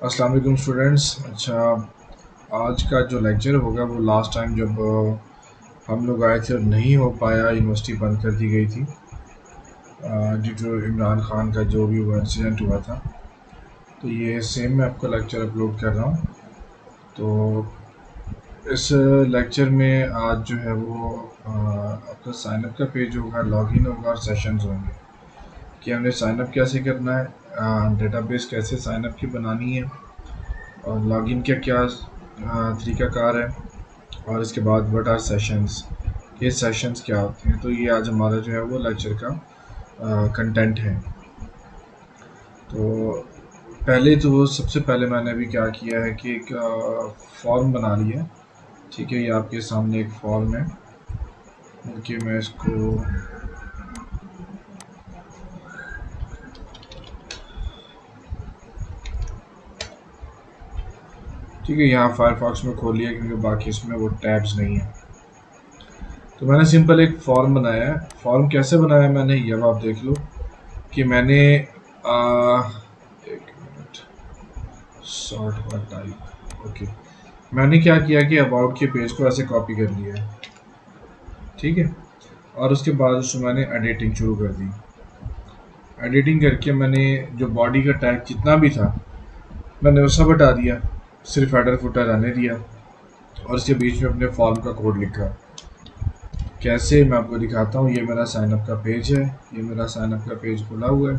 अस्सलाम वालेकुम स्टूडेंट्स। अच्छा, आज का जो लेक्चर होगा वो लास्ट टाइम जब हम लोग आए थे और नहीं हो पाया, यूनिवर्सिटी बंद कर दी गई थी ड्यू टू इमरान खान का जो भी वो इंसिडेंट हुआ था। तो ये सेम मैं आपका लेक्चर अपलोड कर रहा हूँ। तो इस लेक्चर में आज जो है वो आपका साइनअप का पेज होगा, लॉगिन होगा और सेशंस होंगे कि हमने साइनअप कैसे करना है, डेटाबेस कैसे साइनअप की बनानी है और लॉगिन का क्या तरीक़ाकार है, और इसके बाद व्हाट आर सेशंस, ये सेशंस क्या होते हैं। तो ये आज हमारा जो है वो लेक्चर का कंटेंट है। तो पहले तो सबसे पहले मैंने अभी क्या किया है कि एक फॉर्म बना लिया। ठीक है, ये आपके सामने एक फॉर्म है कि मैं इसको ठीक है यहाँ फायरफॉक्स में खोल लिया क्योंकि बाकी इसमें वो टैब्स नहीं है। तो मैंने सिंपल एक फॉर्म बनाया है। फॉर्म कैसे बनाया मैंने, ये अब आप देख लो कि मैंने एक मिनट, सॉर्ट और टाइप, ओके। मैंने क्या किया कि अबाउट के पेज को ऐसे कॉपी कर लिया है, ठीक है। और उसके बाद उसमें मैंने एडिटिंग शुरू कर दी। एडिटिंग करके मैंने जो बॉडी का टैग जितना भी था मैंने वो सब हटा दिया, सिर्फ हेडर फुटर रहने दिया और इसके बीच में अपने फॉर्म का कोड लिखा। कैसे, मैं आपको दिखाता हूँ। ये मेरा साइनअप का पेज है, ये मेरा साइनअप का पेज खुला हुआ है।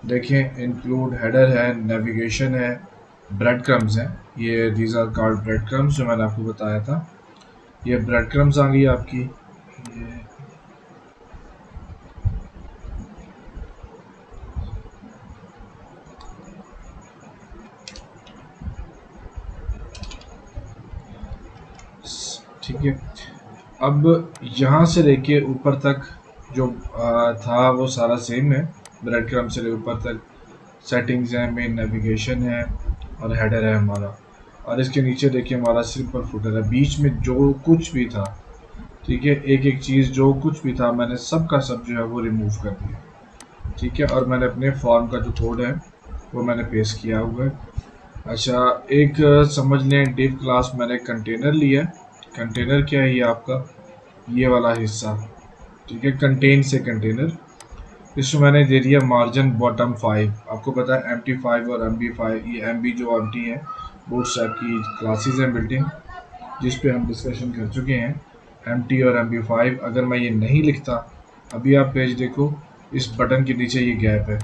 देखें, इंक्लूड हेडर है, नेविगेशन है, ब्रेड क्रम्स हैं। ये these are called breadcrumbs, जो मैंने आपको बताया था। ये ब्रेड क्रम्स आ गई आपकी। ये ठीक है। अब यहाँ से लेके ऊपर तक जो था वो सारा सेम है। ब्रेड क्रम से लेकर ऊपर तक सेटिंग्स हैं, मेन नेविगेशन है और हेडर है हमारा। और इसके नीचे देखिए हमारा सिर्फ और फुटर है। बीच में जो कुछ भी था, ठीक है, एक एक चीज़ जो कुछ भी था मैंने सब का सब जो है वो रिमूव कर दिया, ठीक है। और मैंने अपने फॉर्म का जो कोड है वो मैंने पेस्ट किया हुआ है। अच्छा, एक समझ लें डिव क्लास मैंने कंटेनर लिया है। कंटेनर क्या है, ये आपका ये वाला हिस्सा, ठीक है, कंटेन से कंटेनर। इसमें मैंने दे दिया मार्जिन बॉटम 5। आपको पता है MT5 और MB5, ये MB जो MT है बूटस्ट्रैप की क्लासेस हैं बिल्ट इन, जिस पे हम डिस्कशन कर चुके हैं। MT और MB5 अगर मैं ये नहीं लिखता, अभी आप पेज देखो, इस बटन के नीचे ये गैप है।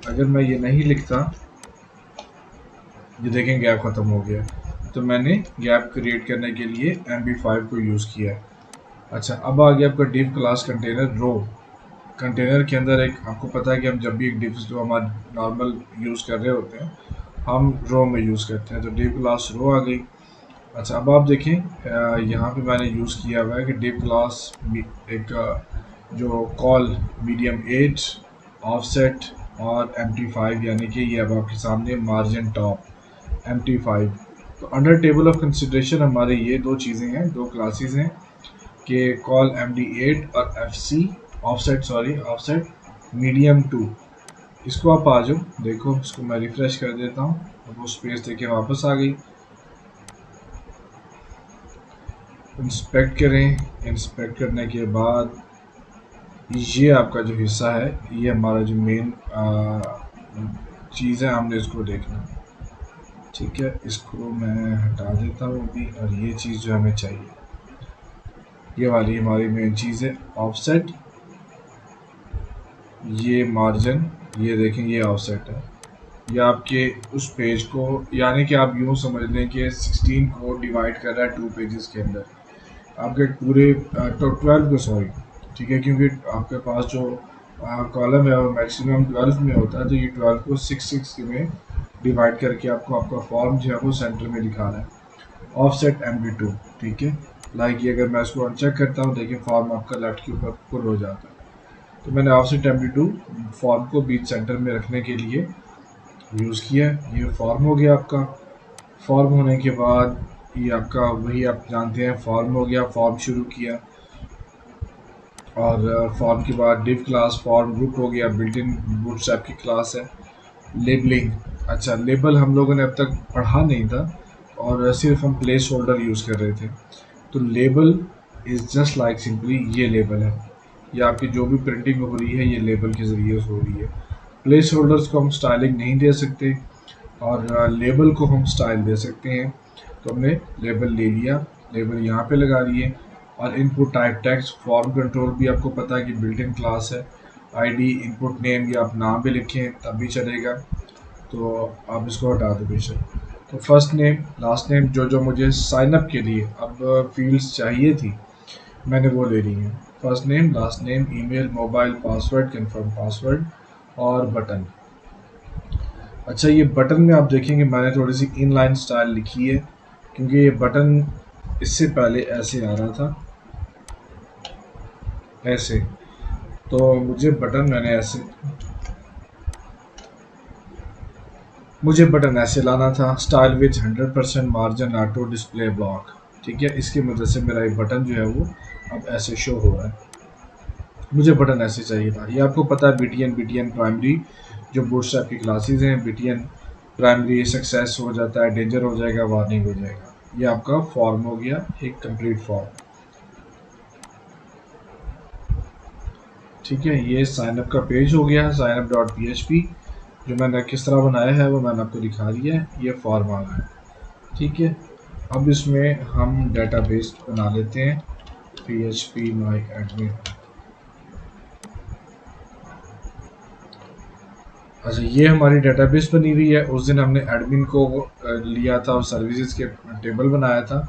अगर मैं ये नहीं लिखता, ये देखें गैप ख़त्म हो गया। तो मैंने गैप क्रिएट करने के लिए MB5 को यूज़ किया है। अच्छा, अब आ गया आपका डिव क्लास कंटेनर रो। कंटेनर के अंदर एक, आपको पता है कि हम जब भी एक डिव जो हमारा नॉर्मल यूज़ कर रहे होते हैं हम रो में यूज़ करते हैं। तो डिव क्लास रो आ गई। अच्छा, अब आप देखें यहाँ पे मैंने यूज़ किया हुआ है कि डिव क्लास एक जो कॉल मीडियम 8 ऑफसेट और MT5, यानी कि ये अब आपके सामने मार्जिन टॉप MT5। तो अंडर टेबल ऑफ कंसिडरेशन हमारे ये दो चीज़ें हैं, दो क्लासेस हैं कि कॉल MD8 और FC offset, sorry offset medium 2। इसको आप आ जाओ, देखो इसको मैं रिफ्रेश कर देता हूँ और वो स्पेस देके वापस आ गई। इंस्पेक्ट करें। इंस्पेक्ट करने के बाद ये आपका जो हिस्सा है, ये हमारा जो मेन चीज़ है, हमने इसको देखना, ठीक है। इसको मैं हटा देता हूँ अभी, और ये चीज़ जो हमें चाहिए, ये वाली हमारी मेन चीज़ है, ऑफसेट, ये मार्जिन, ये देखें ये ऑफसेट है। ये आपके उस पेज को, यानी कि आप यूँ समझ लें कि 16 को डिवाइड कर रहा है 2 पेजेस के अंदर, आपके पूरे तो 12 को, सॉरी, ठीक है, क्योंकि आपके पास जो कॉलम है वो मैक्सिमम 12 में होता है। तो ये 12 को 6 में डिवाइड करके आपको आपका फॉर्म जो है वो सेंटर में दिखा रहा है, ऑफसेट MB2, ठीक है। लाइक ये अगर मैं इसको अनचेक करता हूँ, देखिए फॉर्म आपका लेफ्ट के ऊपर पुल हो जाता है। तो मैंने ऑफसेट MB2 फॉर्म को बीच सेंटर में रखने के लिए यूज़ किया। ये फॉर्म हो गया आपका। फॉर्म होने के बाद ये आपका वही आप जानते हैं, फॉर्म हो गया, फॉर्म शुरू किया। और फॉर्म के बाद डिव क्लास फॉर्म ग्रुप हो गया, बिल्ट इन बूटस्ट्रैप की क्लास है। लेबलिंग, अच्छा, लेबल हम लोगों ने अब तक पढ़ा नहीं था और सिर्फ हम प्लेस होल्डर यूज़ कर रहे थे। तो label is just like simply ये लेबल है। ये आपकी जो भी प्रिंटिंग हो रही है ये लेबल के ज़रिए हो रही है। प्लेस होल्डर्स को हम स्टाइलिंग नहीं दे सकते और लेबल को हम स्टाइल दे सकते हैं। तो हमने लेबल ले लिया, लेबल यहाँ पे लगा लिए और input type text form control भी आपको पता है कि बिल्ट इन क्लास है। आईडी इनपुट नेम या आप नाम भी लिखें तब भी चलेगा, तो आप इसको हटा दो बेशक। तो फर्स्ट नेम लास्ट नेम जो जो मुझे साइन अप के लिए अब फील्ड्स चाहिए थी मैंने वो ले ली हैं। First name last name email mobile password confirm password और बटन। अच्छा, ये बटन में आप देखेंगे मैंने थोड़ी सी इनलाइन स्टाइल लिखी है क्योंकि ये बटन इससे पहले ऐसे आ रहा था, ऐसे। तो मुझे बटन ऐसे लाना था, style with 100% margin auto display block. ठीक है, इसकी मदद से मेरा ये बटन जो है वो अब ऐसे शो हो रहा है। मुझे बटन ऐसे चाहिए था। ये आपको पता है बीटीएन प्राइमरी जो बूटस्ट्रैप की क्लासेस हैं, बीटीएन प्राइमरी सक्सेस हो जाता है, डेंजर हो जाएगा, वार्निंग हो जाएगा। ये आपका फॉर्म हो गया, एक कंप्लीट फॉर्म। ठीक है, ये साइनअप का पेज हो गया, साइनअप डॉट PHP जो मैंने किस तरह बनाया है वो मैंने आपको दिखा दिया है। ये फॉर्म आ गया। ठीक है, अब इसमें हम डेटाबेस बना लेते हैं, PHP my admin। अच्छा, ये हमारी डेटाबेस बनी हुई है। उस दिन हमने एडमिन को लिया था और सर्विसेज के टेबल बनाया था।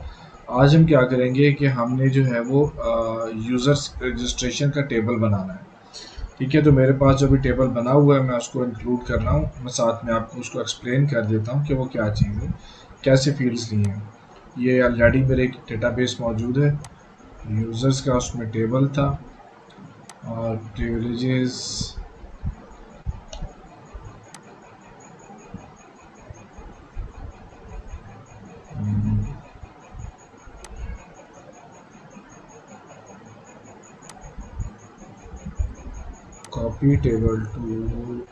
आज हम क्या करेंगे कि हमने जो है वो यूज़र्स रजिस्ट्रेशन का टेबल बनाना है। ठीक है, तो मेरे पास जो भी टेबल बना हुआ है मैं उसको इंक्लूड कर रहा हूँ। मैं साथ में आपको उसको एक्सप्लेन कर देता हूँ कि वो क्या चीज़ है, कैसे फील्ड्स लिए हैं। ये ऑलरेडी मेरे एक डेटाबेस मौजूद है यूज़र्स का, उसमें टेबल था और privileges. Copy table to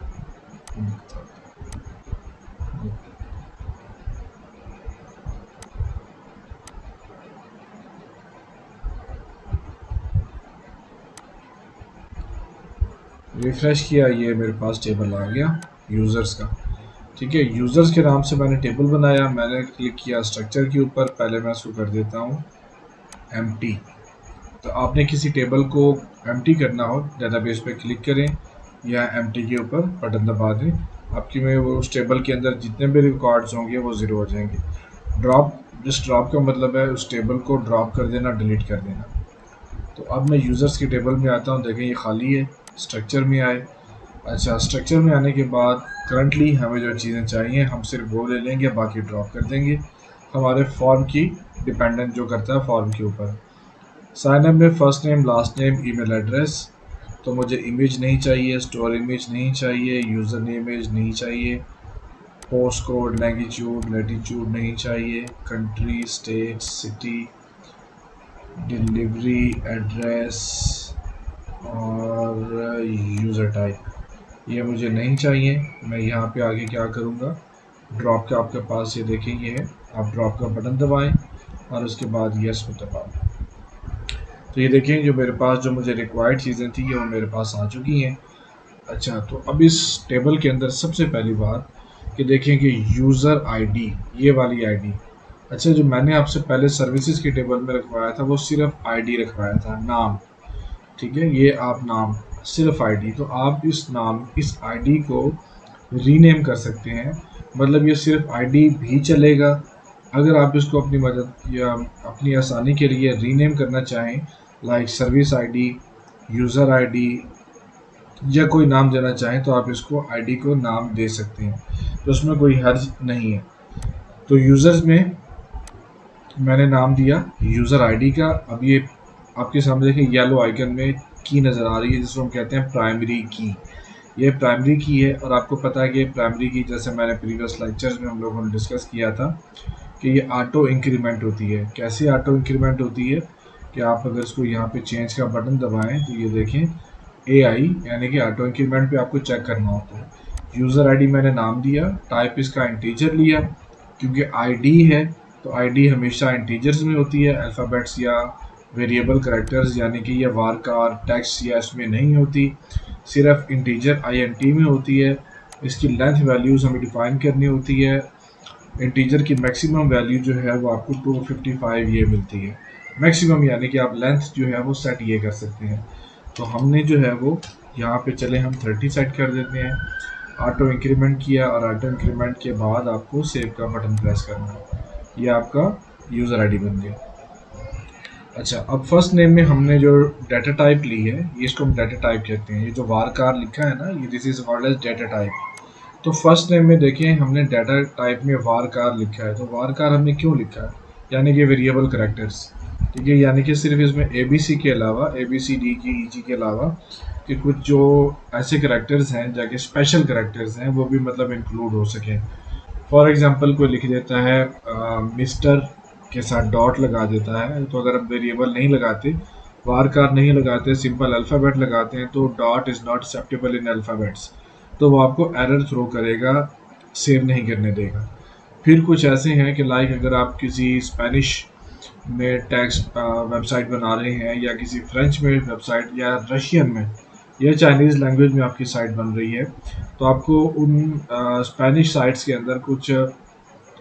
refresh किया, ये मेरे पास टेबल आ गया यूज़र्स का। ठीक है, यूज़र्स के नाम से मैंने टेबल बनाया। मैंने क्लिक किया स्ट्रक्चर के ऊपर, पहले मैं इसको कर देता हूँ एम्प्टी। तो आपने किसी टेबल को एम्प्टी करना हो डेटाबेस पे क्लिक करें या एम्प्टी के ऊपर बटन दबा दें, आपकी में वो उस टेबल के अंदर जितने भी रिकॉर्ड्स होंगे वो ज़ीरो हो जाएंगे। ड्रॉप, जिस ड्रॉप का मतलब है उस टेबल को ड्रॉप कर देना, डिलीट कर देना। तो अब मैं यूज़र्स के टेबल में आता हूँ, देखें ये खाली है। स्ट्रक्चर में आए। अच्छा, स्ट्रक्चर में आने के बाद करंटली हमें जो चीज़ें चाहिए हम सिर्फ वो ले लेंगे, बाकी ड्रॉप कर देंगे। हमारे फॉर्म की डिपेंडेंट जो करता है फॉर्म के ऊपर। साइन अप में first name last name email address. तो मुझे इमेज नहीं चाहिए, स्टोर इमेज नहीं चाहिए, यूज़र नेम इमेज नहीं चाहिए, पोस्ट कोड लैंगिट्यूड लैटिट्यूड नहीं चाहिए, country state city delivery address और यूज़र टाइप ये मुझे नहीं चाहिए। मैं यहाँ पे आगे क्या करूँगा, ड्रॉप का आपके पास ये देखें ये है, आप ड्रॉप का बटन दबाएं और उसके बाद यस को दबाएं। तो ये देखें जो मेरे पास जो मुझे रिक्वायर्ड चीज़ें थी ये वो मेरे पास आ चुकी हैं। अच्छा, तो अब इस टेबल के अंदर सबसे पहली बात कि देखें कि यूज़र आईडी, ये वाली आईडी। अच्छा, जो मैंने आपसे पहले सर्विसेज के टेबल में रखवाया था वो सिर्फ आईडी रखवाया था, नाम। ठीक है, ये आप नाम सिर्फ आईडी, तो आप इस नाम इस आईडी को रीनेम कर सकते हैं। मतलब ये सिर्फ आईडी भी चलेगा। अगर आप इसको अपनी मदद या अपनी आसानी के लिए रीनेम करना चाहें, like service ID, user ID या कोई नाम देना चाहें, तो आप इसको आईडी को नाम दे सकते हैं, तो उसमें कोई हर्ज नहीं है। तो यूज़र्स में मैंने नाम दिया यूज़र आईडी का। अब ये आपके सामने देखें येलो आइकन में की नज़र आ रही है जिसको हम कहते हैं प्राइमरी की। ये प्राइमरी की है और आपको पता है कि प्राइमरी की जैसे मैंने प्रीवियस लेक्चर्स में हम लोगों ने डिस्कस किया था कि ये ऑटो इंक्रीमेंट होती है। कैसे ऑटो इंक्रीमेंट होती है कि आप अगर इसको यहाँ पे चेंज का बटन दबाएं तो ये देखें AI यानी कि ऑटो इंक्रीमेंट पे आपको चेक करना होता है यूज़र आईडी मैंने नाम दिया, टाइप इसका इंटीजर लिया क्योंकि आईडी है तो आईडी हमेशा इंटीजर्स में होती है, अल्फ़ाबेट्स या वेरिएबल करैक्टर्स यानी कि ये वारकार टेक्स्ट या इसमें नहीं होती, सिर्फ इंटीजर आईएनटी में होती है। इसकी लेंथ वैल्यूज़ हमें डिफ़ाइन करनी होती है। इंटीजर की मैक्सिमम वैल्यू जो है वो आपको 255 ये मिलती है मैक्सिमम, यानी कि आप लेंथ जो है वो सेट ये कर सकते हैं। तो हमने जो है वो यहाँ पे चले हम 30 सेट कर देते हैं, ऑटो इंक्रीमेंट किया और ऑटो इंक्रीमेंट के बाद आपको सेव का बटन प्रेस करना है, ये आपका यूज़र आईडी बन गया। अच्छा, अब फर्स्ट नेम में हमने जो डाटा टाइप ली है ये इसको हम डाटा टाइप कहते हैं। ये जो वारकार लिखा है ना, ये this is called as data type. तो फर्स्ट नेम में देखें हमने डाटा टाइप में वारकार लिखा है, तो वारकार हमने क्यों लिखा है, यानी कि वेरिएबल करैक्टर्स, ठीक है, यानी कि सिर्फ इसमें ABC के अलावा ABCD के अलावा कि कुछ जो ऐसे करैक्टर्स हैं जाके स्पेशल करैक्टर्स हैं वो भी मतलब इंक्लूड हो सकें। फॉर एग्जांपल कोई लिख देता है मिस्टर के साथ डॉट लगा देता है, तो अगर हम वेरिएबल नहीं लगाते, वारकार नहीं लगाते, सिंपल अल्फ़ाबेट लगाते हैं तो dot is not acceptable in alphabets, तो वो आपको एरर थ्रो करेगा, सेव नहीं करने देगा। फिर कुछ ऐसे हैं कि लाइक अगर आप किसी स्पेनिश में टेक्स्ट वेबसाइट बना रहे हैं या किसी फ्रेंच में वेबसाइट या रशियन में या चाइनीज़ लैंग्वेज में आपकी साइट बन रही है, तो आपको उन स्पेनिश साइट्स के अंदर कुछ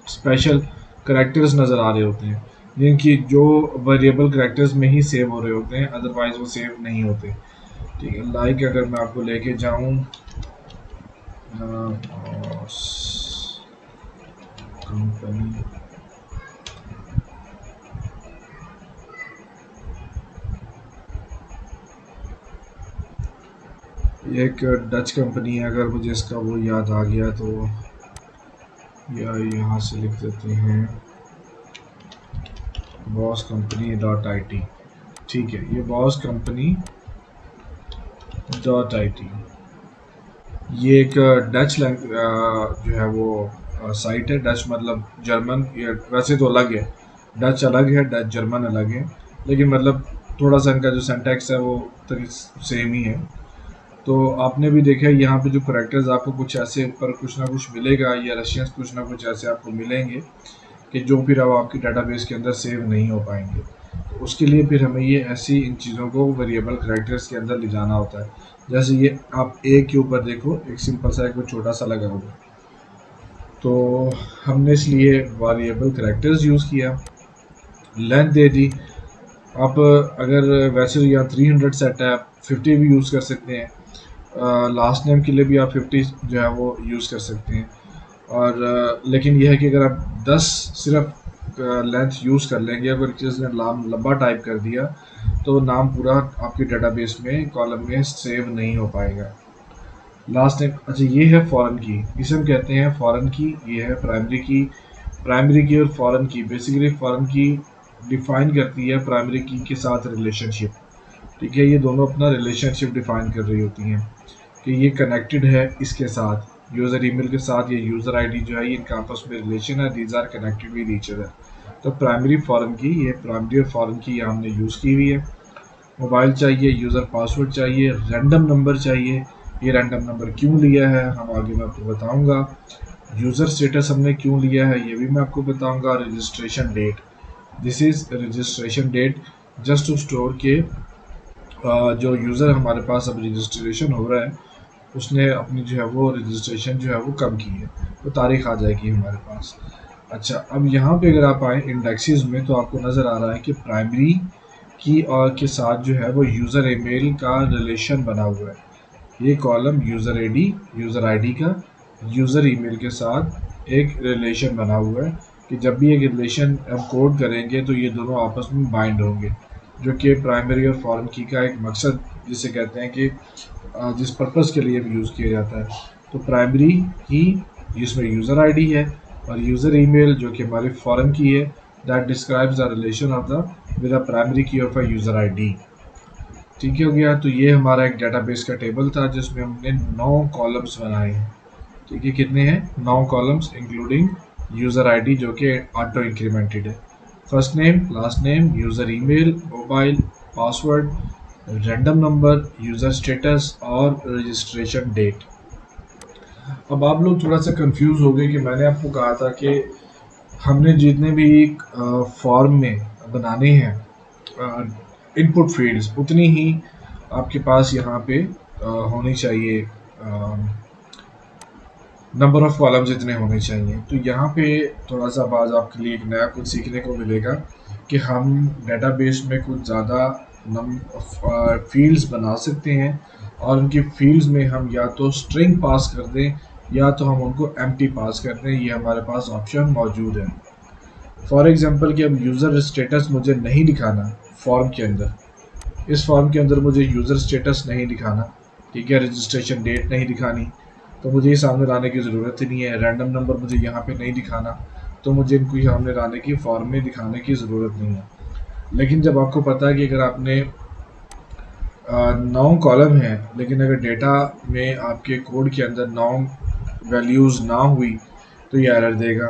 स्पेशल करैक्टर्स नज़र आ रहे होते हैं जिनकी जो वेरिएबल करैक्टर्स में ही सेव हो रहे होते हैं, अदरवाइज वो सेव नहीं होते। ठीक है, लाइक अगर मैं आपको लेके जाऊँ कंपनी, एक डच कंपनी है, अगर मुझे इसका वो याद आ गया तो या यहाँ से लिख देते हैं बॉस कंपनी डॉट IT। ठीक है, ये बॉस कंपनी डॉट IT ये एक डच जो है वो साइट है। डच मतलब जर्मन, ये वैसे तो अलग है, डच अलग है, डच जर्मन अलग है, लेकिन मतलब थोड़ा सा इनका जो सिंटैक्स है वो सेम ही है। तो आपने भी देखा है यहाँ पे जो करैक्टर्स आपको कुछ ऐसे ऊपर कुछ ना कुछ मिलेगा या रशियंस कुछ ना कुछ ऐसे आपको मिलेंगे कि जो फिर अब आपकी डाटाबेस के अंदर सेव नहीं हो पाएंगे। तो उसके लिए फिर हमें ये ऐसी इन चीज़ों को वेरिएबल करैक्टर्स के अंदर ले जाना होता है। जैसे ये आप ए के ऊपर देखो, एक सिंपल सा एक छोटा सा लगा होगा, तो हमने इसलिए वेरिएबल करैक्टर्स यूज़ किया, लेंथ दे दी। आप अगर वैसे तो यहाँ 300 सेट है, आप 50 भी यूज़ कर सकते हैं, लास्ट नेम के लिए भी आप 50 जो है वो यूज़ कर सकते हैं। और लेकिन यह है कि अगर आप 10 सिर्फ लेंथ यूज़ कर लेंगे, अगर किसी ने नाम लंबा टाइप कर दिया तो नाम पूरा आपके डाटाबेस में कॉलम में सेव नहीं हो पाएगा। लास्ट नेम, अच्छा ये है फॉरेन की, इसे हम कहते हैं फॉरेन की, ये है प्राइमरी की। प्राइमरी की और फॉरेन की, बेसिकली फॉरेन की डिफाइन करती है प्राइमरी की के साथ रिलेशनशिप। ठीक है, ये दोनों अपना रिलेशनशिप डिफाइन कर रही होती हैं कि ये कनेक्टेड है इसके साथ, यूज़र ईमेल के साथ, ये यूज़र आईडी जो है ये इनका आपस में रिलेशन है, these are connected with each other. तो प्राइमरी फॉरेन की, ये प्राइमरी और फॉरेन की ये हमने यूज़ की हुई है। मोबाइल चाहिए, यूज़र पासवर्ड चाहिए, रैंडम नंबर चाहिए। ये रैंडम नंबर क्यों लिया है हम आगे मैं आपको बताऊंगा। यूज़र स्टेटस हमने क्यों लिया है ये भी मैं आपको बताऊंगा। Registration date, this is registration date just to store के जो यूज़र हमारे पास अब रजिस्ट्रेशन हो रहा है उसने अपनी जो है वो रजिस्ट्रेशन जो है वो कब की है, तो तारीख आ जाएगी हमारे पास। अच्छा, अब यहाँ पे अगर आप आए इंडेक्सेस में तो आपको नज़र आ रहा है कि प्राइमरी की और के साथ जो है वो यूज़र ईमेल का रिलेशन बना हुआ है। ये कॉलम यूज़र आईडी का यूज़र ईमेल के साथ एक रिलेशन बना हुआ है कि जब भी एक रिलेशन हम कोड करेंगे तो ये दोनों आपस में बाइंड होंगे, जो कि प्राइमरी और फॉरेन की का एक मकसद जिसे कहते हैं कि जिस पर्पज़ के लिए भी यूज़ किया जाता है। तो प्राइमरी की जिसमें यूज़र आईडी है और यूज़र ईमेल जो कि हमारी फॉरेन की है, that describes the relation of the with the primary की ऑफ अ यूज़र आईडी। ठीक है, हो गया। तो ये हमारा एक डेटाबेस का टेबल था जिसमें हमने 9 कॉलम्स बनाए हैं। ठीक है, कितने हैं? 9 कॉलम्स इंक्लूडिंग यूज़र आईडी जो कि ऑटो इंक्रीमेंटेड है। First name, last name, user email, mobile, password, random number, user status और रजिस्ट्रेशन डेट। अब आप लोग थोड़ा सा कंफ्यूज हो गए कि मैंने आपको कहा था कि हमने जितने भी फॉर्म में बनाने हैं इनपुट फील्ड्स, उतनी ही आपके पास यहाँ पे होनी चाहिए, नंबर ऑफ कॉलम्स इतने होने चाहिए। तो यहाँ पे थोड़ा सा आज आपके लिए एक नया कुछ सीखने को मिलेगा कि हम डेटाबेस में कुछ ज़्यादा फील्ड्स बना सकते हैं, और उनकी फील्ड्स में हम या तो स्ट्रिंग पास कर दें या तो हम उनको एम्प्टी पास कर दें। ये हमारे पास ऑप्शन मौजूद है। फॉर एग्जांपल कि अब यूज़र स्टेटस मुझे नहीं दिखाना फॉर्म के अंदर, इस फॉर्म के अंदर मुझे यूज़र स्टेटस नहीं दिखाना, ठीक है, रजिस्ट्रेशन डेट नहीं दिखानी, तो मुझे ये सामने लाने की ज़रूरत ही नहीं है। रैंडम नंबर मुझे यहाँ पे नहीं दिखाना, तो मुझे इनको सामने लाने की फॉर्म में दिखाने की ज़रूरत नहीं है। लेकिन जब आपको पता है कि अगर आपने 9 कॉलम है, लेकिन अगर डेटा में आपके कोड के अंदर 9 वैल्यूज़ ना हुई तो ये एरर देगा।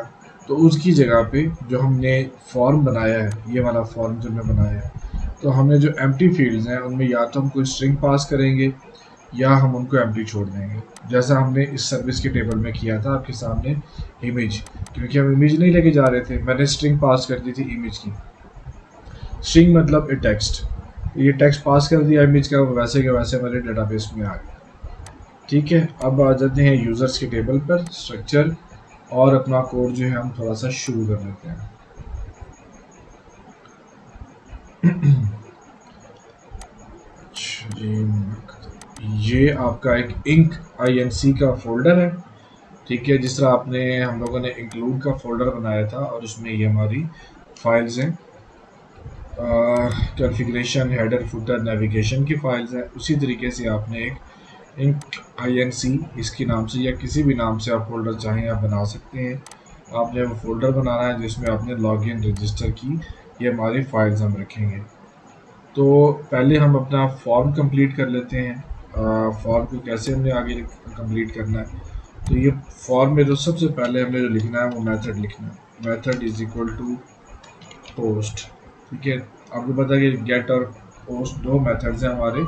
तो उसकी जगह पे जो हमने फॉर्म बनाया है, ये वाला फॉर्म जो हमने बनाया है, तो हमने जो एम्प्टी फील्ड्स हैं उनमें या तो हम कोई स्ट्रिंग पास करेंगे या हम उनको एम्प्टी छोड़ देंगे, जैसा हमने इस सर्विस के टेबल में किया था आपके सामने। इमेज, क्योंकि हम इमेज नहीं लेके जा रहे थे, मैंने स्ट्रिंग पास कर दी थी इमेज की। स्ट्रिंग मतलब ए टेक्स्ट, ये टेक्स्ट पास कर दिया इमेज का, वैसे के वैसे हमारे डेटाबेस में आ गया। ठीक है, अब आ जाते हैं यूज़र्स के टेबल पर, स्ट्रक्चर, और अपना कोड जो है हम थोड़ा सा शुरू कर लेते हैं। ये आपका एक इंक INC का फोल्डर है, ठीक है, जिस तरह आपने हम लोगों ने इंक्लूड का फोल्डर बनाया था और उसमें ये हमारी फाइल्स हैं, कॉन्फ़िगरेशन, हेडर, फुटर, नेविगेशन की फाइल्स हैं। उसी तरीके से आपने एक इंक INC इसके नाम से या किसी भी नाम से आप फोल्डर चाहें आप बना सकते हैं। आपने वो फोल्डर बनाना है जिसमें आपने लॉगिन रजिस्टर की ये हमारी फाइल्स हम रखेंगे। तो पहले हम अपना फॉर्म कंप्लीट कर लेते हैं। फॉर्म को कैसे हमने आगे कंप्लीट करना है, तो ये फॉर्म में जो सबसे पहले हमने जो लिखना है वो मेथड लिखना है। Method is equal to post, ठीक है। आपको पता है कि गेट और पोस्ट दो मेथड्स हैं हमारे।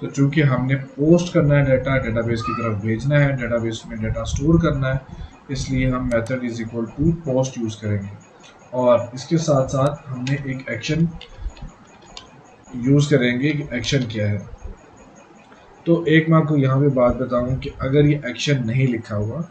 तो चूंकि हमने पोस्ट करना है डाटा, डेटाबेस की तरफ भेजना है, डेटाबेस में डाटा स्टोर करना है, इसलिए हम method is equal to post use करेंगे। और इसके साथ साथ हमने एक एक्शन यूज़ करेंगे कि एक्शन क्या है। तो एक मैं आपको यहाँ पे बात बताऊँ कि अगर ये एक्शन नहीं लिखा हुआ,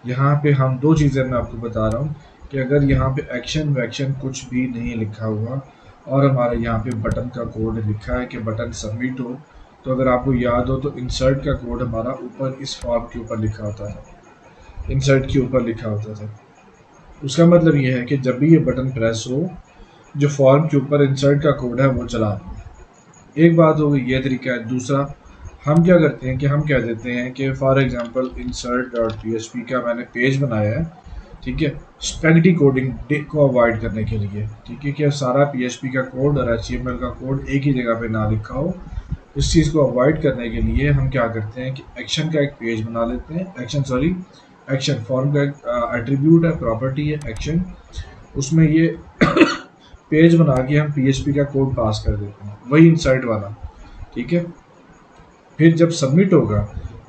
यहाँ पे हम दो चीज़ें मैं आपको बता रहा हूँ कि अगर यहाँ पे एक्शन वैक्शन कुछ भी नहीं लिखा हुआ और हमारे यहाँ पे बटन का कोड लिखा है कि बटन सबमिट हो, तो अगर आपको याद हो तो इंसर्ट का कोड हमारा ऊपर इस फॉर्म के ऊपर लिखा होता था, इंसर्ट के ऊपर लिखा होता था। उसका मतलब ये है कि जब भी ये बटन प्रेस हो, जो फॉर्म के ऊपर इंसर्ट का कोड है वो चला। एक बात हो गई, ये तरीका है। दूसरा, हम क्या करते हैं कि हम कह देते हैं कि फॉर एग्जांपल insert.php का मैंने पेज बनाया है, ठीक है, स्पैगेटी कोडिंग को अवॉइड करने के लिए, ठीक है, कि सारा PHP का कोड और HTML का कोड एक ही जगह पे ना लिखा हो। इस चीज़ को अवॉइड करने के लिए हम क्या करते हैं कि एक्शन का एक पेज बना लेते हैं। एक्शन फॉर्म का एक एट्रीब्यूट है, प्रॉपर्टी है एक्शन, उसमें ये पेज बना के हम PHP का कोड पास कर देते हैं, वही इंसर्ट वाला, ठीक है। फिर जब सबमिट होगा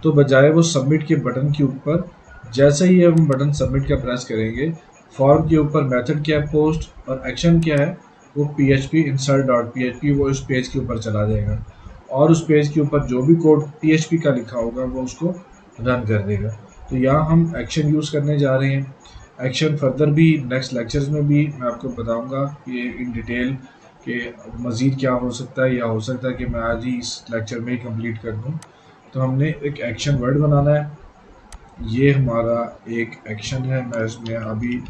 तो बजाय वो सबमिट के बटन के ऊपर, जैसे ही हम बटन सबमिट का प्रेस करेंगे, फॉर्म के ऊपर मेथड क्या है पोस्ट और एक्शन क्या है वो PHP insert.php वो इस पेज के ऊपर चला जाएगा, और उस पेज के ऊपर जो भी कोड PHP का लिखा होगा वो उसको रन कर देगा। तो यहाँ हम एक्शन यूज़ करने जा रहे हैं। एक्शन फर्दर भी नेक्स्ट लेक्चर्स में भी मैं आपको बताऊंगा कि इन डिटेल कि मज़ीद क्या हो सकता है, या हो सकता है कि मैं आज ही इस लेक्चर में ही कंप्लीट कर दूं। तो हमने एक एक्शन वर्ड बनाना है, ये हमारा एक एक्शन है। मैं इसमें अभी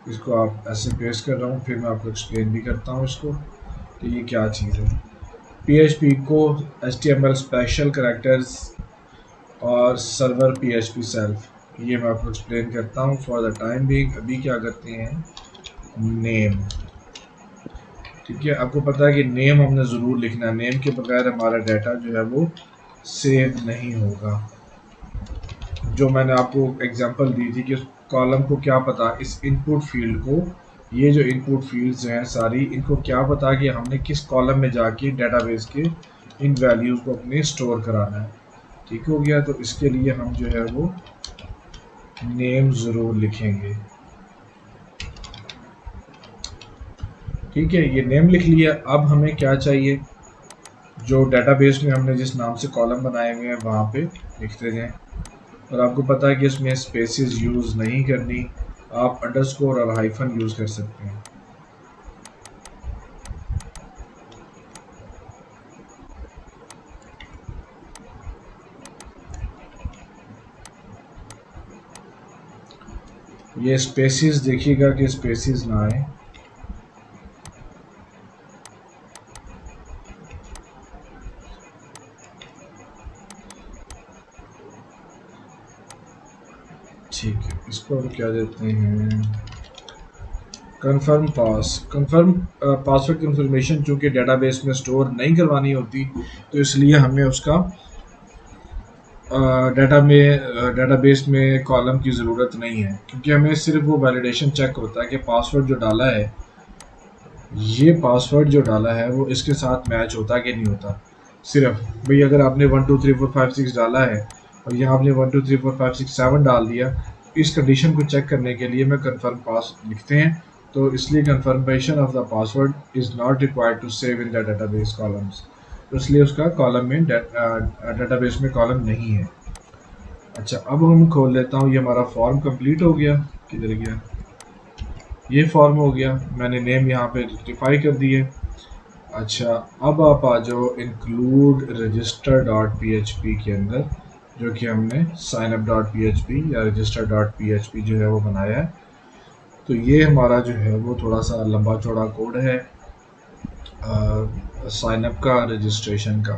इसको आप ऐसे पेस्ट कर रहा हूँ, फिर मैं आपको एक्सप्लेन भी करता हूँ इसको कि ये क्या चीज़ है। PHP को HTML स्पेशल करैक्टर्स और सर्वर PHP सेल्फ, ये मैं आपको एक्सप्लेन करता हूँ। फॉर द टाइम बीइंग अभी क्या करते हैं, नेम, ठीक है। आपको पता है कि नेम हमने ज़रूर लिखना है, नेम के बगैर हमारा डाटा जो है वो सेव नहीं होगा। जो मैंने आपको एग्जांपल दी थी कि कॉलम को क्या पता, इस इनपुट फील्ड को, ये जो इनपुट फील्ड्स हैं सारी, इनको क्या पता कि हमने किस कॉलम में जाके डेटाबेस के इन वैल्यूज़ को अपने स्टोर कराना है। ठीक हो गया। तो इसके लिए हम जो है वो नेम ज़रूर लिखेंगे। ठीक है, ये नेम लिख लिया। अब हमें क्या चाहिए, जो डेटाबेस में हमने जिस नाम से कॉलम बनाए हुए हैं वहाँ पे लिखते जाएं। और आपको पता है कि इसमें स्पेसेस यूज़ नहीं करनी, आप अंडरस्कोर और हाइफन यूज़ कर सकते हैं। ये स्पेसेस देखिएगा कि स्पेसेस ना आए। ठीक है, इसको हम क्या देते हैं, कंफर्म पासवर्ड कंफर्मेशन। चूँकि डेटाबेस में स्टोर नहीं करवानी होती तो इसलिए हमें उसका डेटाबेस में कॉलम की ज़रूरत नहीं है, क्योंकि हमें सिर्फ वो वैलिडेशन चेक होता है कि पासवर्ड जो डाला है, ये पासवर्ड जो डाला है वो इसके साथ मैच होता है कि नहीं होता। सिर्फ भाई अगर आपने 1 2 3 4 5 6 डाला है और यहाँ आपने 1 2 3 4 5 6 7 डाल दिया, इस कंडीशन को चेक करने के लिए मैं कंफर्म पास लिखते हैं। तो इसलिए confirmation of the password is not required to save in the database columns, तो इसलिए उसका कॉलम में डेटाबेस में कॉलम नहीं है। अच्छा, अब हम खोल लेता हूँ, ये हमारा फॉर्म कंप्लीट हो गया। किधर गया, ये फॉर्म हो गया, मैंने नेम यहाँ पे रेक्टिफाई कर दिए। अच्छा, अब आप आ जाओ इंक्लूड रजिस्टर डॉट पी के अंदर, जो कि हमने साइनअप डॉट पी या रजिस्टर डॉट पी जो है वो बनाया है। तो ये हमारा जो है वो थोड़ा सा लंबा चौड़ा कोड है साइनअप का, रजिस्ट्रेशन का।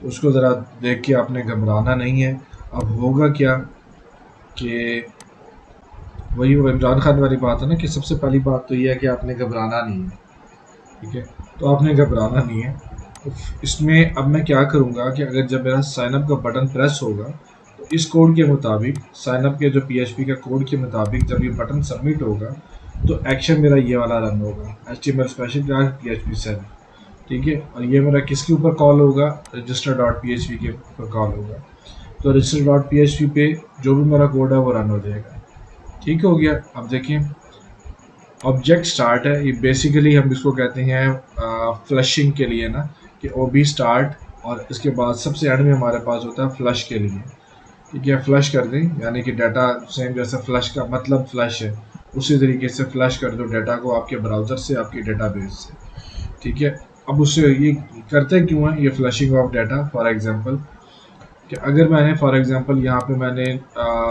तो उसको ज़रा देख के आपने घबराना नहीं है। अब होगा क्या कि वही वो इमरान खान वाली बात है ना, कि सबसे पहली बात तो ये है कि आपने घबराना नहीं है। ठीक है, तो आपने घबराना नहीं है। तो इसमें अब मैं क्या करूँगा कि अगर जब मेरा साइनअप का बटन प्रेस होगा तो इस कोड के मुताबिक, साइनअप के जो पी का कोड के मुताबिक जब ये बटन सबमिट होगा तो एक्शन मेरा ये वाला रन होगा, HTML स्पेशल क्लास PHP 7। ठीक है, और ये मेरा किसके ऊपर कॉल होगा, रजिस्टर डॉट PHP के ऊपर कॉल होगा। तो रजिस्टर डॉट PHP पे जो भी मेरा कोड है वो रन हो जाएगा। ठीक हो गया। अब देखें, ऑब्जेक्ट स्टार्ट है, ये बेसिकली हम इसको कहते हैं फ्लशिंग के लिए ना, कि OB स्टार्ट और इसके बाद सबसे एंड में हमारे पास होता है फ्लश के लिए। ठीक है, फ्लश कर दें, यानी कि डाटा सेम जैसे फ्लश का मतलब फ्लश है, उसी तरीके से फ्लश कर दो डाटा को आपके ब्राउज़र से, आपके डेटाबेस से। ठीक है, अब उससे ये करते क्यों है ये flushing of data, for example कि अगर मैंने फॉर एग्जांपल यहाँ पे मैंने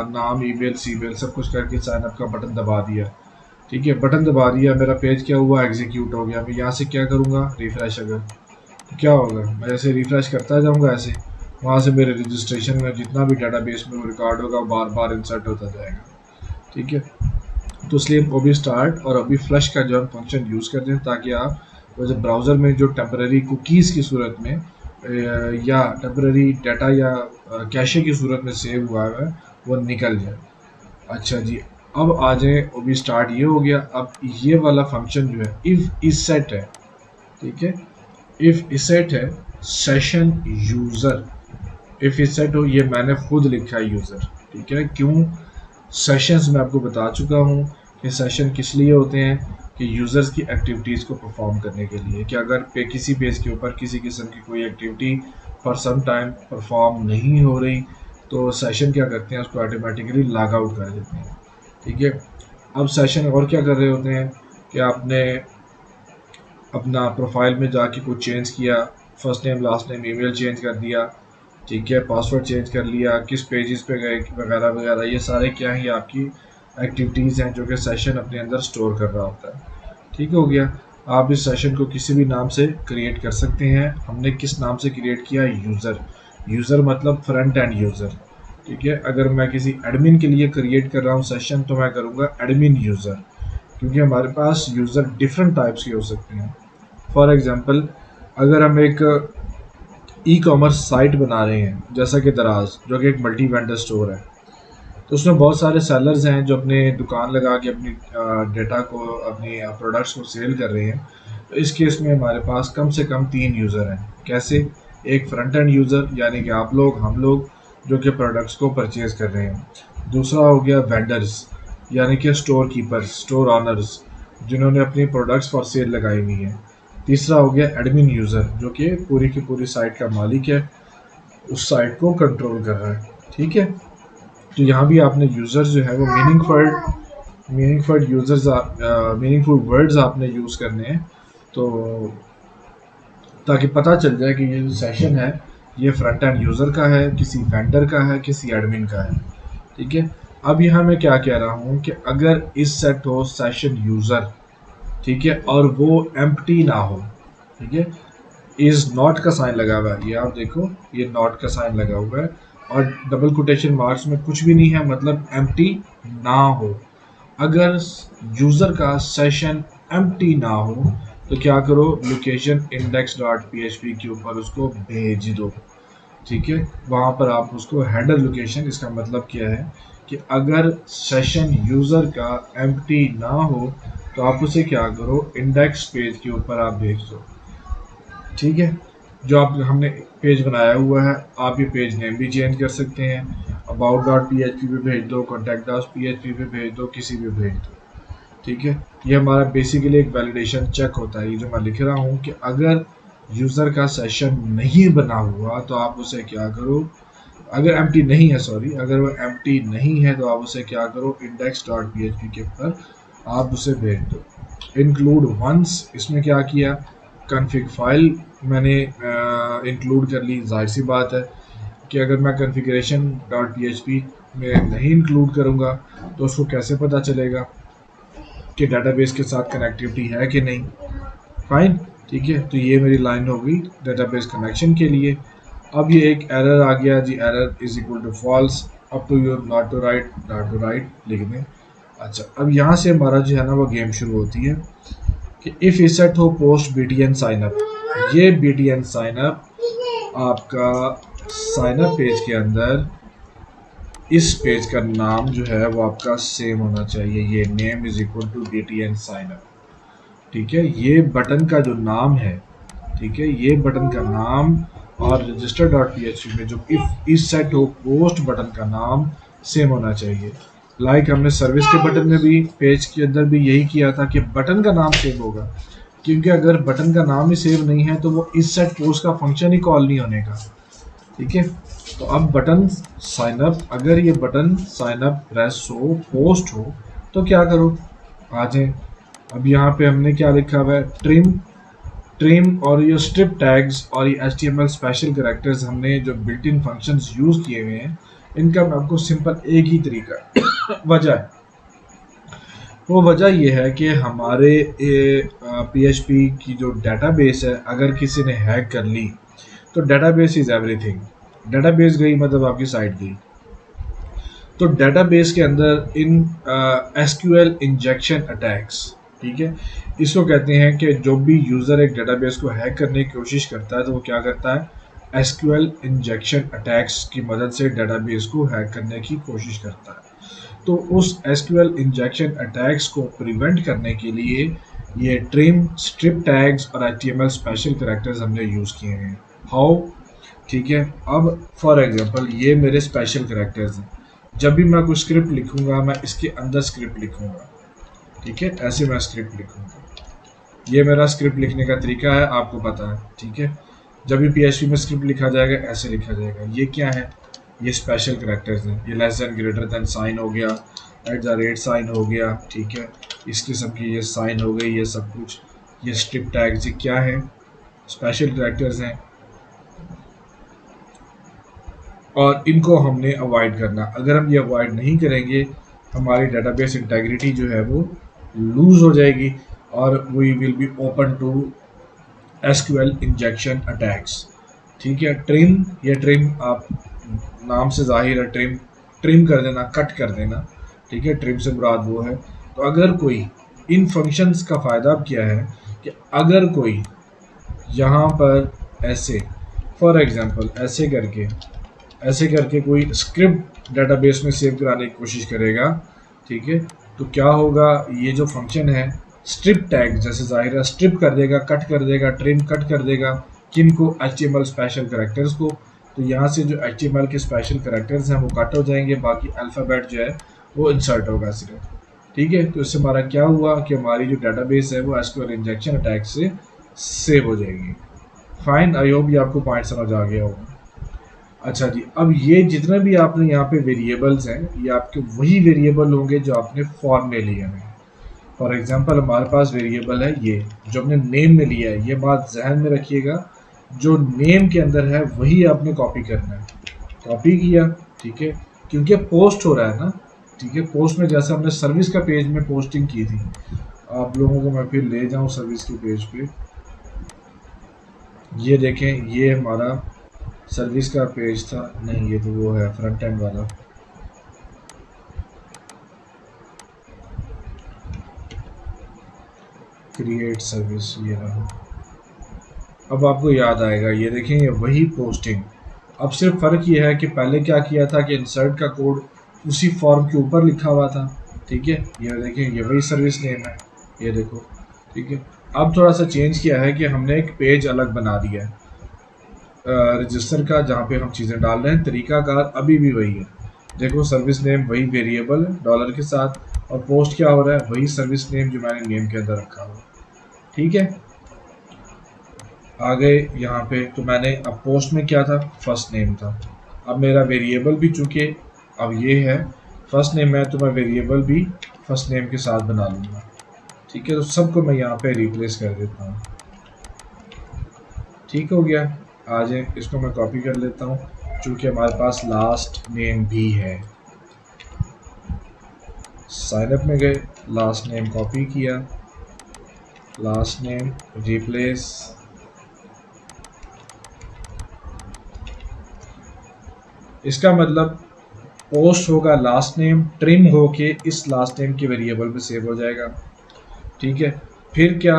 नाम, ईमेल, सीमेल सब कुछ करके साइनअप का बटन दबा दिया। ठीक है, बटन दबा दिया, मेरा पेज क्या हुआ, एग्जीक्यूट हो गया। मैं यहाँ से क्या करूँगा, रिफ़्रेश, अगर तो क्या होगा, मैं ऐसे रिफ़्रेश करता जाऊँगा, ऐसे वहाँ से मेरे रजिस्ट्रेशन में जितना भी डेटाबेस में वो रिकॉर्ड होगा बार बार इंसर्ट होता जाएगा। ठीक है, तो इसलिए हम ओबी स्टार्ट और ओबी फ्लश का जो हम फंक्शन यूज़ करते हैं, ताकि आप वैसे ब्राउज़र में जो टेम्पररी कुकीज़ की सूरत में या टेम्पररी डाटा या कैशे की सूरत में सेव हुआ है वो निकल जाए। अच्छा जी, अब आ जाए ओबी स्टार्ट, ये हो गया। अब ये वाला फंक्शन जो है इफ़ इस सेट है। ठीक है, इफ़ इस सेट है सेशन यूज़र, इफ़ इस सेट हो, ये मैंने खुद लिखा है यूज़र। ठीक है, क्यों, सेशंस मैं आपको बता चुका हूँ कि सेशन किस लिए होते हैं, कि यूज़र्स की एक्टिविटीज़ को परफॉर्म करने के लिए, कि अगर पे किसी पेज के ऊपर किसी किस्म की कोई activity for some time perform नहीं हो रही तो सेशन क्या करते हैं, उसको ऑटोमेटिकली लॉग आउट कर देते हैं। ठीक है, अब सेशन और क्या कर रहे होते हैं कि आपने अपना प्रोफाइल में जाके कुछ चेंज किया, first name last name email change कर दिया। ठीक है, पासवर्ड चेंज कर लिया, किस पेजेस पे गए वगैरह वगैरह, ये सारे क्या है, ये आपकी एक्टिविटीज़ हैं जो कि सेशन अपने अंदर स्टोर कर रहा होता है। ठीक हो गया। आप इस सेशन को किसी भी नाम से क्रिएट कर सकते हैं। हमने किस नाम से क्रिएट किया, यूज़र। यूज़र मतलब फ्रंट एंड यूज़र। ठीक है, अगर मैं किसी एडमिन के लिए क्रिएट कर रहा हूँ सेशन तो मैं करूँगा एडमिन यूज़र, क्योंकि हमारे पास यूज़र डिफरेंट टाइप्स के हो सकते हैं। फॉर एग्ज़ाम्पल, अगर हम एक ई कॉमर्स साइट बना रहे हैं जैसा कि दराज, जो कि एक मल्टी वेंडर स्टोर है, तो उसमें बहुत सारे सेलर्स हैं जो अपने दुकान लगा के अपनी डेटा को, अपनी प्रोडक्ट्स को सेल कर रहे हैं। तो इस केस में हमारे पास कम से कम 3 यूज़र हैं। कैसे, एक फ्रंट एंड यूज़र यानी कि आप लोग, हम लोग, जो कि प्रोडक्ट्स को परचेज कर रहे हैं। दूसरा हो गया वेंडर्स, यानी कि स्टोर कीपर्स, स्टोर ऑनर्स, जिन्होंने अपनी प्रोडक्ट्स फॉर सेल लगाई हुई हैं। तीसरा हो गया एडमिन यूज़र, जो कि पूरी की पूरी साइट का मालिक है, उस साइट को कंट्रोल कर रहा है। ठीक है, तो यहाँ भी आपने यूज़र जो है वो मीनिंगफुल वर्ड्स आपने यूज़ करने हैं, तो ताकि पता चल जाए कि ये जो सेशन है ये फ्रंट एंड यूज़र का है, किसी वेंडर का है, किसी एडमिन का है। ठीक है, अब यहाँ मैं क्या कह रहा हूँ कि अगर इस सेट हो सेशन यूज़र, ठीक है, और वो एम्प्टी ना हो, ठीक है, इज नॉट का साइन लगा हुआ है, ये आप देखो, ये नॉट का साइन लगा हुआ है और डबल कोटेशन मार्क्स में कुछ भी नहीं है, मतलब एम्प्टी ना हो। अगर यूज़र का सेशन एम्प्टी ना हो तो क्या करो, लोकेशन index.php के ऊपर उसको भेज दो। ठीक है, वहाँ पर आप उसको हेडर लोकेशन, इसका मतलब क्या है कि अगर सेशन यूज़र का एम्प्टी ना हो तो आप उसे क्या करो, इंडेक्स पेज के ऊपर आप भेज दो। ठीक है, जो आप हमने पेज बनाया हुआ है, आप ये पेज नेम भी चेंज कर सकते हैं, about.php पे भेज दो, contact.php पे भेज दो, किसी भी भेज दो। ठीक है, ये हमारा बेसिकली एक वैलिडेशन चेक होता है। ये जो मैं लिख रहा हूँ कि अगर यूज़र का सेशन नहीं बना हुआ तो आप उसे क्या करो, अगर एम्प्टी नहीं है, सॉरी, अगर वो एम्प्टी नहीं है तो आप उसे क्या करो, index.php के ऊपर आप उसे भेज दो। इंक्लूड वंस, इसमें क्या किया, कन्फिग फाइल मैंने इंक्लूड कर ली। जाहिर सी बात है कि अगर मैं कन्फिग्रेशन डॉट php में नहीं इंक्लूड करूँगा तो उसको कैसे पता चलेगा कि डेटाबेस के साथ कनेक्टिविटी है कि नहीं। फाइन, ठीक है, तो ये मेरी लाइन हो गई डेटाबेस कनेक्शन के लिए। अब ये एक एरर आ गया जी, error is equal to false, up to your not to write लिख दें। अच्छा, अब यहाँ से हमारा जो है ना वो गेम शुरू होती है कि इफ़ इसेट हो पोस्ट btn साइनअप। ये btn साइनअप आपका साइनअप पेज के अंदर इस पेज का नाम जो है वो आपका सेम होना चाहिए, ये name is equal to btn sign up. ठीक है, ये बटन का जो नाम है, ठीक है, ये बटन का नाम और रजिस्टर डॉट php में जो इफ इस सेट हो पोस्ट बटन का नाम सेम होना चाहिए। लाइक हमने सर्विस के बटन में भी, पेज के अंदर भी यही किया था कि बटन का नाम सेव होगा, क्योंकि अगर बटन का नाम ही सेव नहीं है तो वो इस सेट पोस्ट का फंक्शन ही कॉल नहीं होने का। ठीक है, तो अब बटन साइनअप, अगर ये बटन साइनअप प्रेस हो, पोस्ट हो, तो क्या करो, आ जाए। अब यहाँ पे हमने क्या लिखा हुआ है, ट्रिम और ये स्ट्रिप टैग्स और ये HTML स्पेशल कैरेक्टर्स हमने जो बिल्ट इन फंक्शंस यूज़ किए हुए हैं, इनका मैं आपको सिंपल एक ही तरीका वजह है, वो वजह ये है कि हमारे PHP की जो डेटाबेस है, अगर किसी ने हैक कर ली तो डेटाबेस इज़ एवरीथिंग। डेटाबेस गई मतलब आपकी साइट गई। तो डेटाबेस के अंदर इन SQL इंजेक्शन अटैक्स, ठीक है, इसको कहते हैं कि जो भी यूज़र एक डेटाबेस को हैक करने की कोशिश करता है तो वो क्या करता है, SQL इंजेक्शन अटैक्स की मदद से डेटाबेस को हैक करने की कोशिश करता है। तो उस SQL इंजेक्शन अटैक्स को प्रिवेंट करने के लिए ये ट्रिम, स्ट्रिप टैग्स और HTML स्पेशल कैरेक्टर्स हमने यूज़ किए हैं। हाउ, ठीक है, अब फॉर एग्जांपल ये मेरे स्पेशल कैरेक्टर्स हैं। जब भी मैं कुछ स्क्रिप्ट लिखूंगा मैं इसके अंदर स्क्रिप्ट लिखूंगा। ठीक है, ऐसे मैं स्क्रिप्ट लिखूंगा, ये मेरा स्क्रिप्ट लिखने का तरीका है, आपको पता है। ठीक है, जब भी PHP में स्क्रिप्ट लिखा जाएगा ऐसे लिखा जाएगा। ये क्या है, ये स्पेशल कैरेक्टर्स हैं। ये less than, greater than sign हो गया, एट द रेट साइन हो गया, ठीक है, इस किस्म की ये साइन हो गई, ये सब कुछ। ये स्ट्रिप टैग्स, ये क्या है, स्पेशल कैरेक्टर्स हैं और इनको हमने अवॉइड करना। अगर हम ये अवॉइड नहीं करेंगे हमारी डेटाबेस इंटेग्रिटी जो है वो लूज़ हो जाएगी और we will be open to SQL injection attacks. ठीक है, ट्रिम, ये ट्रिम आप नाम से जाहिर है, ट्रिम कर देना, कट कर देना। ठीक है, ट्रिम से मुराद वो है। तो अगर कोई इन फंक्शंस का फ़ायदा क्या है कि अगर कोई यहाँ पर ऐसे, फॉर एग्जांपल ऐसे करके कोई स्क्रिप्ट डेटाबेस में सेव कराने की कोशिश करेगा, ठीक है, तो क्या होगा, ये जो फंक्शन है स्ट्रिप टैग, जैसे जाहिर है स्ट्रिप कर देगा, कट कर देगा, ट्रिम कट कर देगा, किन को, HTML स्पेशल कैरेक्टर्स को। तो यहाँ से जो HTML के स्पेशल करैक्टर्स हैं वो कट हो जाएंगे, बाकी अल्फ़ाबेट जो है वो इंसर्ट होगा सिर्फ। ठीक है, तो इससे हमारा क्या हुआ कि हमारी जो डेटाबेस है वो एसक्यूएल इंजेक्शन अटैक से सेव हो जाएगी। फाइन, आई होप ये आपको पॉइंट समझ आ गया होगा। अच्छा जी, अब ये जितने भी आपने यहाँ पे वेरिएबल्स हैं ये आपके वही वेरिएबल होंगे जो आपने फॉर्म में लिए हैं। फॉर एग्जांपल हमारे पास वेरिएबल है ये जो हमने नेम में लिया है, ये बात जहन में रखिएगा, जो नेम के अंदर है वही आपने कॉपी करना है। कॉपी किया, ठीक है, क्योंकि पोस्ट हो रहा है ना। ठीक है, पोस्ट में जैसे हमने सर्विस का पेज में पोस्टिंग की थी, आप लोगों को मैं फिर ले जाऊं सर्विस के पेज पे। ये देखें, ये हमारा सर्विस का पेज था, नहीं ये तो वो है फ्रंट एंड वाला। क्रिएट सर्विस, ये रहा। अब आपको याद आएगा, ये देखें ये वही पोस्टिंग। अब सिर्फ फ़र्क ये है कि पहले क्या किया था कि इंसर्ट का कोड उसी फॉर्म के ऊपर लिखा हुआ था। ठीक है, ये देखें ये वही सर्विस नेम है, ये देखो। ठीक है, अब थोड़ा सा चेंज किया है कि हमने एक पेज अलग बना दिया है रजिस्टर का, जहाँ पे हम चीज़ें डाल रहे हैं। तरीकाकार अभी भी वही है, देखो सर्विस नेम वही वेरिएबल है डॉलर के साथ, और पोस्ट क्या हो रहा है, वही सर्विस नेम जो मैंने नेम के अंदर रखा हुआ। ठीक है, आ गए यहाँ पे, तो मैंने अब पोस्ट में क्या था, फर्स्ट नेम था। अब मेरा वेरिएबल भी चूँकि अब ये है फर्स्ट नेम है, तो मैं वेरिएबल भी फर्स्ट नेम के साथ बना लूँगा। ठीक है, तो सबको मैं यहाँ पे रिप्लेस कर देता हूँ। ठीक हो गया, आ जाए, इसको मैं कॉपी कर लेता हूँ चूँकि हमारे पास लास्ट नेम भी है। साइनअप में गए, लास्ट नेम कॉपी किया, लास्ट नेम रिप्लेस, इसका मतलब पोस्ट होगा लास्ट नेम, ट्रिम होके इस लास्ट नेम के वेरिएबल में सेव हो जाएगा। ठीक है, फिर क्या,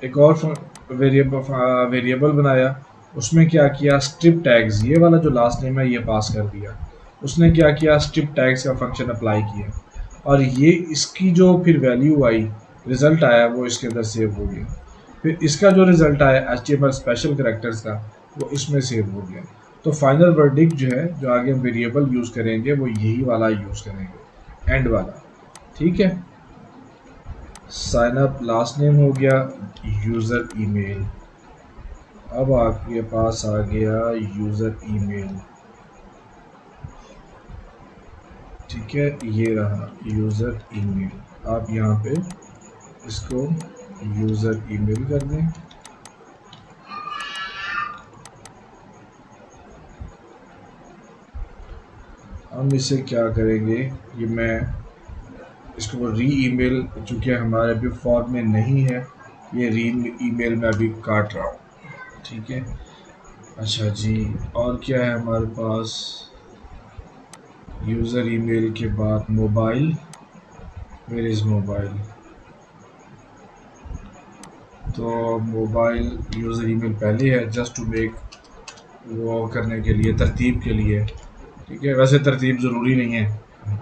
एक और वेरिएबल बनाया, उसमें क्या किया, स्ट्रिप टैग्स, ये वाला जो लास्ट नेम है ये पास कर दिया। उसने क्या किया, स्ट्रिप टैग्स का फंक्शन अप्लाई किया, और ये इसकी जो फिर वैल्यू आई, रिजल्ट आया, वो इसके अंदर सेव हो गया। फिर इसका जो रिजल्ट आया HTML स्पेशल करैक्टर्स का, वो इसमें सेव हो गया। तो फाइनल वर्डिक्ट जो है, जो आगे हम वेरिएबल यूज़ करेंगे वो यही वाला यूज़ करेंगे, एंड वाला। ठीक है, साइन अप लास्ट नेम हो गया, यूज़र ईमेल। अब आपके पास आ गया यूज़र ईमेल। ठीक है, ये रहा यूज़र ईमेल। आप यहाँ पे इसको यूज़र ईमेल कर दें। हम इसे क्या करेंगे, ये मैं इसको री ईमेल, चूँकि हमारे अभी फॉर्म में नहीं है, ये री ईमेल में अभी काट रहा हूँ। ठीक है, अच्छा जी, और क्या है हमारे पास, यूज़र ईमेल के बाद मोबाइल, वेयर इज़ मोबाइल, तो मोबाइल यूज़र ईमेल पहले है, जस्ट टू मेक, वो करने के लिए, तरतीब के लिए। ठीक है, वैसे तरतीब ज़रूरी नहीं है,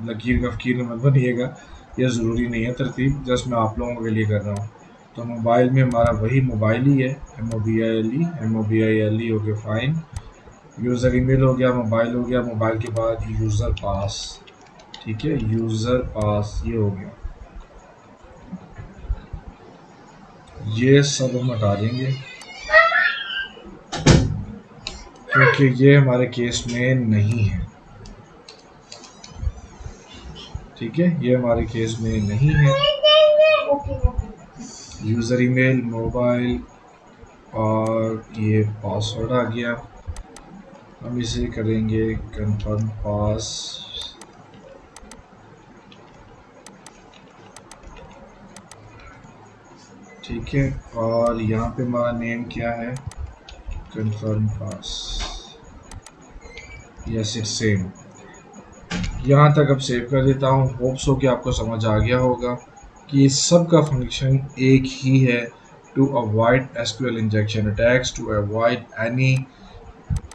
लकीर का फ़कीर मत बनिएगा, यह ज़रूरी नहीं है तरतीब, जस्ट मैं आप लोगों के लिए कर रहा हूँ। तो मोबाइल में हमारा वही मोबाइल ही है, MOBILE हो गया, फाइन। यूज़र ईमेल हो गया, मोबाइल हो गया, मोबाइल के बाद यूज़र पास। ठीक है, यूज़र पास ये हो गया, ये सब हम हटा देंगे क्योंकि ये हमारे केस में नहीं है। ठीक है, ये हमारे केस में नहीं है। यूज़र ईमेल, मोबाइल और ये पासवर्ड आ गया। हम इसे करेंगे कंफर्म पास। ठीक है, और यहाँ पे हमारा नेम क्या है, confirm pass, yes it's same. यहाँ तक अब सेव कर देता हूँ। होप्स हो कि आपको समझ आ गया होगा कि इस सब का फंक्शन एक ही है, to avoid SQL injection attacks, to avoid any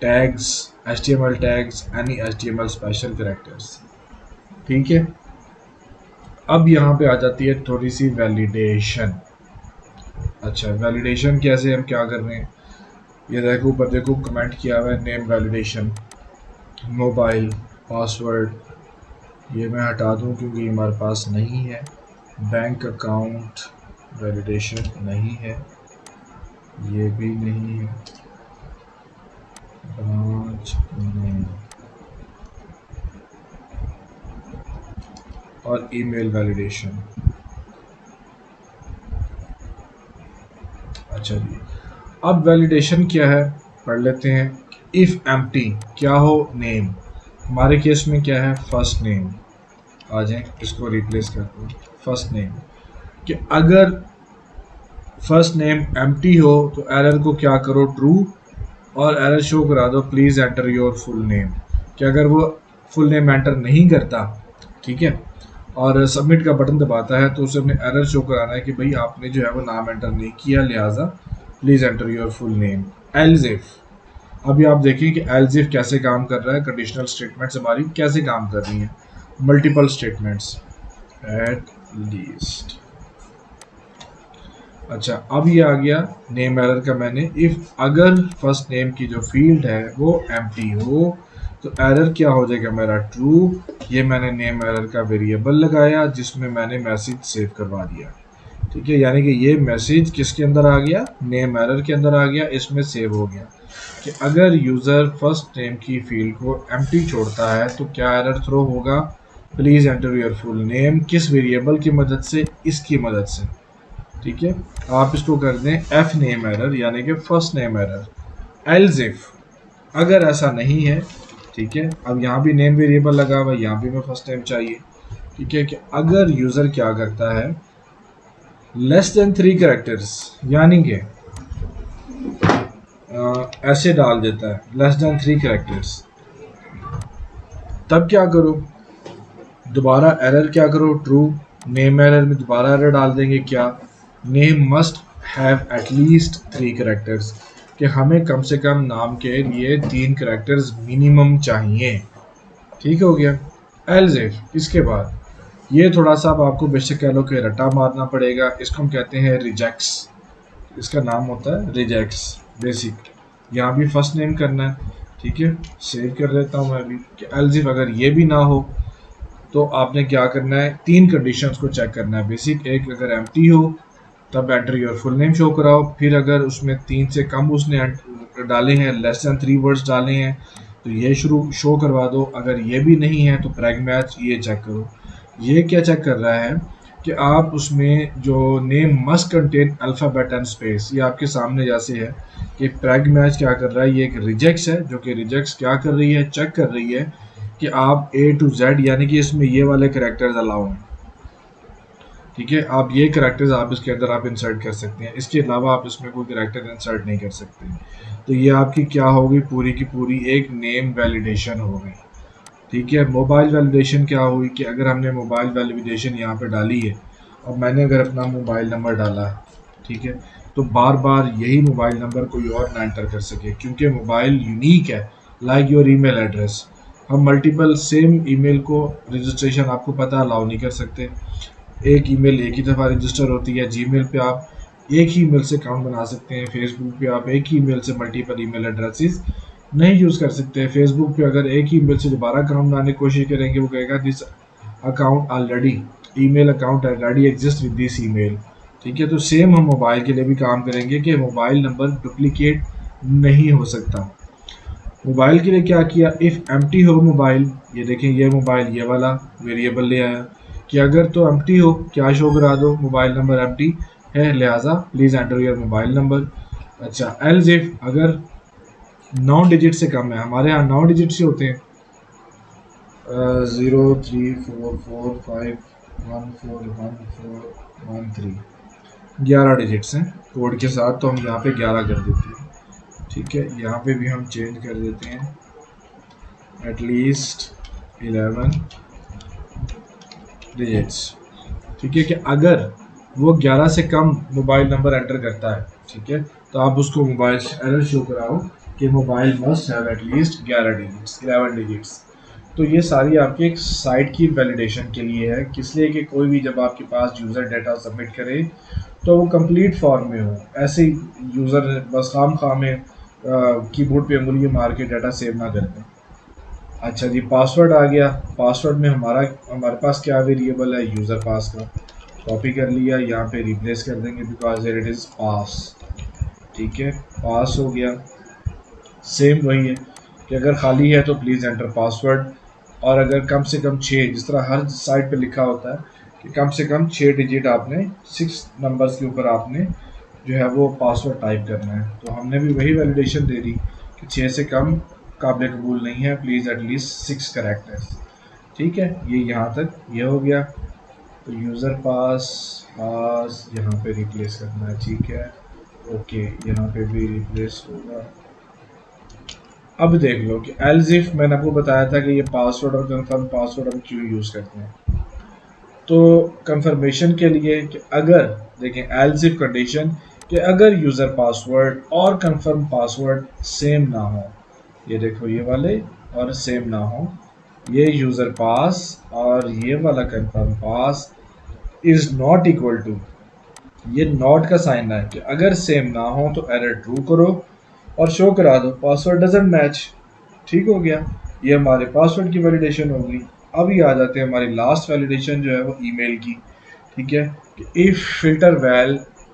tags, HTML tags, any HTML special characters. ठीक है, अब यहाँ पे आ जाती है थोड़ी सी वैलिडेशन। अच्छा, वैलिडेशन कैसे, हम क्या कर रहे हैं, ये देखो ऊपर देखो कमेंट किया हुआ है नेम वैलिडेशन, मोबाइल, पासवर्ड, ये मैं हटा दूं क्योंकि हमारे पास नहीं है। बैंक अकाउंट वैलिडेशन नहीं है, ये भी नहीं है। ब्रांच नेम और ईमेल वैलिडेशन। अच्छा जी, अब वैलिडेशन क्या है पढ़ लेते हैं। इफ़ एम्प्टी क्या हो नेम, हमारे केस में क्या है फर्स्ट नेम। आ जाए इसको रिप्लेस करते हैं फर्स्ट नेम, कि अगर फर्स्ट नेम एम्प्टी हो तो एरर को क्या करो ट्रू, और एरर शो करा दो please enter your full name, कि अगर वो फुल नेम एंटर नहीं करता, ठीक है, और सबमिट का बटन दबाता है तो उसे अपने एरर शो कराना है कि भाई आपने जो है वो नाम एंटर नहीं किया, लिहाजा please enter your full name. Else if, अभी आप देखिए कि एल्स इफ कैसे काम कर रहा है, कंडीशनल स्टेटमेंट्स हमारी कैसे काम कर रही हैं, मल्टीपल स्टेटमेंट्स एट लीस्ट। अच्छा, अब ये आ गया नेम एरर का मैंने, इफ अगर फर्स्ट नेम की जो फील्ड है वो एम्प्टी हो तो एरर क्या हो जाएगा मेरा ट्रू। ये मैंने नेम एरर का वेरिएबल लगाया जिसमें मैंने मैसेज सेव करवा दिया, ठीक है, यानी कि ये मैसेज किसके अंदर आ गया, नेम एरर के अंदर आ गया, इसमें सेव हो गया कि अगर यूज़र फर्स्ट नेम की फील्ड को एम्प्टी छोड़ता है तो क्या एरर थ्रो होगा, please enter your full name, किस वेरिएबल की मदद से, इसकी मदद से, ठीक है। आप इसको कर दें एफ नेम एरर यानी कि first name error. Else if अगर ऐसा नहीं है, ठीक है, अब यहाँ भी नेम वेरिएबल लगा हुआ है, यहाँ भी मैं फर्स्ट नेम चाहिए, ठीक है, कि अगर यूज़र क्या करता है लेस देन 3 कैरेक्टर्स, यानी कि ऐसे डाल देता है लेस देन 3 कैरेक्टर्स, तब क्या करो, दोबारा एरर क्या करो ट्रू, नेम एरर में दोबारा एरर डाल देंगे क्या, name must have at least 3 characters, कि हमें कम से कम नाम के लिए 3 कैरेक्टर्स मिनिमम चाहिए, ठीक हो गया। एल्स इफ, इसके बाद ये थोड़ा सा अब आपको बेशक कह लो कि रट्टा मारना पड़ेगा, इसको हम कहते हैं रिजेक्ट्स, इसका नाम होता है रिजेक्ट्स बेसिक। यहाँ भी फर्स्ट नेम करना है, ठीक है, सेव कर लेता हूँ मैं अभी कि एल्स इफ अगर ये भी ना हो तो आपने क्या करना है, 3 कंडीशंस को चेक करना है बेसिक। एक, अगर एम्प्टी हो तब enter your full name show कराओ, फिर अगर उसमें 3 से कम उसने डाले हैं, लेस देन 3 वर्ड्स डाले हैं तो ये शुरू शो करवा दो, अगर ये भी नहीं है तो प्रैग मैच ये चेक करो। ये क्या चेक कर रहा है कि आप उसमें जो name must contain alphabet and space, ये आपके सामने जैसे है कि प्रैग मैच क्या कर रहा है, ये एक रिजेक्ट्स है, जो कि रिजेक्ट्स क्या कर रही है, चेक कर रही है कि आप A to Z यानी कि इसमें ये वाले करेक्टर्स अलाउ हैं, ठीक है, आप ये करेक्टर्स आप इसके अंदर आप इंसर्ट कर सकते हैं, इसके अलावा आप इसमें कोई करेक्टर इंसर्ट नहीं कर सकते। तो ये आपकी क्या होगी, पूरी की पूरी एक नेम वैलिडेशन हो गई, ठीक है। मोबाइल वैलिडेशन क्या हुई कि अगर हमने मोबाइल वैलिडेशन यहाँ पे डाली है और मैंने अगर अपना मोबाइल नंबर डाला है, ठीक है, तो बार बार यही मोबाइल नंबर कोई और ना एंटर कर सके, क्योंकि मोबाइल यूनिक है, लाइक योर ईमेल एड्रेस। हम मल्टीपल सेम ईमेल को रजिस्ट्रेशन आपको पता अलाउ नहीं कर सकते, एक ईमेल एक ही दफ़ा रजिस्टर होती है। जीमेल पे आप एक ही ईमेल से अकाउंट बना सकते हैं, फेसबुक पे आप एक ही ईमेल से मल्टीपल ईमेल एड्रेसेस नहीं यूज़ कर सकते। फेसबुक पे अगर एक ही ईमेल से दोबारा अकाउंट बनाने की कोशिश करेंगे वो कहेगा this account already, email account already exist with this email, ठीक है। तो सेम हम मोबाइल के लिए भी काम करेंगे कि मोबाइल नंबर डुप्लीकेट नहीं हो सकता। मोबाइल के लिए क्या किया, इफ़ एम्प्टी हो मोबाइल, ये देखें ये मोबाइल ये वाला वेरिएबल ले आया कि अगर तो एम्प्टी हो क्या शो करा दो, मोबाइल नंबर एम्प्टी है लिहाजा please enter your mobile number. अच्छा, एल्स इफ अगर 9 डिजिट से कम है, हमारे यहाँ 9 डिजिट से होते हैं 03445141413, 11 डिजिट्स हैं कोड के साथ, तो हम यहाँ पे 11 कर देते हैं, ठीक है। यहाँ पे भी हम चेंज कर देते हैं एटलीस्ट 11 डिजिट्स, ठीक है, कि अगर वो 11 से कम मोबाइल नंबर एंटर करता है, ठीक है, तो आप उसको मोबाइल एरर शो कराओ कि mobile must have at least 11 digits. तो ये सारी आपकी एक साइट की वैलिडेशन के लिए है, किस लिए कि कोई भी जब आपके पास यूज़र डाटा सबमिट करे तो वो कंप्लीट फॉर्म में हो, ऐसे यूज़र बस खाम में कीबोर्ड पे उंगली मार के डाटा सेव ना कर दें। अच्छा जी, पासवर्ड आ गया। पासवर्ड में हमारे पास क्या वेरिएबल है, यूज़र पास का। कॉपी कर लिया, यहाँ पे रिप्लेस कर देंगे बिकॉज इट इज़ पास। ठीक है, पास हो गया। सेम वही है कि अगर खाली है तो प्लीज़ एंटर पासवर्ड, और अगर कम से कम 6, जिस तरह हर साइट पे लिखा होता है कि कम से कम 6 डिजिट आपने 6 नंबर्स के ऊपर आपने जो है वो पासवर्ड टाइप करना है। तो हमने भी वही वैलिडेशन दे दी कि 6 से कम काबिल कबूल नहीं है, प्लीज़ एटलीस्ट 6 करेक्टर्स। ठीक है, ये यहाँ तक ये हो गया। तो यूज़र पास पास यहाँ पे रिप्लेस करना है। ठीक है, ओके, यहाँ पे भी रिप्लेस होगा। अब देख लो कि एल्स इफ मैंने आपको बताया था कि ये पासवर्ड और कंफर्म पासवर्ड हम क्यों यूज़ करते हैं। तो कंफर्मेशन के लिए कि अगर देखें एल्स इफ कंडीशन कि अगर यूज़र पासवर्ड और कंफर्म पासवर्ड सेम ना हो, ये देखो ये वाले, और सेम ना हो, ये यूज़र पास और ये वाला confirm pass is not equal to, ये नॉट का साइन है कि अगर सेम ना हो तो एरर ट्रू करो और शो करा दो पासवर्ड डजंट मैच। ठीक हो गया, ये हमारे पासवर्ड की वैलिडेशन होगी। अब ये आ जाते हैं हमारी लास्ट वैलिडेशन जो है वो ईमेल की। ठीक है, कि इफ फिल्टर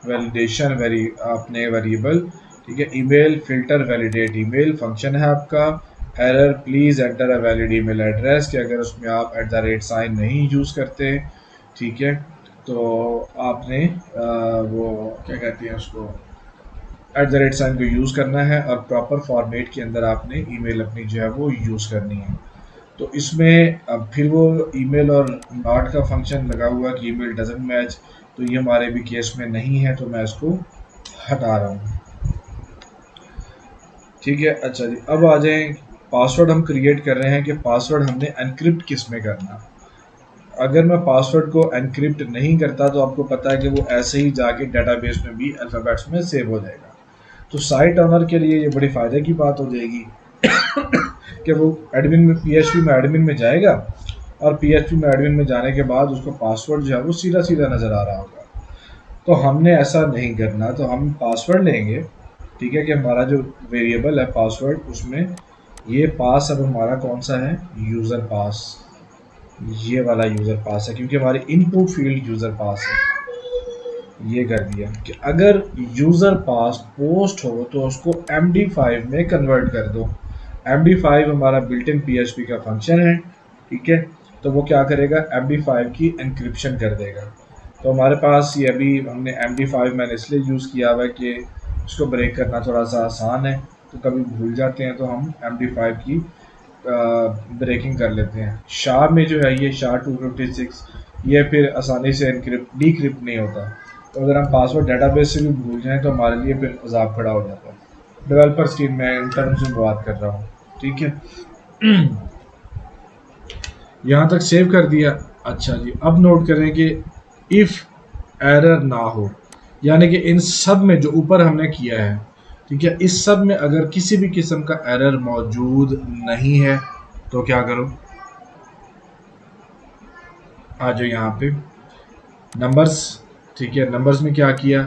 वैलिडेशन अपने वेरिएबल। ठीक है, email filter validate email function है आपका। Error please enter a valid email address, कि अगर उसमें आप @साइन नहीं यूज़ करते, ठीक है, तो आपने वो क्या कहते हैं उसको, @साइन को यूज़ करना है और प्रॉपर फॉर्मेट के अंदर आपने ईमेल अपनी जो है वो यूज़ करनी है। तो इसमें अब फिर वो ईमेल और नॉट का फंक्शन लगा हुआ कि ईमेल डजंट मैच, तो ये हमारे भी केस में नहीं है, तो मैं इसको हटा रहा हूँ। ठीक है, अच्छा जी, अब आ जाएं, पासवर्ड हम क्रिएट कर रहे हैं कि पासवर्ड हमने एनक्रिप्ट किस में करना। अगर मैं पासवर्ड को एनक्रिप्ट नहीं करता तो आपको पता है कि वो ऐसे ही जाके डेटाबेस में भी अल्फ़ाबेट्स में सेव हो जाएगा। तो साइट ओनर के लिए ये बड़ी फ़ायदे की बात हो जाएगी कि वो एडमिन में, पीएचपी में एडमिन में जाएगा, और पीएचपी में एडमिन में जाने के बाद उसको पासवर्ड जो है वो सीधा सीधा नज़र आ रहा होगा। तो हमने ऐसा नहीं करना, तो हम पासवर्ड लेंगे। ठीक है, कि हमारा जो वेरिएबल है पासवर्ड, उसमें ये पास अब हमारा कौन सा है, यूज़र पास। ये वाला यूज़र पास है क्योंकि हमारी इनपुट फील्ड यूज़र पास है। ये कर दिया कि अगर यूज़र पास पोस्ट हो तो उसको MD5 में कन्वर्ट कर दो। MD5 हमारा बिल्ट इन PHP का फंक्शन है। ठीक है, तो वो क्या करेगा, MD5 की एनक्रिप्शन कर देगा। तो हमारे पास ये अभी हमने MD5 मैंने इसलिए यूज़ किया हुआ है कि इसको ब्रेक करना थोड़ा सा आसान है, तो कभी भूल जाते हैं तो हम MD5 की ब्रेकिंग कर लेते हैं। शाह में जो है ये SHA-256, ये फिर आसानी से डिक्रिप्ट नहीं होता। तो अगर हम पासवर्ड डेटाबेस से भी भूल जाएं तो हमारे लिए फिर अजाब खड़ा हो जाता है। डेवलपर्स टीम में इन टर्म्स में बात कर रहा हूँ। ठीक है, यहाँ तक सेव कर दिया। अच्छा जी, अब नोट करें कि इफ़ एरर ना हो, यानी कि इन सब में जो ऊपर हमने किया है, ठीक है, इस सब में अगर किसी भी किस्म का एरर मौजूद नहीं है तो क्या करो, आ जाओ यहाँ पे नंबर्स। ठीक है, नंबर्स में क्या किया,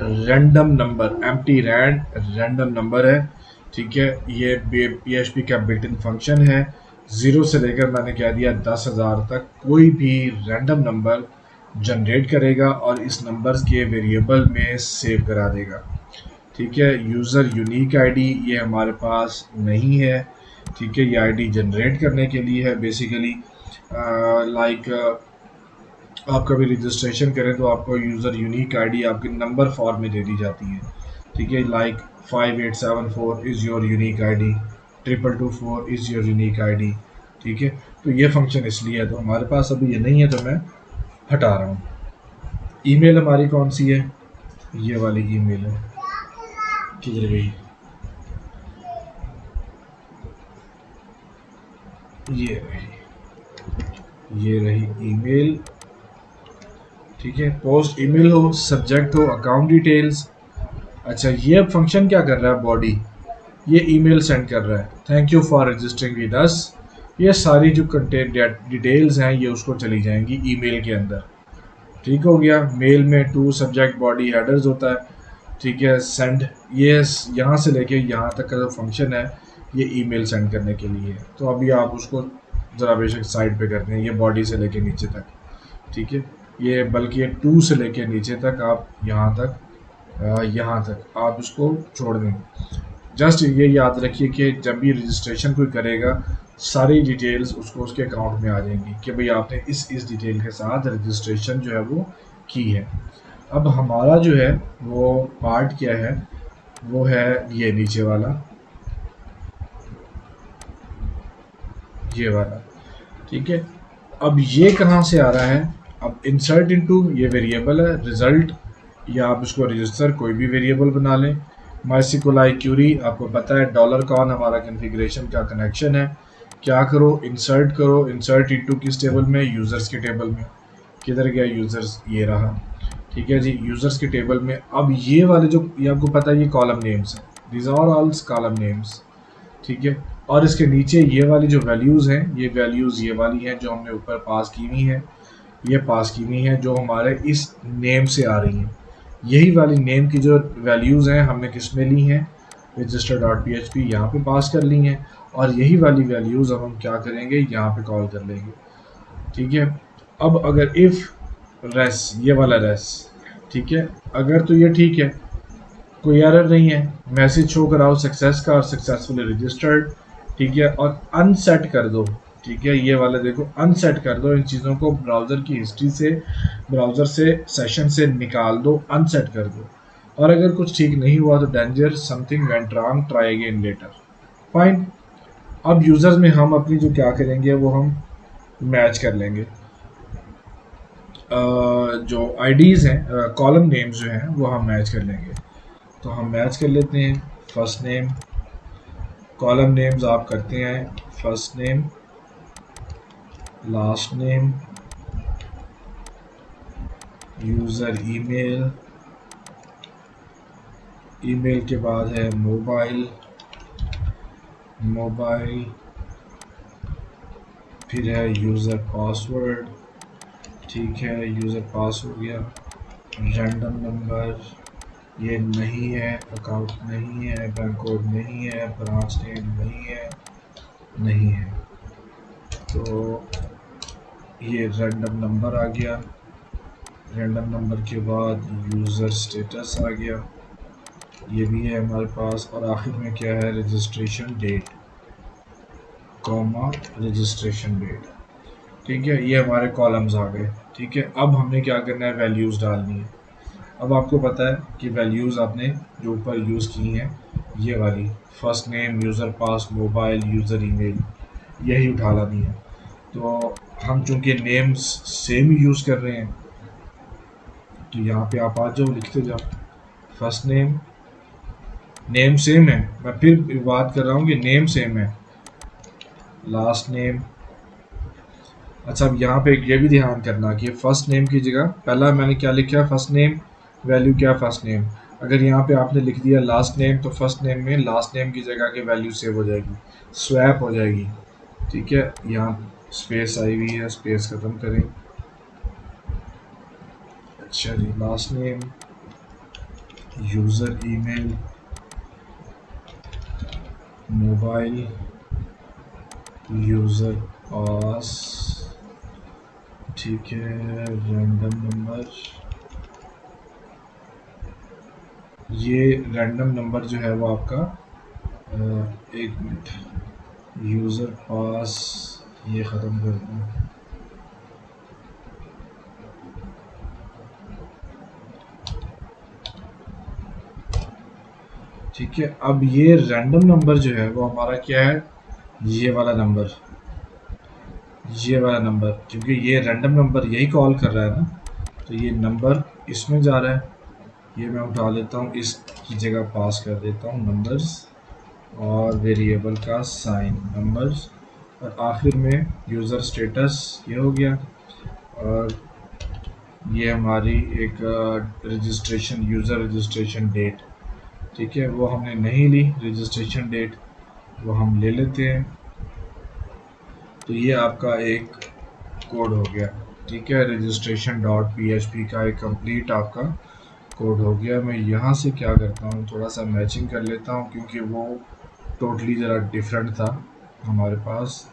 random number, empty random number है। ठीक है, ये PHP का बिल्ट इन फंक्शन है। 0 से लेकर मैंने कह दिया 10,000 तक कोई भी रैंडम नंबर जनरेट करेगा और इस नंबर्स के वेरिएबल में सेव करा देगा। ठीक है, यूज़र यूनिक आईडी ये हमारे पास नहीं है। ठीक है, ये आईडी जनरेट करने के लिए है बेसिकली। लाइक आप कभी रजिस्ट्रेशन करें तो आपको यूज़र यूनिक आईडी आपके नंबर फॉर्म में दे दी जाती है। ठीक है, like 5874 is your unique ID, 2224 is your unique ID. ठीक है, तो ये फंक्शन इसलिए है, तो हमारे पास अभी ये नहीं है तो मैं हटा रहा हूँ। ईमेल हमारी कौन सी है, ये वाली ईमेल है, किधर गई, ये रही ईमेल। ठीक है, पोस्ट ईमेल हो, सब्जेक्ट हो अकाउंट डिटेल्स। अच्छा, ये अब फंक्शन क्या कर रहा है, बॉडी ये ईमेल सेंड कर रहा है, thank you for registering with us. ये सारी जो कंटेंट डिटेल्स हैं ये उसको चली जाएंगी ईमेल के अंदर। ठीक हो गया, मेल में टू सब्जेक्ट बॉडी हेडर्स होता है। ठीक है। सेंड, ये यहाँ से लेके यहाँ तक का जो फंक्शन है ये ईमेल सेंड करने के लिए है। तो अभी आप उसको ज़रा बेशक साइड पे करते हैं, ये बॉडी से लेके नीचे तक, ठीक है। ये बल्कि ये 2 से लेके नीचे तक आप यहाँ तक आप उसको छोड़ देंगे। जस्ट ये याद रखिए कि जब भी रजिस्ट्रेशन कोई करेगा सारी डिटेल्स उसको उसके अकाउंट में आ जाएंगी कि भाई आपने इस डिटेल के साथ रजिस्ट्रेशन जो है वो की है। अब हमारा जो है वो पार्ट क्या है, वो है ये नीचे वाला, ये वाला, ठीक है। अब ये कहाँ से आ रहा है, अब इंसर्ट इनटू ये वेरिएबल है रिजल्ट, या आप इसको रजिस्टर कोई भी वेरिएबल बना लें। माइसिकुलाई क्यूरी आपको पता है डॉलर कॉन हमारा कॉन्फ़िगरेशन का कनेक्शन है। क्या करो, इंसर्ट करो, इंसर्ट इनटू किस टेबल में, यूज़र्स के टेबल में। किधर गया यूज़र्स, ये रहा, ठीक है जी, यूज़र्स के टेबल में। अब ये वाले जो, ये आपको पता है ये कॉलम नेम्स हैं, these are all column names, ठीक है। और इसके नीचे ये वाली जो वैल्यूज़ हैं, ये वैल्यूज़ ये वाली हैं जो हमने ऊपर पास की हुई हैं, ये पास की हुई हैं जो हमारे इस नेम से आ रही हैं। यही वाली नेम की जो वैल्यूज़ हैं हमने किस में ली हैं, register dot P H P यहाँ पर पास कर ली हैं, और यही वाली वैल्यूज़ अब हम क्या करेंगे, यहाँ पे कॉल कर लेंगे, ठीक है। अब अगर इफ़ रेस, ये वाला रेस, ठीक है, अगर तो ये ठीक है, कोई एरर नहीं है, मैसेज शो कराओ सक्सेस का और सक्सेसफुली रजिस्टर्ड, ठीक है, और अनसेट कर दो, ठीक है, ये वाला देखो अनसेट कर दो, इन चीज़ों को ब्राउज़र की हिस्ट्री से, ब्राउज़र से सेशन से निकाल दो, अनसेट कर दो। और अगर कुछ ठीक नहीं हुआ तो danger, something went wrong, try again later, fine. अब यूज़र्स में हम अपनी जो क्या करेंगे वो हम मैच कर लेंगे, जो आईडीज़ हैं, कॉलम नेम्स जो हैं वो हम मैच कर लेंगे। तो हम मैच कर लेते हैं, फर्स्ट नेम, कॉलम नेम्स आप करते हैं first name, last name, user email, email के बाद है मोबाइल, मोबाइल, फिर है यूज़र पासवर्ड, ठीक है, यूज़र पास हो गया, रैंडम नंबर, ये नहीं है, अकाउंट नहीं है, बैंक कोड नहीं है, ब्रांच नेम नहीं है, नहीं है, तो ये रैंडम नंबर आ गया, रैंडम नंबर के बाद यूज़र स्टेटस आ गया, ये भी है हमारे पास, और आखिर में क्या है, registration date, comma registration date, ठीक है। ये हमारे कॉलम्स आ गए, ठीक है। अब हमने क्या करना है, वैल्यूज़ डालनी है। अब आपको पता है कि वैल्यूज़ आपने जो ऊपर यूज़ की हैं, ये वाली फर्स्ट नेम, यूज़र पास, मोबाइल, यूज़र ईमेल, यही उठा लानी है। तो हम चूँकि नेम्स सेम ही यूज़ कर रहे हैं, तो यहाँ पे आप आ जाओ, लिखते जाओ, फर्स्ट नेम, नेम सेम है, मैं फिर बात कर रहा हूँ कि नेम सेम है, लास्ट नेम। अच्छा, अब यहाँ पे ये भी ध्यान करना कि फर्स्ट नेम की जगह पहला मैंने क्या लिखा, फर्स्ट नेम, वैल्यू क्या, फर्स्ट नेम। अगर यहाँ पे आपने लिख दिया लास्ट नेम, तो फर्स्ट नेम में लास्ट नेम की जगह की वैल्यू सेव हो जाएगी, स्वैप हो जाएगी, ठीक है। यहाँ स्पेस आई हुई है, स्पेस ख़त्म करें। अच्छा जी, last name, user email, mobile, user pass, ठीक है, रैंडम नंबर, ये रैंडम नंबर जो है वो आपका, एक मिनट, यूज़र पास, ये ख़त्म कर दूँ, ठीक है। अब ये रैंडम नंबर जो है वो हमारा क्या है, ये वाला नंबर, ये वाला नंबर, क्योंकि ये रैंडम नंबर यही कॉल कर रहा है ना, तो ये नंबर इसमें जा रहा है, ये मैं उठा लेता हूँ, इसकी जगह पास कर देता हूँ नंबर्स, और वेरिएबल का साइन नंबर्स, और आखिर में यूज़र स्टेटस ये हो गया, और ये हमारी एक रजिस्ट्रेशन, यूज़र रजिस्ट्रेशन डेट, ठीक है, वो हमने नहीं ली रजिस्ट्रेशन डेट, वो हम ले लेते हैं। तो ये आपका एक कोड हो गया, ठीक है, registration dot P H P का एक कंप्लीट आपका कोड हो गया। मैं यहाँ से क्या करता हूँ, थोड़ा सा मैचिंग कर लेता हूँ क्योंकि वो टोटली ज़रा डिफरेंट था हमारे पास।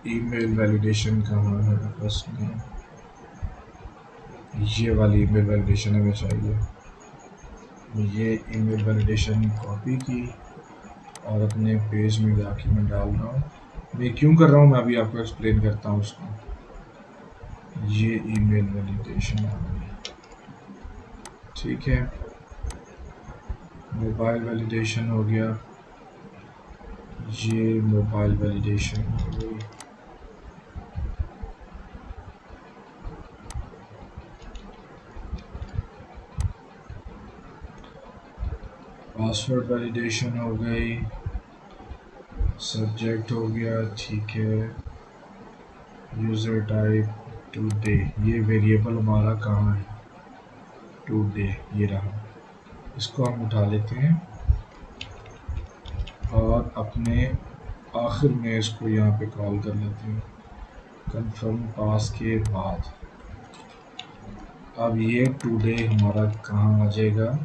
ईमेल वैलिडेशन कहाँ है बस में, ये वाली ईमेल वैलिडेशन हमें चाहिए। ये ईमेल वैलिडेशन कॉपी की और अपने पेज में जाके मैं डाल रहा हूँ। मैं क्यों कर रहा हूँ मैं अभी आपको एक्सप्लेन करता हूँ उसको। ये ईमेल वैलिडेशन आ गई, ठीक है। मोबाइल वैलिडेशन हो गया, ये मोबाइल वैलिडेशन हो गई। पासवर्ड वैलिडेशन हो गई, सब्जेक्ट हो गया, ठीक है। यूज़र टाइप टुडे, ये वेरिएबल हमारा कहाँ है, टुडे, ये रहा। इसको हम उठा लेते हैं और अपने आखिर में इसको यहाँ पे कॉल कर लेते हैं कंफर्म पास के बाद। अब ये टुडे हमारा कहाँ आ जाएगा,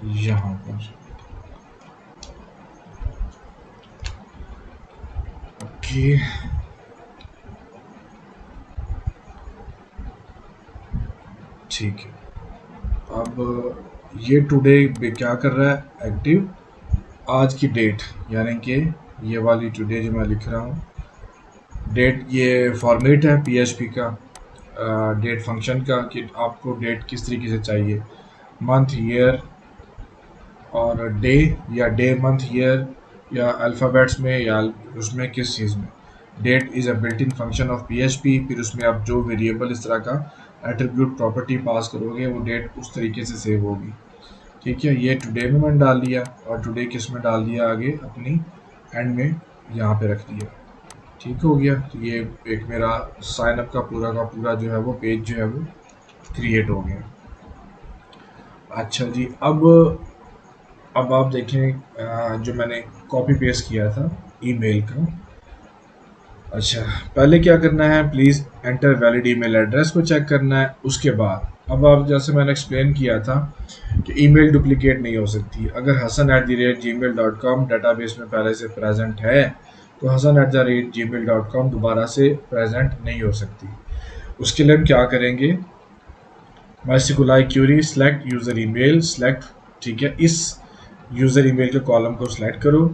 यहाँ पर। ओके, ठीक है। अब ये टुडे क्या कर रहा है, एक्टिव आज की डेट, यानी कि ये वाली टुडे जो मैं लिख रहा हूँ, डेट ये फॉर्मेट है पीएचपी का, डेट फंक्शन का, कि आपको डेट किस तरीके से चाहिए, मंथ ईयर और डे, या डे मंथ ईयर, या अल्फ़ाबेट्स में, या उसमें किस चीज़ में। That is a built in function of PHP, फिर उसमें आप जो वेरिएबल इस तरह का एट्रीब्यूट प्रॉपर्टी पास करोगे वो डेट उस तरीके से सेव होगी, ठीक है। ये टुडे में मैंने डाल दिया और टुडे किस में डाल दिया, आगे अपनी एंड में यहाँ पे रख दिया, ठीक हो गया। तो ये एक मेरा साइन अप का पूरा जो है वो पेज जो है वो क्रिएट हो गया। अच्छा जी, अब आप देखें जो मैंने कॉपी पेस्ट किया था ईमेल का। अच्छा, पहले क्या करना है, please enter valid email address को चेक करना है। उसके बाद अब आप, जैसे मैंने एक्सप्लेन किया था कि ईमेल डुप्लीकेट नहीं हो सकती। अगर hasan@gmail.com डेटाबेस में पहले से प्रेजेंट है तो hasan@gmail.com दोबारा से प्रेजेंट नहीं हो सकती। उसके लिए हम क्या करेंगे, mysqli query select user email select, ठीक है। इस यूज़र ईमेल के कॉलम को सिलेक्ट करो,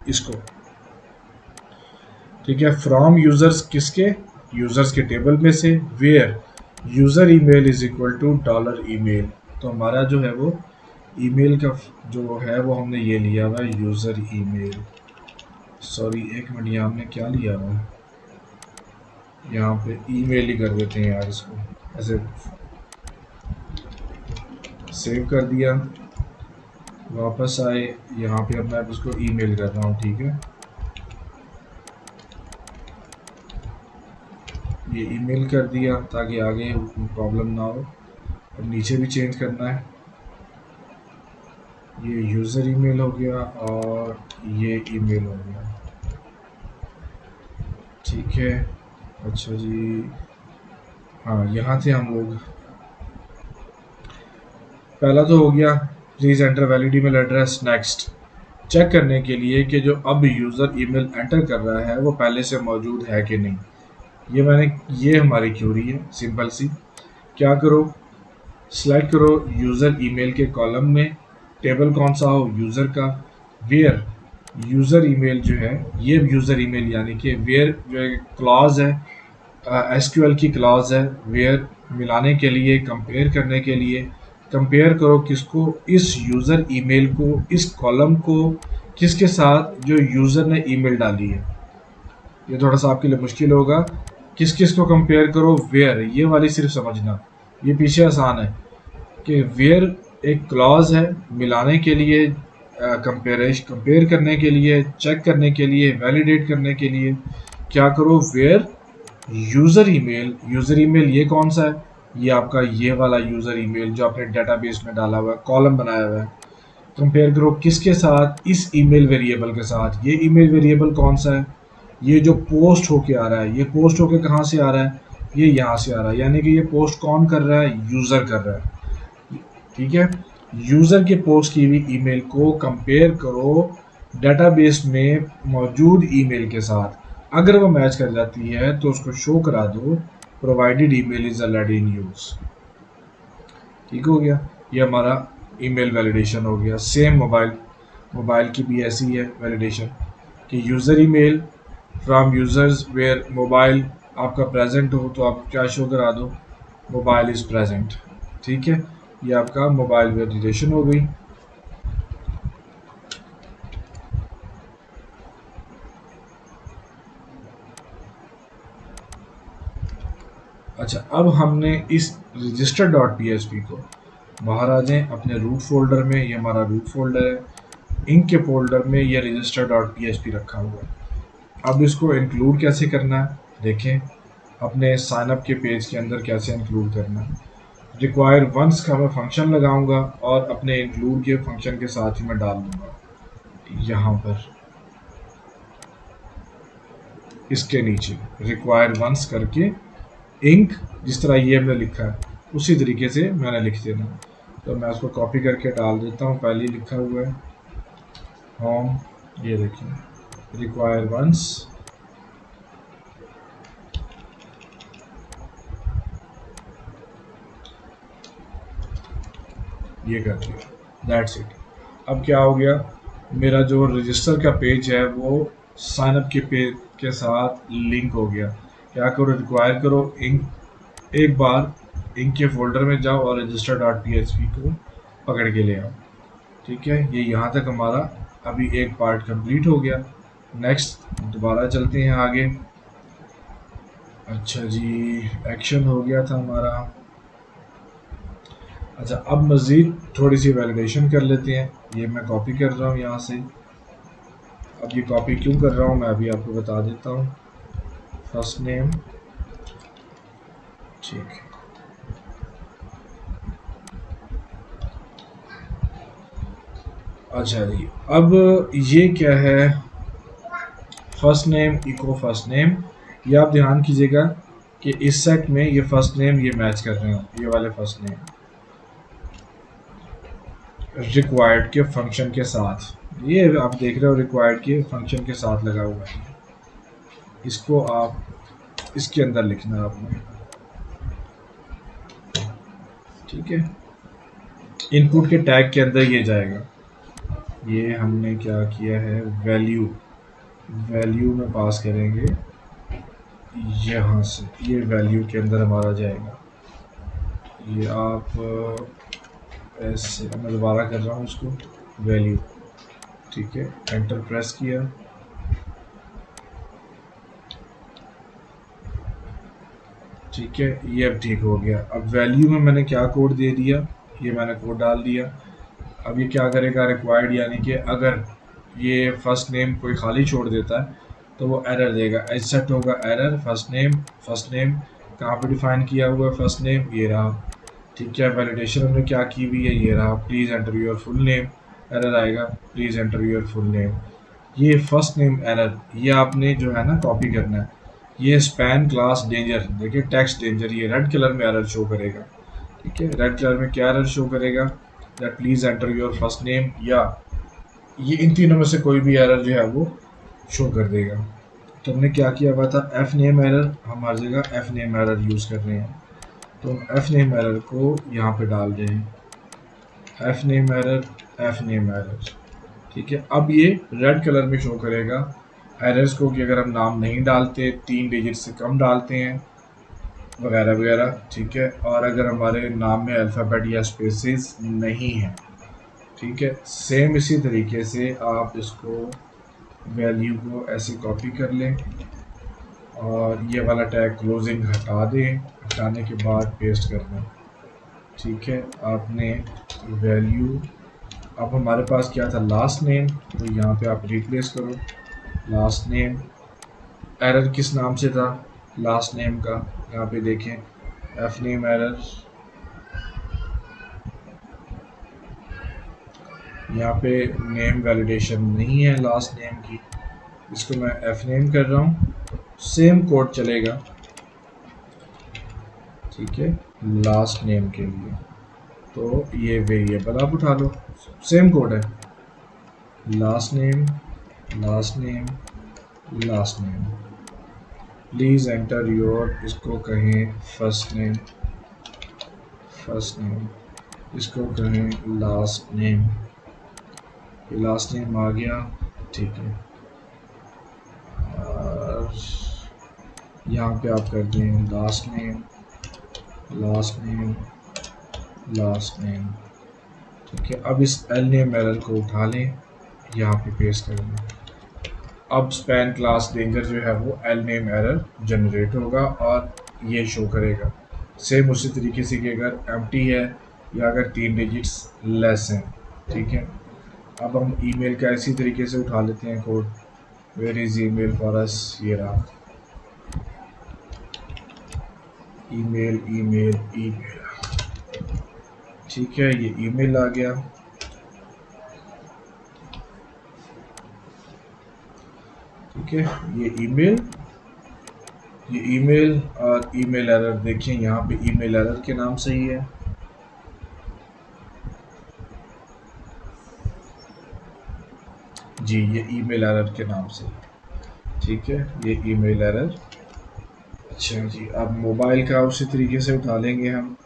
इसको, ठीक है। फ्रॉम यूज़र्स, किसके, यूज़र्स के टेबल में से, where user email is equal to dollar email. तो हमारा जो है वो ईमेल का जो है वो हमने ये लिया हुआ है यूज़र ईमेल। सॉरी एक मिनट, यहाँ हमने क्या लिया हुआ है, यहाँ पे ईमेल ही कर देते हैं यार, इसको ऐसे सेव कर दिया, वापस आए यहाँ पे, अब मैं उसको ईमेल कर रहा हूँ, ठीक है। ये ईमेल कर दिया ताकि आगे प्रॉब्लम ना हो। अब नीचे भी चेंज करना है, ये यूज़र ईमेल हो गया और ये ईमेल हो गया, ठीक है। अच्छा जी, हाँ यहाँ थे हम लोग। पहला तो हो गया, please enter valid email address. Next, check करने के लिए कि जो अब यूज़र ईमेल एंटर कर रहा है वो पहले से मौजूद है कि नहीं। ये हमारी क्यूरी है सिंपल सी। क्या करो, सिलेक्ट करो यूज़र ईमेल के कॉलम में टेबल कौन सा हो, यूज़र का, वेयर यूज़र ईमेल जो है, ये यूज़र ईमेल यानी कि वेयर जो है क्लॉज है, एसक्यूएल की क्लॉज है, वेयर मिलाने के लिए, कंपेयर करने के लिए। कंपेयर करो किसको, इस यूज़र ईमेल को, इस कॉलम को किसके साथ जो यूज़र ने ईमेल डाली है। ये थोड़ा सा आपके लिए मुश्किल होगा, किस किस को कंपेयर करो, वेयर, ये वाली सिर्फ समझना, ये पीछे आसान है कि वेयर एक क्लॉज है मिलाने के लिए, कंपेयर करने के लिए, चेक करने के लिए, वैलिडेट करने के लिए। क्या करो, वेयर यूज़र ईमेल ये कौन सा है, ये आपका ये वाला यूज़र ईमेल जो आपने डेटाबेस में डाला हुआ है, कॉलम बनाया हुआ है, कंपेयर करो किसके साथ, इस ईमेल वेरिएबल के साथ। ये ईमेल वेरिएबल कौन सा है, ये जो पोस्ट होके आ रहा है, ये पोस्ट होके कहाँ से आ रहा है, ये यहाँ से आ रहा है, यानी कि ये पोस्ट कौन कर रहा है, यूज़र कर रहा है। ठीक है, यूज़र के पोस्ट की हुई ईमेल को कंपेयर करो डेटाबेस में मौजूद ईमेल के साथ। अगर वो मैच कर जाती है तो उसको शो करा दो provided email is already in use. ठीक हो गया, ये हमारा ईमेल वैलिडेशन हो गया। सेम मोबाइल की भी ऐसी है वैलिडेशन कि user email from users where mobile आपका प्रेजेंट हो तो आप क्या शो करा दो, मोबाइल इज़ प्रेजेंट। ठीक है, ये आपका मोबाइल वैलिडेशन हो गई। अच्छा, अब हमने इस रजिस्टर डॉट पी को बाहर आ जाएं अपने रूट फोल्डर में, ये हमारा रूट फोल्डर है, इंक के फोल्डर में ये रजिस्टर डॉट पी रखा हुआ है। अब इसको इंक्लूड कैसे करना है देखें, अपने साइनअप के पेज के अंदर कैसे इंक्लूड करना है। रिक्वायर वंस का मैं फंक्शन लगाऊंगा और अपने इंक्लूड के फंक्शन के साथ ही मैं डाल दूंगा यहाँ पर इसके नीचे रिक्वायर वंस करके इंक, जिस तरह ये हमने लिखा है उसी तरीके से मैंने लिख देना। तो मैं उसको कॉपी करके डाल देता हूँ, पहले ही लिखा हुआ है होम, ये देखिए रिक्वायर वंस, ये कर दिया, दैट्स इट। अब क्या हो गया, मेरा जो रजिस्टर का पेज है वो साइनअप के पेज के साथ लिंक हो गया। क्या करो, रिक्वायर करो इंक, एक बार इंक के फोल्डर में जाओ और रजिस्टर डॉट पी को पकड़ के ले आओ। ठीक है, ये यहाँ तक हमारा अभी एक पार्ट कंप्लीट हो गया। नेक्स्ट दोबारा चलते हैं आगे। अच्छा जी, एक्शन हो गया था हमारा। अच्छा, अब मज़ीद थोड़ी सी वैलिडेशन कर लेते हैं। ये मैं कॉपी कर रहा हूँ यहाँ से। अब ये कॉपी क्यों कर रहा हूँ मैं अभी आपको बता देता हूँ। फर्स्ट नेम, ठीक है, अच्छा जी, अब ये क्या है, first name echo first name. ये आप ध्यान कीजिएगा कि इस सेट में ये फर्स्ट नेम ये मैच कर रहे हैं, ये वाले फर्स्ट नेम रिक्वायर्ड के फंक्शन के साथ। ये आप देख रहे हो रिक्वायर्ड के फंक्शन के साथ लगा हुआ है। इसको आप इसके अंदर लिखना है आपने। ठीक है, इनपुट के टैग के अंदर ये जाएगा। ये हमने क्या किया है, वैल्यू में पास करेंगे यहाँ से, ये वैल्यू के अंदर हमारा जाएगा। ये आप ऐसे, मैं दोबारा कर रहा हूँ इसको, वैल्यू, ठीक है, एंटर प्रेस किया। ठीक है, ये अब ठीक हो गया। अब वैल्यू में मैंने क्या कोड दे दिया, ये मैंने कोड डाल दिया। अब ये क्या करेगा, रिक्वायर्ड, यानी कि अगर ये फर्स्ट नेम कोई खाली छोड़ देता है तो वो एरर देगा, एक्सेप्ट होगा एरर फर्स्ट नेम कहाँ पे डिफाइन किया हुआ है, फर्स्ट नेम ये रहा। ठीक है, वैलिडेशन हमने क्या की हुई है, ये रहा, please enter your full name, error आएगा please enter your full name. ये फर्स्ट नेम एरर, ये आपने जो है ना कॉपी करना है। ये स्पैन क्लास डेंजर, देखिए टेक्स्ट डेंजर, ये रेड कलर में एरर शो करेगा। ठीक है, रेड कलर में क्या एरर शो करेगा, that please enter your first name, या ये इन तीनों में से कोई भी एरर जो है वो शो कर देगा। तो हमने क्या किया हुआ था, एफ नेम एरर, हम हर जगह एफ नेम एरर यूज़ कर रहे हैं, तो हम एफ नेम एरर को यहाँ पे डाल दें, F name error, F name error. ठीक है, अब ये रेड कलर में शो करेगा एरर्स को कि अगर हम नाम नहीं डालते, 3 डिजिट से कम डालते हैं वगैरह वगैरह। ठीक है, और अगर हमारे नाम में अल्फ़ाबेट या स्पेसेस नहीं है। ठीक है, सेम इसी तरीके से आप इसको वैल्यू को ऐसे कॉपी कर लें और ये वाला टैग क्लोजिंग हटा दें, हटाने के बाद पेस्ट कर दें। ठीक है, आपने वैल्यू, अब हमारे पास क्या था, लास्ट नेम, तो यहाँ पे आप रिप्लेस करो लास्ट नेम। एरर किस नाम से था, लास्ट नेम का, यहाँ पे देखें एफ नेम एरर, यहाँ पे नेम वैलिडेशन नहीं है लास्ट नेम की, इसको मैं एफ नेम कर रहा हूँ। सेम कोड चलेगा, ठीक है, लास्ट नेम के लिए। तो ये वेरिएबल आप उठा लो, सेम कोड है, last name, last name, last name. Please enter your, इसको कहें फर्स्ट नेम, फर्स्ट नेम, इसको कहें लास्ट नेम। ये लास्ट नेम आ गया, ठीक है। और यहाँ पे आप कर दें last name, last name, last name, ठीक है। अब इस एल नेम एरर को उठा लें, यहाँ पे पेस्ट कर दें। अब स्पैन क्लास डेंजर जो है वो एल नेम एरर जनरेट होगा और ये शो करेगा। सेम उसी तरीके से कि अगर एम्प्टी है या अगर 3 डिजिट्स लेस हैं, ठीक है। अब हम ईमेल का इसी तरीके से उठा लेते हैं code. Where is email for us, ये रहा ईमेल, ईमेल, ईमेल, ठीक है। ये ईमेल आ गया, ठीक है। ये ईमेल और ईमेल एरर देखिए, यहाँ पे ईमेल एरर के नाम से ही है। जी, ये ईमेल एरर के नाम से, ठीक है, ये ईमेल एरर। अच्छा जी, अब मोबाइल का उसी तरीके से उठा लेंगे हम।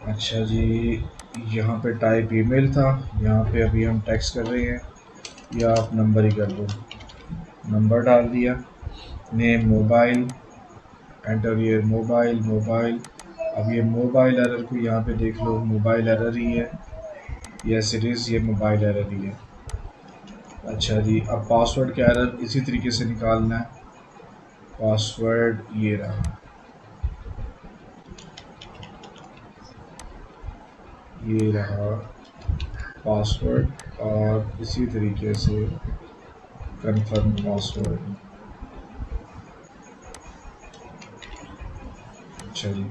अच्छा जी, यहाँ पे टाइप ईमेल था, यहाँ पे अभी हम टेक्स्ट कर रहे हैं, या आप नंबर ही कर दो, नंबर डाल दिया। नेम मोबाइल, एंटर ये मोबाइल, मोबाइल। अब ये मोबाइल एरर को यहाँ पे देख लो, मोबाइल एरर ही है, यस इट इज़, ये मोबाइल एरर ही है। अच्छा जी, अब पासवर्ड का एरर इसी तरीके से निकालना है। पासवर्ड ये रहा, ये रहा पासवर्ड, और इसी तरीके से कंफर्म पासवर्ड। अच्छा जी,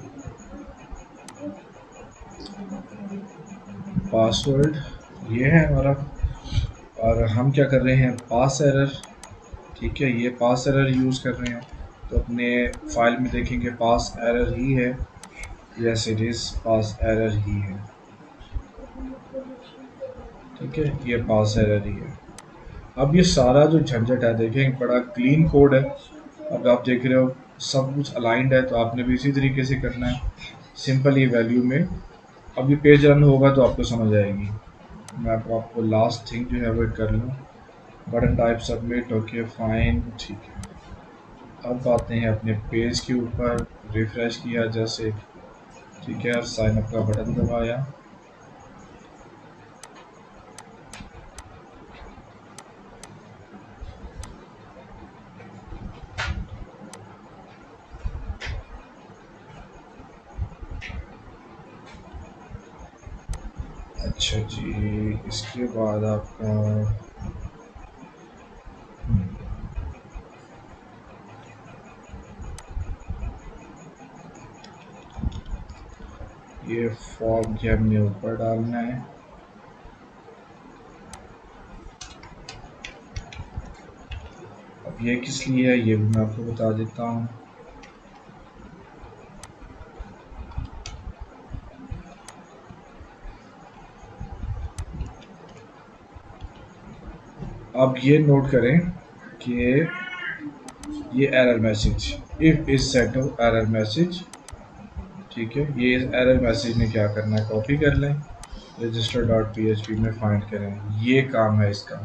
पासवर्ड ये है हमारा, और हम क्या कर रहे हैं, पास एरर, ठीक है, ये पास एरर यूज़ कर रहे हैं। तो अपने फाइल में देखेंगे पास एरर ही है, yes it is, pass error ही है, ठीक है, ये पास एरर ही है। अब ये सारा जो झंझट है, देखें बड़ा क्लीन कोड है। अब आप देख रहे हो सब कुछ अलाइंड है, तो आपने भी इसी तरीके से करना है, सिंपल ये वैल्यू में। अब ये पेज रन होगा तो आपको समझ आएगी। मैं आपको लास्ट थिंग जो है वो कर लूँ, button type submit, okay fine, ठीक है। अब आते हैं अपने पेज के ऊपर, रिफ्रेश किया जैसे, ठीक है, और साइन अप का बटन दबाया। अच्छा जी, इसके बाद आपका ये फॉर्म के हमने ऊपर डालना है। अब ये किस लिए है ये भी मैं आपको बता देता हूँ। अब ये नोट करें कि ये error message, if is set of error message, ठीक है, ये एरर मैसेज में क्या करना है, कॉपी कर लें, रजिस्टर डॉट पी में फाइंड करें, ये काम है इसका।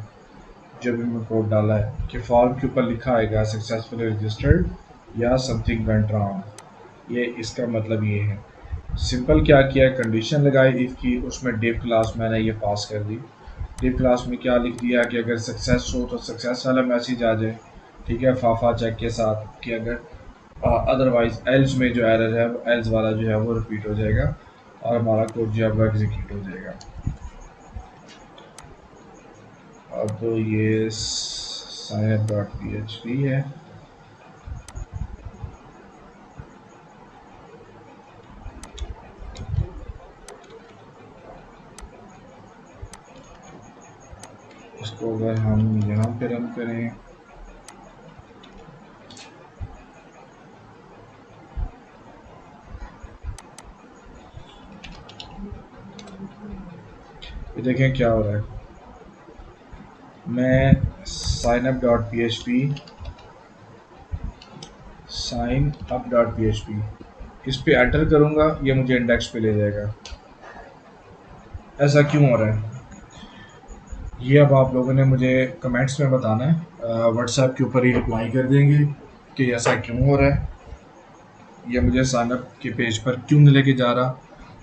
जो भी मैं कोड डाला है कि फॉर्म के ऊपर लिखा आएगा सक्सेसफुली रजिस्टर्ड या समथिंग वेंट रॉन्ग, ये इसका मतलब ये है। सिंपल क्या किया, कंडीशन लगाई इफ़ की, उसमें डिव क्लास मैंने ये पास कर दी। डिव क्लास में क्या लिख दिया कि अगर सक्सेस हो तो सक्सेस वाला मैसेज आ जाए, ठीक है, फाफा चेक के साथ, कि अगर अदरवाइज एल्स में जो एरर है वो एल्स वाला जो है वो रिपीट हो जाएगा और हमारा कोड जो है वो एग्जीक्यूट हो जाएगा। अब ये signup.php है। इसको अगर हम यहाँ पे रन करें ये देखें क्या हो रहा है। मैं signup.php इस पे एंटर करूँगा, ये मुझे इंडेक्स पे ले जाएगा। ऐसा क्यों हो रहा है ये अब आप लोगों ने मुझे कमेंट्स में बताना है। व्हाट्सएप के ऊपर ही रिप्लाई कर देंगे कि ऐसा क्यों हो रहा है, ये मुझे साइनअप के पेज पर क्यों नहीं लेके जा रहा।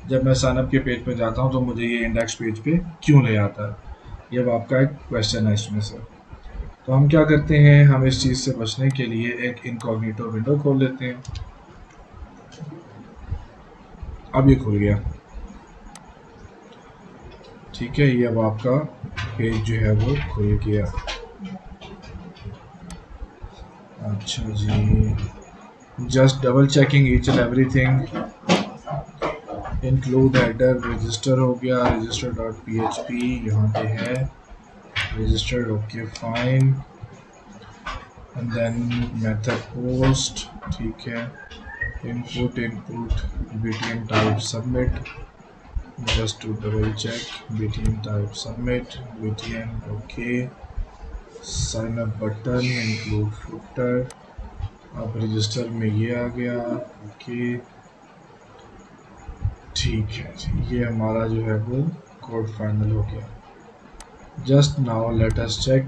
जब मैं साइनअप के पेज पर जाता हूँ तो मुझे ये इंडेक्स पेज पे क्यों ले आता है, ये अब आपका एक क्वेश्चन है इसमें से। तो हम क्या करते हैं, हम इस चीज़ से बचने के लिए एक इनकॉग्निटो विंडो खोल लेते हैं। अब ये खुल गया, ठीक है। ये अब आपका पेज जो है वो खुल गया। अच्छा जी, just double checking each and everything, include header, register हो गया, register.php यहाँ पे है, registered, okay fine, and then method post, ठीक है, input btn type submit, just to double check, btn type submit, btn, okay, sign up button, include footer, अब register में ये आ गया, ओके, ठीक है जी। ये हमारा जो है वो कोड फाइनल हो गया। Just now let us check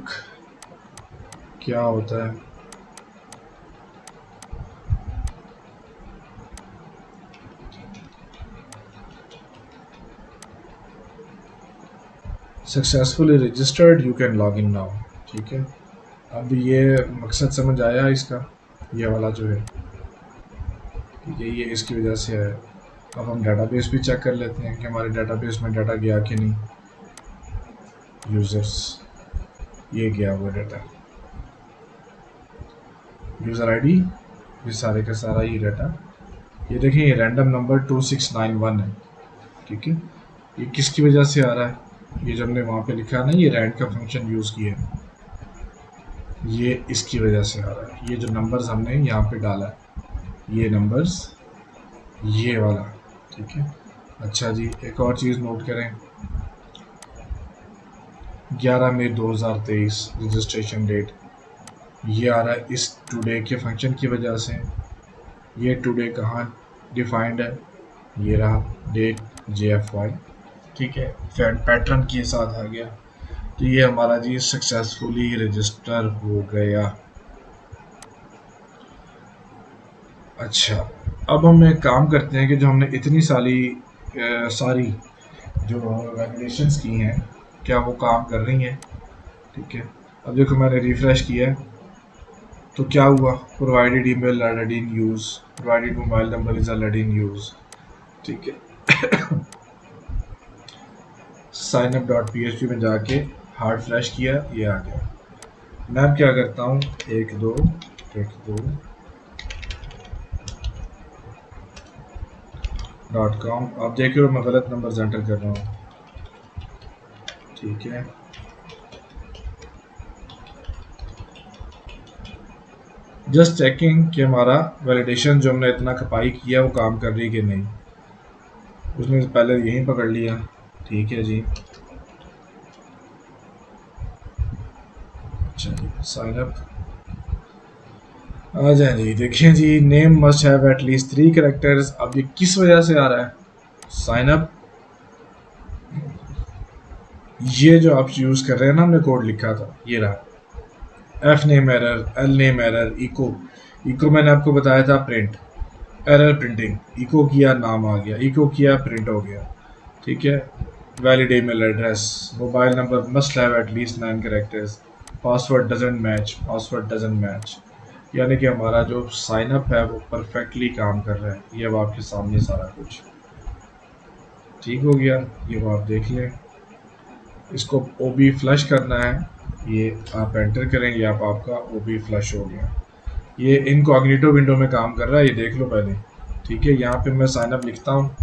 क्या होता है। Successfully registered, you can log in now, ठीक है। अब ये मकसद समझ आया इसका, ये वाला जो है, ठीक है, ये इसकी वजह से है। अब हम डेटाबेस भी चेक कर लेते हैं कि हमारे डेटाबेस में डाटा गया कि नहीं। यूज़र्स, ये गया हुआ डाटा, यूज़र आईडी, ये सारे का सारा ये डाटा, ये देखें, ये रैंडम नंबर 2691 है, ठीक है। ये किसकी वजह से आ रहा है, ये जो हमने वहाँ पे लिखा है ना, ये रैंड का फंक्शन यूज़ किया है, ये इसकी वजह से आ रहा है। ये जो नंबर्स हमने यहाँ पे डाला है, ये नंबर्स, ये वाला, ठीक है। अच्छा जी, एक और चीज़ नोट करें, 11 मई 2023 रजिस्ट्रेशन डेट, ये आ रहा है इस टुडे के फंक्शन की वजह से। ये टुडे कहाँ डिफाइंड है, ये रहा डेट JFY, ठीक है, पैटर्न के साथ आ गया। तो ये हमारा जी सक्सेसफुली रजिस्टर हो गया। अच्छा, अब हम एक काम करते हैं कि जो हमने इतनी सारी जो वैलिडेशंस की हैं, क्या वो काम कर रही हैं, ठीक है। अब देखो मैंने रिफ्रेश किया है तो क्या हुआ, provided email already in use, provided mobile number is already in use, ठीक है। signup.php में जाके हार्ड फ्लैश किया, ये आ गया। मैं अब क्या करता हूँ, 12.com, अब देखिए मैं गलत नंबर एंटर कर रहा हूँ, ठीक है। जस्ट चेकिंग कि हमारा वैलिडेशन जो हमने इतना खपाई किया वो काम कर रही कि नहीं। उसने पहले यहीं पकड़ लिया, ठीक है जी। अच्छा जी, साइन अप आ जाए जी। देखिए जी, name must have at least 3 characters. अब ये किस वजह से आ रहा है, साइन अप, ये जो आप यूज़ कर रहे हैं ना, हमने कोड लिखा था, ये रहा, F name error, L name error, echo मैंने आपको बताया था प्रिंट, एरर प्रिंटिंग, इको किया नाम आ गया, इको किया प्रिंट हो गया, ठीक है। Valid email address, mobile number must have at least 9 characters, password doesn't match, यानी कि हमारा जो साइन अप है वो परफेक्टली काम कर रहा है। ये अब आपके सामने सारा कुछ ठीक हो गया, ये वो आप देख लें। इसको ओबी फ्लश करना है ये आप एंटर करेंगे, आपका वो भी फ्लश हो गया। ये इनकॉग्निटो विंडो में काम कर रहा है, ये देख लो पहले। ठीक है, यहाँ पे मैं साइन अप लिखता हूँ,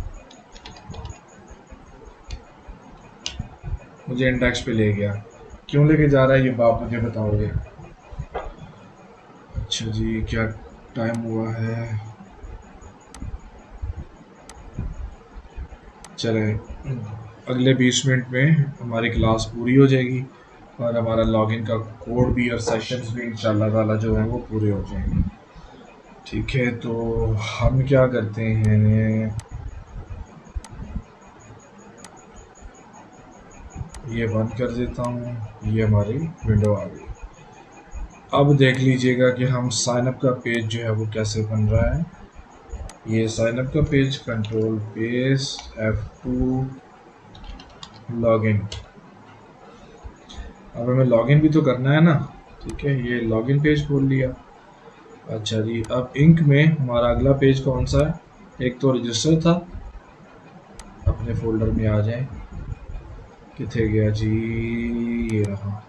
मुझे इंडेक्स पे ले गया। क्यों लेके जा रहा है ये आप मुझे बताओगे? अच्छा जी, क्या टाइम हुआ है? चले, अगले 20 मिनट में हमारी क्लास पूरी हो जाएगी और हमारा लॉगिन का कोड भी और सेशंस भी इंशाल्लाह ताला जो है वो पूरे हो जाएंगे। ठीक है, तो हम क्या करते हैं, ये बंद कर देता हूँ। ये हमारी विंडो आ गई। अब देख लीजिएगा कि हम साइन अप का पेज जो है वो कैसे बन रहा है। ये साइन अप का page, control page F2 login. अब हमें लॉगिन भी तो करना है ना। ठीक है, ये लॉगिन पेज खोल लिया। अच्छा जी, अब इंक में हमारा अगला पेज कौन सा है? एक तो रजिस्टर था, अपने फोल्डर में आ जाए। किथे गया जी, ये रहा,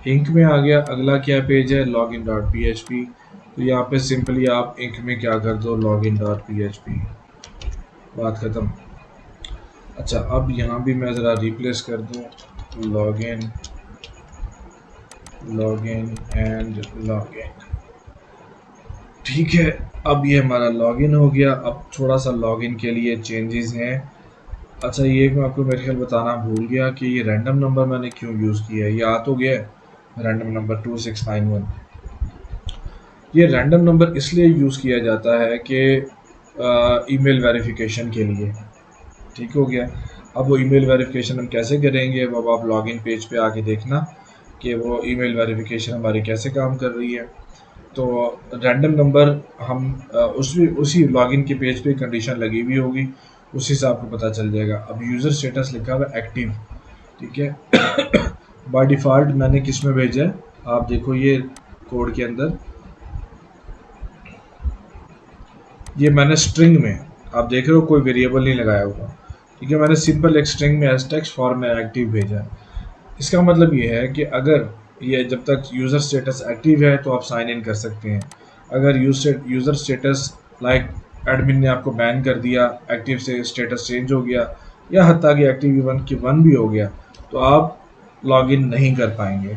इंक में आ गया। अगला क्या पेज है? Login dot PHP। तो यहाँ पे सिंपली आप इंक में क्या कर दो, लॉगिन डॉट PHP, बात खत्म। अच्छा, अब यहाँ भी मैं ज़रा रिप्लेस कर दूँ, लॉगिन लॉगिन एंड लॉगिन। ठीक है, अब ये हमारा लॉगिन हो गया। अब थोड़ा सा लॉगिन के लिए चेंजेस हैं। अच्छा, ये मैं आपको मेरे ख्याल बताना भूल गया कि ये रैंडम नंबर मैंने क्यों यूज़ किया है। ये आ तो गया है रैंडम नंबर 2691। ये रैंडम नंबर इसलिए यूज़ किया जाता है कि ईमेल वेरिफिकेशन के लिए। ठीक हो गया। अब वो ईमेल वेरिफिकेशन हम कैसे करेंगे, वो अब आप लॉगिन पेज पे आके देखना कि वो ईमेल वेरिफिकेशन हमारी कैसे काम कर रही है। तो रैंडम नंबर हम उसी लॉगिन के पेज पे कंडीशन लगी हुई होगी, उसी से आपको पता चल जाएगा। अब यूज़र स्टेटस लिखा हुआ है एक्टिव। ठीक है, बाय डिफ़ॉल्ट मैंने किस में भेजा है, आप देखो ये कोड के अंदर, ये मैंने स्ट्रिंग में, आप देख रहे हो कोई वेरिएबल नहीं लगाया हुआ। ठीक है, मैंने सिंपल एक स्ट्रिंग में एज टेक्स्ट फॉर्म में एक्टिव भेजा है। इसका मतलब ये है कि अगर ये जब तक यूज़र स्टेटस एक्टिव है तो आप साइन इन कर सकते हैं। अगर यूज़र स्टेटस लाइक एडमिन ने आपको बैन कर दिया, एक्टिव से स्टेटस चेंज हो गया, या हत्ता कि एक्टिव वन भी हो गया, तो आप लॉगिन नहीं कर पाएंगे।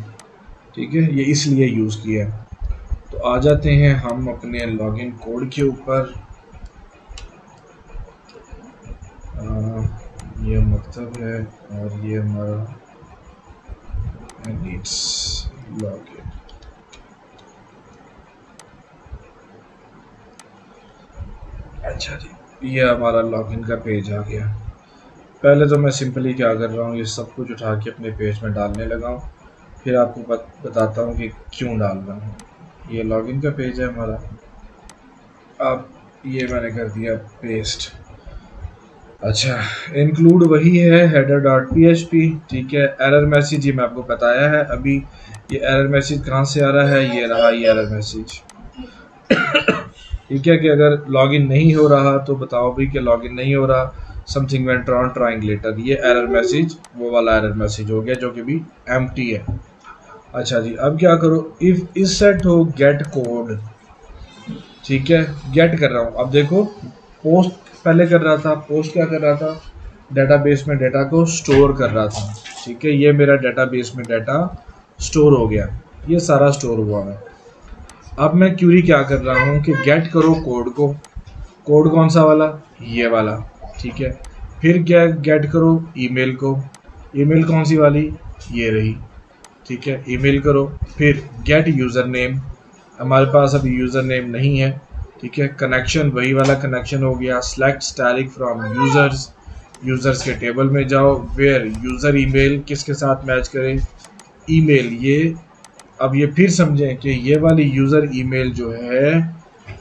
ठीक है, ये इसलिए यूज़ किया है। तो आ जाते हैं हम अपने लॉगिन कोड के ऊपर। ये मकतब है और ये हमारा नीड्स लॉगिन। अच्छा जी, ये हमारा लॉगिन का पेज आ गया। पहले तो मैं सिंपली क्या कर रहा हूँ, ये सब कुछ उठा के अपने पेज में डालने लगा हूँ, फिर आपको बताता हूँ कि क्यों डाल रहा हूँ। ये लॉगिन का पेज है हमारा। अब ये मैंने कर दिया पेस्ट। अच्छा, इंक्लूड वही है हेडर डॉट PHP। ठीक है, एरर मैसेज ये मैं आपको बताया है अभी। ये एरर मैसेज कहाँ से आ रहा है, ये रहा ये एरर मैसेज। ठीक है, कि अगर लॉगिन नहीं हो रहा तो बताओ भी कि लॉगिन नहीं हो रहा, something went wrong trying later. ये एरर मैसेज वो वाला एरर मैसेज हो गया जो कि भी एम्प्टी है। अच्छा जी, अब क्या करो, इफ इस सेट हो गेट कोड। ठीक है, गेट कर रहा हूँ। अब देखो, पोस्ट पहले कर रहा था, पोस्ट क्या कर रहा था, डेटाबेस में डेटा को स्टोर कर रहा था। ठीक है, ये मेरा डेटाबेस में डेटा स्टोर हो गया, ये सारा स्टोर हुआ है। अब मैं क्यूरी क्या कर रहा हूँ कि गेट करो कोड को। कोड कौन सा वाला, ये वाला। ठीक है, फिर क्या, गेट करो ईमेल को। ईमेल कौन सी वाली, ये रही। ठीक है, ईमेल करो। फिर गेट यूज़र नेम, हमारे पास अभी यूज़र नेम नहीं है। ठीक है, कनेक्शन वही वाला कनेक्शन हो गया। Select static from users, users के टेबल में जाओ, वेयर यूज़र ईमेल किसके साथ मैच करें, ईमेल ये। अब ये फिर समझें कि ये वाली यूज़र ईमेल जो है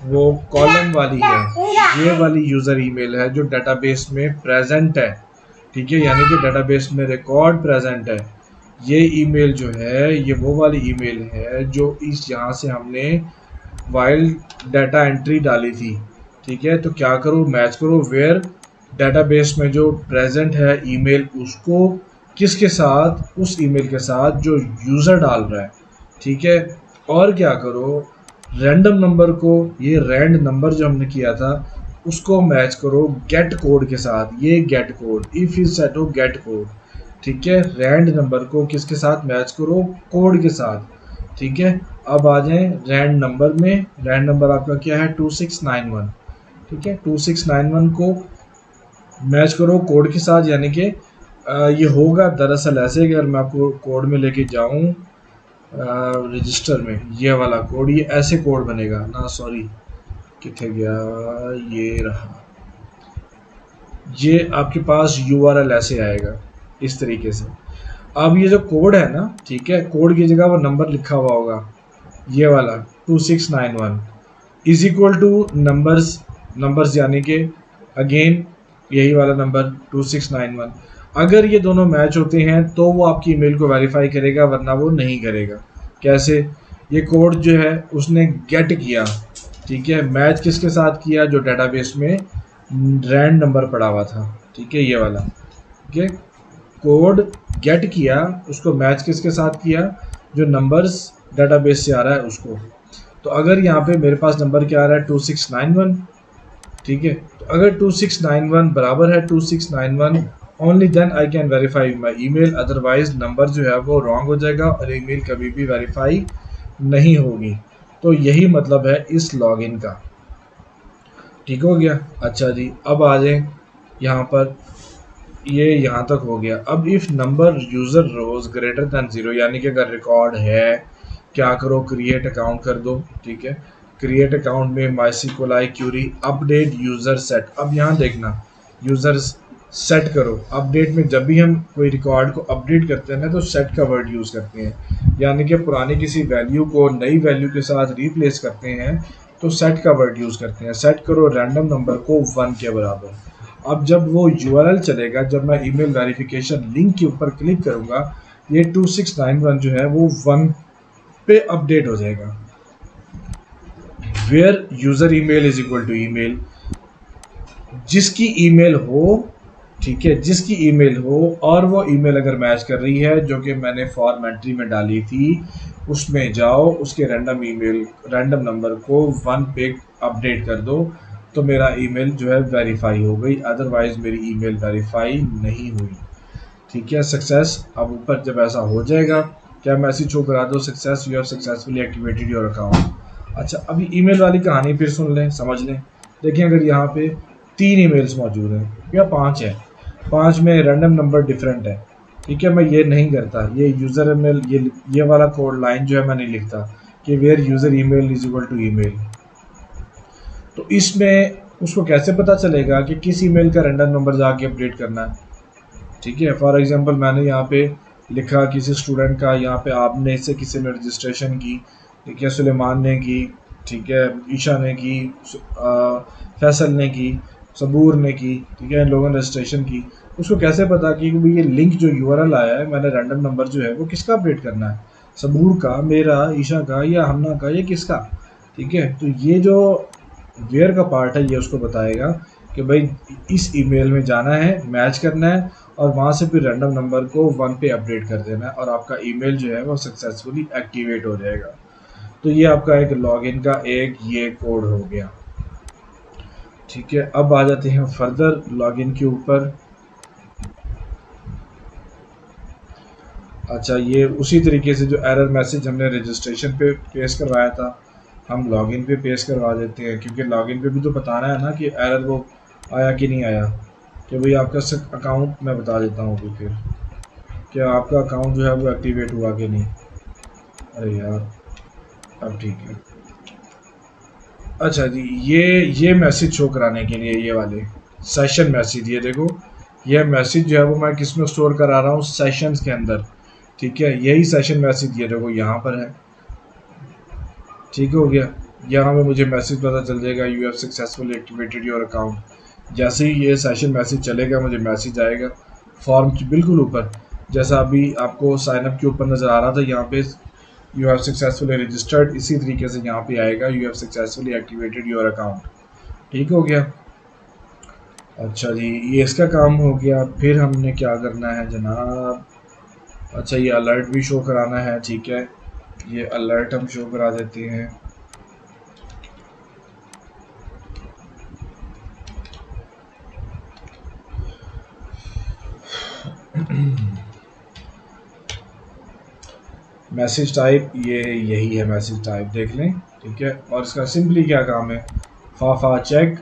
वो कॉलम वाली है, ये वाली यूज़र ईमेल है जो डेटाबेस में प्रेजेंट है। ठीक है, यानी कि डेटाबेस में रिकॉर्ड प्रेजेंट है। ये ईमेल जो है ये वो वाली ईमेल है जो इस यहाँ से हमने वाइल डाटा एंट्री डाली थी। ठीक है, तो क्या करो, मैच करो वेयर डेटाबेस में जो प्रेजेंट है ईमेल उसको किसके साथ, उस ईमेल के साथ जो यूज़र डाल रहा है, ठीक है। और क्या करो, रैंडम नंबर को, ये रैंड नंबर जो हमने किया था उसको मैच करो गेट कोड के साथ, ये gate code, if is set हो गेट कोड, ठीक है। रैंड नंबर को किसके साथ मैच करो, कोड के साथ, ठीक है। अब आ जाएं रैंड नंबर में, रैंड नंबर आपका क्या है 2691, ठीक है। 2691 को मैच करो कोड के साथ, यानी कि ये होगा दरअसल ऐसे कि अगर मैं आपको कोड में लेके जाऊं रजिस्टर में, ये वाला कोड, ये ऐसे कोड बनेगा ना, सॉरी कितने गया, ये रहा, ये आपके पास यूआरएल ऐसे आएगा इस तरीके से। अब ये जो कोड है ना, ठीक है, कोड की जगह वो नंबर लिखा हुआ होगा, ये वाला 2691 is equal two numbers, numbers यानी कि अगेन यही वाला नंबर 2691। अगर ये दोनों मैच होते हैं तो वो आपकी ईमेल को वेरीफाई करेगा, वरना वो नहीं करेगा। कैसे, ये कोड जो है उसने गेट किया, ठीक है, मैच किसके साथ किया, जो डेटाबेस में रैंड नंबर पड़ा हुआ था, ठीक है, ये वाला, ठीक है। कोड गेट किया, उसको मैच किसके साथ किया, जो नंबर्स डेटाबेस से आ रहा है उसको। तो अगर यहाँ पे मेरे पास नंबर क्या आ रहा है 2691, ठीक है, तो अगर 2691 बराबर है 2691, only then I can verify my email, otherwise number जो है वो रॉन्ग हो जाएगा और ईमेल कभी भी वेरीफाई नहीं होगी। तो यही मतलब है इस लॉगिन का, ठीक हो गया। अच्छा जी, अब आ जाए यहाँ पर, ये यहाँ तक हो गया। अब if number user rows greater than 0, यानी कि अगर रिकॉर्ड है, क्या करो, क्रिएट अकाउंट कर दो, ठीक है। क्रिएट अकाउंट में माइसिक्वलाई क्यूरी अपडेट यूज़र सेट। अब यहाँ देखना, यूज़र सेट करो, अपडेट में जब भी हम कोई रिकॉर्ड को अपडेट करते हैं ना तो सेट का वर्ड यूज़ करते हैं, यानी कि पुरानी किसी वैल्यू को नई वैल्यू के साथ रिप्लेस करते हैं तो सेट का वर्ड यूज़ करते हैं। सेट करो रैंडम नंबर को 1 के बराबर। अब जब वो यूआरएल चलेगा, जब मैं ईमेल वेरिफिकेशन लिंक के ऊपर क्लिक करूंगा, ये 2691 जो है वो 1 पे अपडेट हो जाएगा। Where user email is equal to email, जिसकी ईमेल हो, ठीक है, जिसकी ईमेल हो और वो ईमेल अगर मैच कर रही है जो कि मैंने फॉर्म एंट्री में डाली थी, उसमें जाओ, उसके रैंडम ईमेल, रैंडम नंबर को 1 पे अपडेट कर दो, तो मेरा ईमेल जो है वेरीफाई हो गई, अदरवाइज मेरी ईमेल वेरीफाई नहीं हुई, ठीक है। सक्सेस, अब ऊपर जब ऐसा हो जाएगा, क्या मैसेज शो करा दो, success, you have successfully activated your account. अच्छा, अभी ईमेल वाली कहानी फिर सुन लें, समझ लें। देखिए, अगर यहाँ पे 3 ईमेल्स मौजूद हैं या 5 है, 5 में रैंडम नंबर डिफरेंट है, ठीक है, मैं ये नहीं करता, ये यूज़र ईमेल, ये वाला कोड लाइन जो है मैं नहीं लिखता कि where user email is equal to email. तो इसमें उसको कैसे पता चलेगा कि किस ईमेल का रैंडम नंबर जाके अपडेट करना है, ठीक है। फॉर एग्जांपल मैंने यहाँ पे लिखा किसी स्टूडेंट का, यहाँ पे आपने से किसी ने रजिस्ट्रेशन की, ठीक है, सुलेमान ने की, ठीक है, ईशा ने की, फैसल ने की, सबूर ने की, ठीक है, इन लोगों ने रजिस्ट्रेशन की। उसको कैसे पता कि भाई ये लिंक जो यूआरएल आया है, मैंने रैंडम नंबर जो है वो किसका अपडेट करना है, सबूर का, मेरा, ईशा का, या हमना का, या किसका, ठीक है। तो ये जो वेयर का पार्ट है ये उसको बताएगा कि भाई इस ईमेल में जाना है, मैच करना है और वहाँ से फिर रैंडम नंबर को 1 पे अपडेट कर देना है और आपका ईमेल जो है वो सक्सेसफुली एक्टिवेट हो जाएगा। तो ये आपका एक लॉगिन का एक ये कोड हो गया, ठीक है। अब आ जाते हैं फर्दर लॉगिन के ऊपर। अच्छा, ये उसी तरीके से जो एरर मैसेज हमने रजिस्ट्रेशन पे पेश करवाया था, हम लॉगिन पे पेश करवा देते हैं, क्योंकि लॉगिन पे भी तो बताना है ना कि एरर वो आया कि नहीं आया, कि भाई आपका अकाउंट, मैं बता देता हूँ कि फिर क्या आपका अकाउंट जो है वो एक्टिवेट हुआ कि नहीं। अरे यार, अब ठीक है। अच्छा जी, ये मैसेज शो कराने के लिए, ये वाले सेशन मैसेज, ये देखो, ये मैसेज जो है वो मैं किस में स्टोर करा रहा हूँ, सेशंस के अंदर, ठीक है। यही सेशन मैसेज ये देखो यहाँ पर है, ठीक हो गया। यहाँ पे मुझे मैसेज पता चल जाएगा, you have successfully activated your account. जैसे ही ये सेशन मैसेज चलेगा मुझे मैसेज आएगा फॉर्म की बिल्कुल ऊपर, जैसा अभी आपको साइनअप के ऊपर नज़र आ रहा था, यहाँ पे यू हैव सक्सेसफुली रजिस्टर्ड, इसी तरीके से यहाँ पे आएगा you have successfully activated your account, ठीक हो गया। अच्छा जी, ये इसका काम हो गया। फिर हमने क्या करना है जनाब? अच्छा, ये अलर्ट भी शो कराना है, ठीक है। ये अलर्ट हम शो करा देते हैं। मैसेज टाइप ये यही है, मैसेज टाइप देख लें, ठीक है। और इसका सिंपली क्या काम है? फाफा check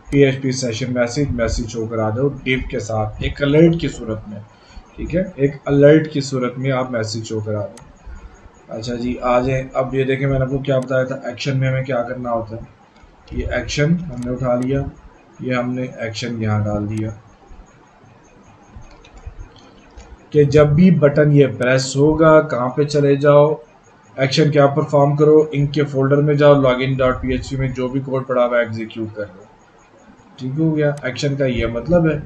PHP session message, message show करा दो डिव के साथ एक अलर्ट की सूरत में, ठीक है। एक अलर्ट की सूरत में आप मैसेज शो करा दो। अच्छा जी, आ जाए। अब ये देखें, मैंने आपको क्या बताया था, एक्शन में हमें क्या करना होता है। ये एक्शन हमने उठा लिया, ये हमने एक्शन यहाँ डाल दिया कि जब भी बटन ये प्रेस होगा, कहाँ पे चले जाओ, एक्शन क्या परफॉर्म करो, इंक के फोल्डर में जाओ, लॉगिन डॉट PHP में जो भी कोड पड़ा हुआ एग्जीक्यूट कर लो। ठीक हो गया, एक्शन का ये मतलब है।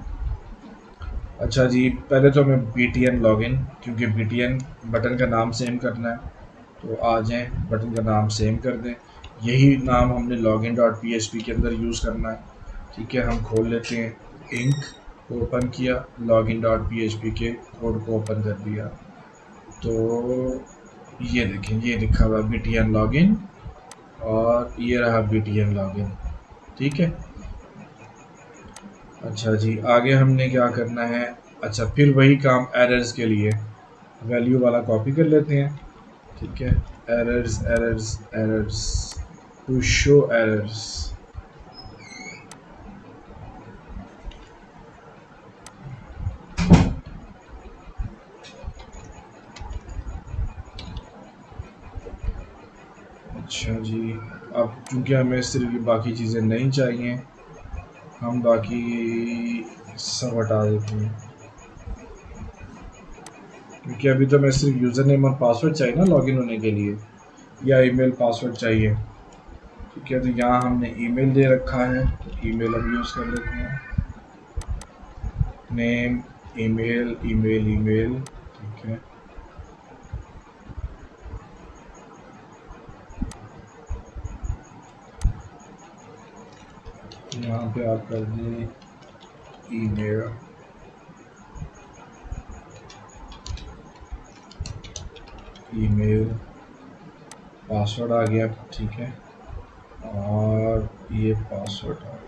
अच्छा जी, पहले तो हमें BTN लॉगिन, क्योंकि BTN बटन का नाम सेम करना है, तो आ जाएं बटन का नाम सेम कर दें। यही नाम हमने लॉगिन डॉट PHP के अंदर यूज़ करना है, ठीक है। हम खोल लेते हैं, इंक को ओपन किया, लॉगिन डॉट PHP के कोड को ओपन कर दिया, तो ये देखें, ये लिखा हुआ BTN लॉगिन और ये रहा BTN लॉगिन, ठीक है। अच्छा जी, आगे हमने क्या करना है? अच्छा, फिर वही काम एरर्स के लिए वैल्यू वाला कॉपी कर लेते हैं, ठीक है। Errors errors errors to show errors. अच्छा जी, अब चूंकि हमें सिर्फ बाकी चीज़ें नहीं चाहिए, हम बाकी सब हटा देते हैं, क्योंकि अभी तो हमें सिर्फ यूज़र नेम और पासवर्ड चाहिए ना लॉगिन होने के लिए, या ईमेल पासवर्ड चाहिए, ठीक है। तो यहाँ हमने ईमेल दे रखा है, तो ईमेल हम यूज़ कर लेते हैं। नेम, ईमेल, ईमेल, ईमेल, ठीक है। यहाँ पे आप कर दें ईमेल, ईमेल, पासवर्ड आ गया, ठीक है। और ये पासवर्ड आ गया।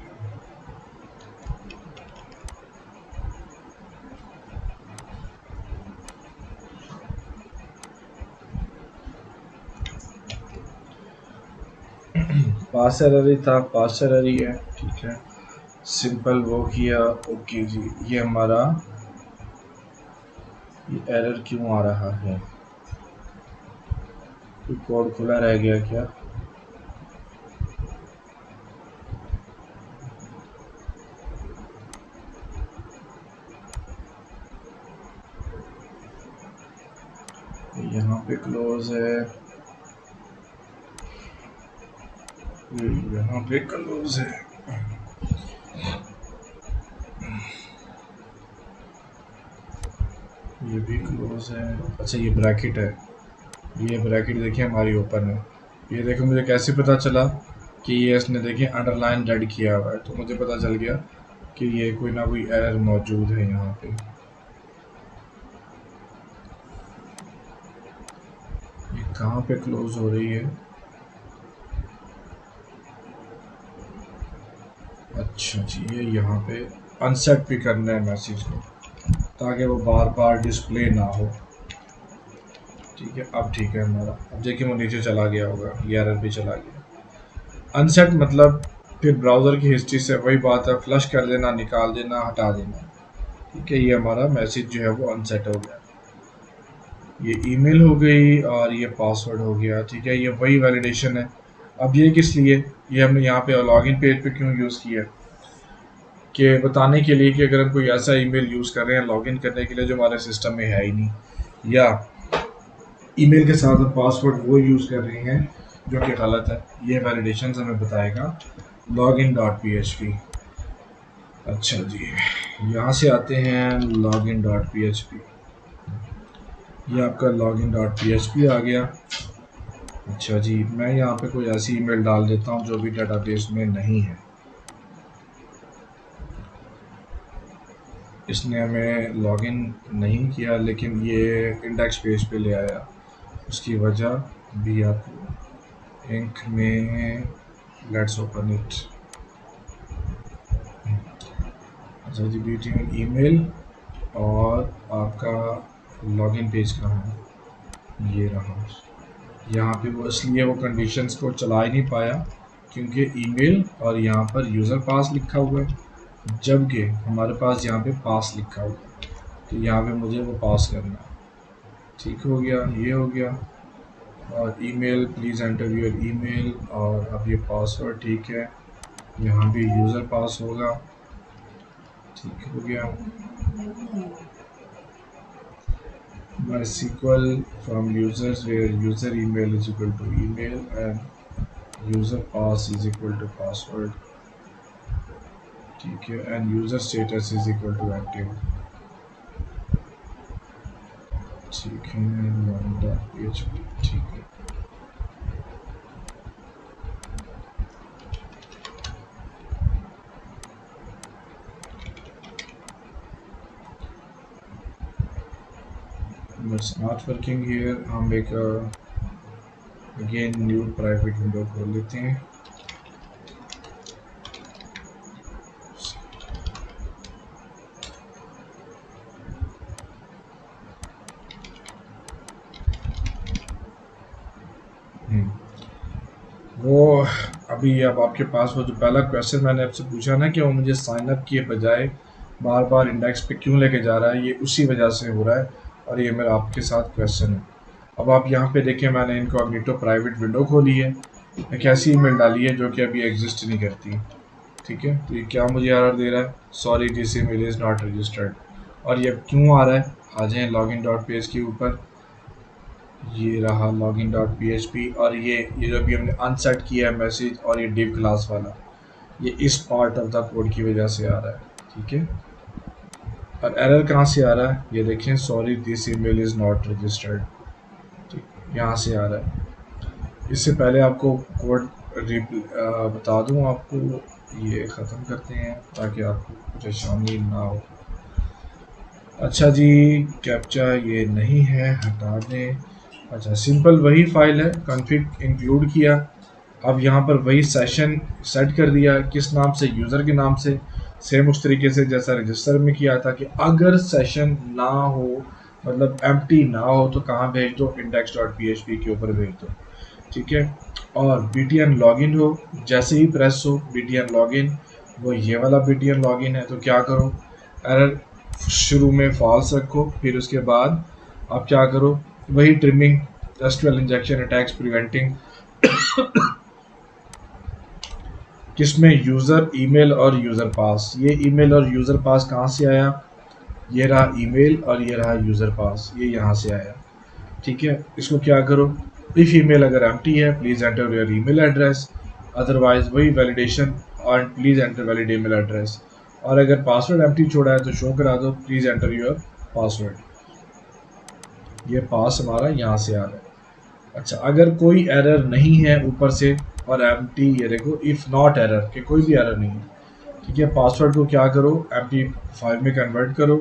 पास एरर था, पास एरर ही है, ठीक है। सिंपल वो किया, ओके जी। ये हमारा ये एरर क्यों आ रहा है? कोई कोड खुला रह गया क्या? यहाँ पे क्लोज है, यहाँ पे क्लोज है, ये भी क्लोज है। अच्छा, ये ब्रैकेट है, ये ब्रैकेट देखिए हमारी ओपन है। ये देखो, मुझे कैसे पता चला कि ये इसने देखिए अंडरलाइन डेड किया हुआ है, तो मुझे पता चल गया कि ये कोई ना कोई एरर मौजूद है यहाँ पे। ये कहाँ पे क्लोज हो रही है? अच्छा जी, ये यहाँ पे अनसेट भी करना है मैसेज को, ताकि वो बार बार डिस्प्ले ना हो, ठीक है। अब ठीक है हमारा, अब देखिए वो नीचे चला गया होगा, ये एरर भी चला गया। अनसेट मतलब फिर ब्राउज़र की हिस्ट्री से वही बात है, फ्लश कर देना, निकाल देना, हटा देना, ठीक है। ये हमारा मैसेज जो है वो अनसेट हो गया। ये ईमेल हो गई और ये पासवर्ड हो गया, ठीक है। ये वही वैलिडेशन है। अब ये किस लिए, ये हमने यहाँ पे लॉगिन पेज पे क्यों यूज़ किया, कि बताने के लिए कि अगर हम कोई ऐसा ईमेल यूज़ कर रहे हैं लॉगिन करने के लिए जो हमारे सिस्टम में है ही नहीं, या ईमेल के साथ हम पासवर्ड वो यूज़ कर रहे हैं जो कि गलत है, ये वैलिडेशन हमें बताएगा लॉगिन डॉट PHP। अच्छा जी, यहाँ से आते हैं लॉगिन डॉट PHP। ये आपका लॉगिन डॉट PHP आ गया। अच्छा जी, मैं यहाँ पे कोई ऐसी ईमेल डाल देता हूँ जो भी डेटाबेस में नहीं है। इसने हमें लॉगिन नहीं किया, लेकिन ये इंडेक्स पेज पे ले आया। उसकी वजह भी आपको इंक में, लेट्स ओपन इट। अच्छा जी, BTN ईमेल और आपका लॉगिन पेज कहाँ है, ये रहा। यहाँ पे वो इसलिए वो कंडीशंस को चला ही नहीं पाया क्योंकि ईमेल और यहाँ पर यूज़र पास लिखा हुआ है, जबकि हमारे पास यहाँ पे पास लिखा हुआ है। तो यहाँ पे मुझे वो पास करना है। ठीक हो गया, ये हो गया। और email, please enter your email, और अब ये पासवर्ड ठीक है। यहाँ भी यूज़र पास होगा। ठीक हो गया। MySQL from users where user email is equal to email and user pass is equal to password। ठीक है, and user status is equal to active। ठीक है, lambda.php। ठीक है, it's not working here। हम एक अगेन न्यू प्राइवेट विंडो खोल लेते हैं। वो अभी अब आपके पास वो जो पहला क्वेश्चन मैंने आपसे पूछा ना कि वो मुझे साइन अप किए बजाय बार बार इंडेक्स पे क्यों लेके जा रहा है, ये उसी वजह से हो रहा है। और ये मेरा आपके साथ क्वेश्चन है। अब आप यहाँ पे देखें, मैंने इनकॉग्निटो प्राइवेट विंडो खोली है, एक ऐसी ईमेल डाली है जो कि अभी एग्जिस्ट नहीं करती। ठीक है, तो ये क्या मुझे एरर दे रहा है, sorry this email is not registered. और ये क्यों आ रहा है, आ जाएँ लॉगिन डॉट पेज के ऊपर। ये रहा लॉगिन डॉट PHP, और ये जो अभी हमने अनसेट किया है मैसेज, और ये डिव क्लास वाला, ये इस पार्ट ऑफ द कोड की वजह से आ रहा है। ठीक है, और एरर कहाँ से आ रहा है, ये देखें, sorry this email is not registered. ठीक, यहाँ से आ रहा है। इससे पहले आपको कोड बता दूँ आपको, ये ख़त्म करते हैं ताकि आपको परेशानी ना हो। अच्छा जी, कैप्चा ये नहीं है, हटा दें। अच्छा, सिंपल वही फाइल है, कॉन्फ़िग इंक्लूड किया। अब यहाँ पर वही सेशन सेट कर दिया, किस नाम से, यूज़र के नाम से, सेम उस तरीके से जैसा रजिस्टर में किया था कि अगर सेशन ना हो, मतलब एम्प्टी ना हो, तो कहाँ भेज दो, index.php के ऊपर भेज दो। ठीक है, और BTN लॉगिन हो, जैसे ही प्रेस हो BTN लॉगिन, वो ये वाला BTN लॉगिन है, तो क्या करो, एरर शुरू में फॉल्स रखो, फिर उसके बाद आप क्या करो, वही trimming, SQL injection, attacks preventing, किसमें, यूज़र ईमेल और यूज़र पास। ये ईमेल और यूज़र पास कहाँ से आया, ये रहा ईमेल और ये रहा यूज़र पास, ये यहाँ से आया। ठीक है, इसको क्या करो, इफ ईमेल अगर एम्प्टी है please enter your email address, otherwise वही वैलिडेशन और please enter valid email address, और अगर पासवर्ड एम्प्टी छोड़ा है तो शो करा दो, प्लीज़ एंटर योर पासवर्ड। ये पास हमारा यहाँ से आ रहा है। अच्छा, अगर कोई एरर नहीं है ऊपर से और एम्प्टी, ये देखो इफ़ नॉट एरर, कि कोई भी एरर नहीं है। ठीक है, पासवर्ड को क्या करो, MD5 में कन्वर्ट करो।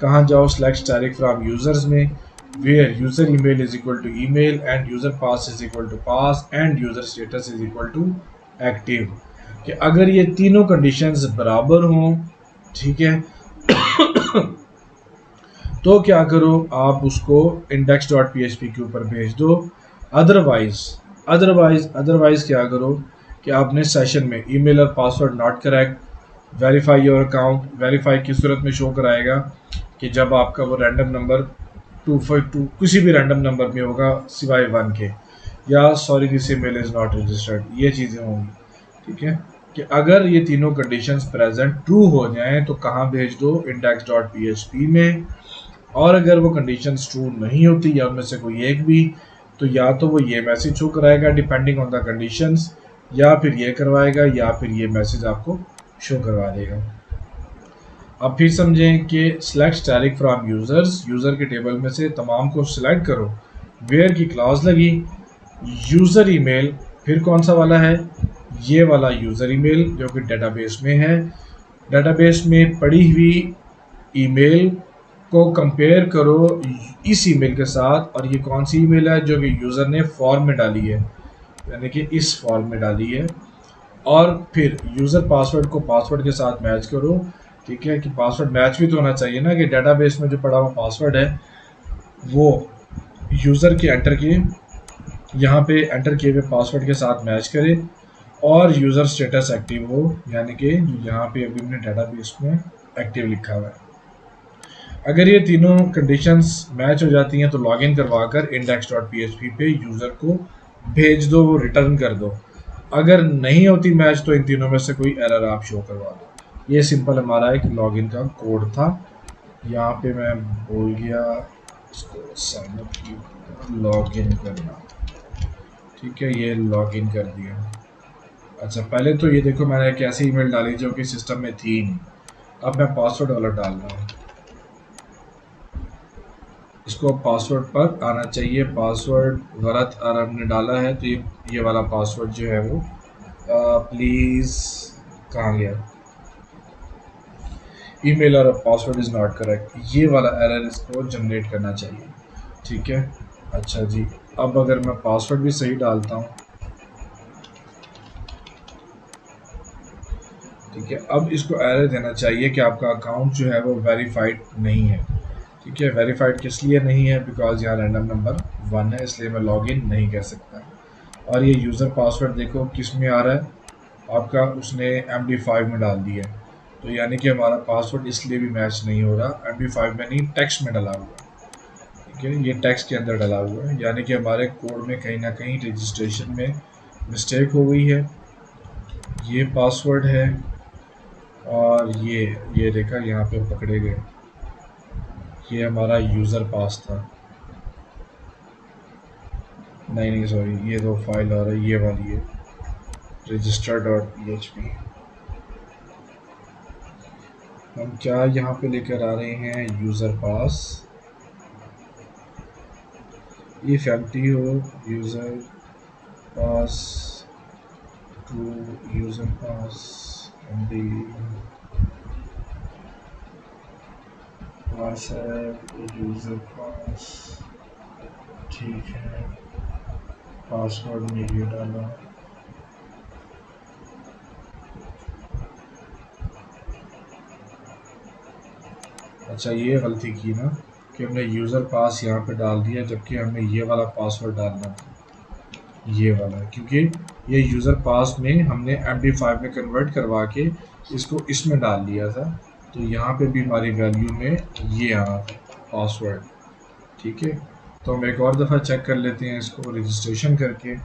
कहाँ जाओ, सेलेक्ट स्टैटिक फ्रॉम यूज़र्स में, where user email is equal to email and user pass is equal to pass and user status is equal to active. कि अगर ये तीनों कंडीशंस बराबर हों, ठीक है, तो क्या करो, आप उसको index.php के ऊपर भेज दो। अदरवाइज क्या करो कि आपने सेशन में ईमेल और password not correct, verify your account, verify की सूरत में शो कराएगा कि जब आपका वो रैंडम नंबर 252 किसी भी रैंडम नंबर में होगा सिवाय 1 के, या sorry this email is not registered, ये चीज़ें होंगी। ठीक है, कि अगर ये तीनों कंडीशंस प्रेजेंट ट्रू हो जाएं तो कहाँ भेज दो, index.php में। और अगर वो कंडीशंस ट्रू नहीं होती या उनमें से कोई एक भी, तो या तो वो ये मैसेज शो कराएगा डिपेंडिंग ऑन द कंडीशंस, या फिर ये करवाएगा, या फिर ये मैसेज आपको शो करवा देगा। अब फिर समझें कि select static from users, user के टेबल में से तमाम को सिलेक्ट करो, वेयर की क्लॉज लगी, यूज़र ईमेल, फिर कौन सा वाला है, ये वाला यूज़र ईमेल जो कि डेटाबेस में है, डेटाबेस में पड़ी हुई ईमेल को कंपेयर करो इस ईमेल के साथ, और ये कौन सी ईमेल है जो कि यूज़र ने फॉर्म में डाली है, यानी कि इस फॉर्म में डाली है। और फिर यूज़र पासवर्ड को पासवर्ड के साथ मैच करो, ठीक है, कि पासवर्ड मैच भी तो होना चाहिए ना, कि डेटाबेस में जो पड़ा हुआ पासवर्ड है वो यूज़र के एंटर किए, यहाँ पे एंटर किए हुए पासवर्ड के साथ मैच करे, और यूज़र स्टेटस एक्टिव हो, यानी कि यहाँ पे अभी हमने डेटाबेस में एक्टिव लिखा हुआ है। अगर ये तीनों कंडीशंस मैच हो जाती हैं तो लॉगिन करवाकर index.php पे यूज़र को भेज दो, वो रिटर्न कर दो। अगर नहीं होती मैच तो इन तीनों में से कोई एरर आप शो करवा दो। ये सिंपल हमारा एक लॉगिन का कोड था। यहाँ पे मैं भूल गया इसको साइन अप की लॉगिन करना, ठीक है, ये लॉगिन कर दिया। अच्छा, पहले तो ये देखो मैंने एक ऐसी ईमेल डाली जो कि सिस्टम में थी नहीं। अब मैं पासवर्ड वाला डाल रहा हूँ, इसको पासवर्ड पर आना चाहिए। पासवर्ड गलत अगर हमने डाला है तो ये वाला पासवर्ड जो है वो प्लीज़ कहाँ गया, ईमेल और पासवर्ड इज़ नॉट करेक्ट, ये वाला एरर इसको जनरेट करना चाहिए, ठीक है। अच्छा जी, अब अगर मैं पासवर्ड भी सही डालता हूँ, ठीक है, अब इसको एरर देना चाहिए कि आपका अकाउंट जो है वो वेरीफाइड नहीं है, ठीक है। वेरीफाइड किस लिए नहीं है, बिकॉज यहाँ रैंडम नंबर 1 है, इसलिए मैं लॉगिन नहीं कर सकता। और ये यूज़र पासवर्ड देखो किस में आ रहा है आपका, उसने MD5 में डाल दिया है, तो यानी कि हमारा पासवर्ड इसलिए भी मैच नहीं हो रहा। MD5 में नहीं, टेक्स्ट में डला हुआ है, ठीक है, ये टेक्स्ट के अंदर डला हुआ है, यानी कि हमारे कोड में कहीं ना कहीं रजिस्ट्रेशन में मिस्टेक हो गई है। ये पासवर्ड है, और ये देखा यहाँ पे पकड़े गए, ये हमारा यूज़र पास था, नहीं सॉरी, ये दो फाइल आ रही है, ये वाली है register.php। हम क्या यहाँ पे लेकर आ रहे हैं, यूज़र पास, इफ एम्प्टी हो user pass to user pass MD pass है, यूज़र पास, ठीक है, पासवर्ड में ये डाला। अच्छा, ये गलती की ना कि हमने यूज़र पास यहाँ पे डाल दिया, जबकि हमें ये वाला पासवर्ड डालना था, ये वाला, क्योंकि ये यूज़र पास में हमने MD5 में कन्वर्ट करवा के इसको इसमें डाल दिया था, तो यहाँ पे भी हमारी वैल्यू में ये आना था पासवर्ड, ठीक है। तो हम एक और दफ़ा चेक कर लेते हैं इसको रजिस्ट्रेशन करके।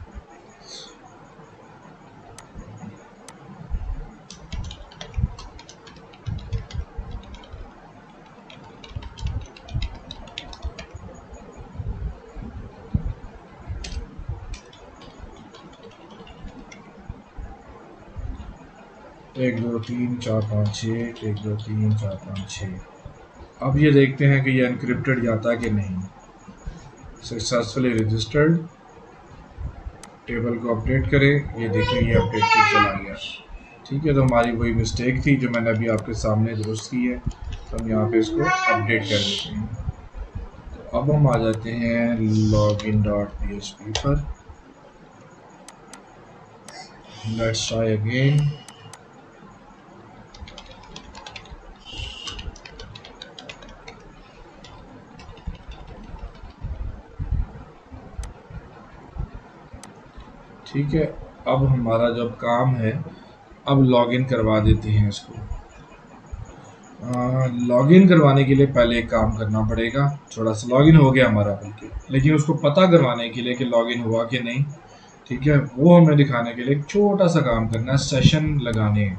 एक दो तीन चार पाँच छः, 1 2 3 4 5 6। अब ये देखते हैं कि ये एनक्रिप्टेड जाता है कि नहीं। सक्सेसफुली रजिस्टर्ड, टेबल को अपडेट करें, ये देखिए ये अपडेट पे चला गया, ठीक है। तो हमारी वही मिस्टेक थी जो मैंने अभी आपके सामने दुरुस्त की है, तो हम यहाँ पे इसको अपडेट कर देते हैं। तो अब हम आ जाते हैं login.php पर, लेट्स ट्राई अगेन। ठीक है, अब हमारा जब काम है, अब लॉगिन करवा देते हैं इसको। लॉगिन करवाने के लिए पहले एक काम करना पड़ेगा, थोड़ा सा लॉगिन हो गया हमारा बल्कि, लेकिन उसको पता करवाने के लिए कि लॉगिन हुआ कि नहीं, ठीक है, वो हमें दिखाने के लिए एक छोटा सा काम करना है, सेशन लगाने हैं,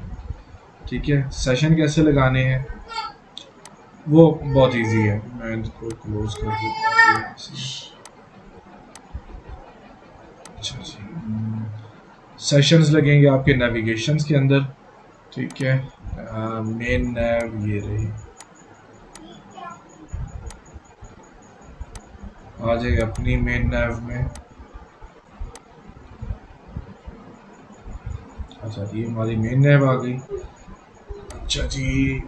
ठीक है। सेशन कैसे लगाने हैं वो बहुत इजी है, मैं इसको क्लोज कर देता हूँ। अच्छा जी, सेशंस लगेंगे आपके नेविगेशंस के अंदर, ठीक है। मेन नैव ये रही, आ जाएगा अपनी मेन नैव में। अच्छा, ये हमारी मेन नैव आ गई। अच्छा जी,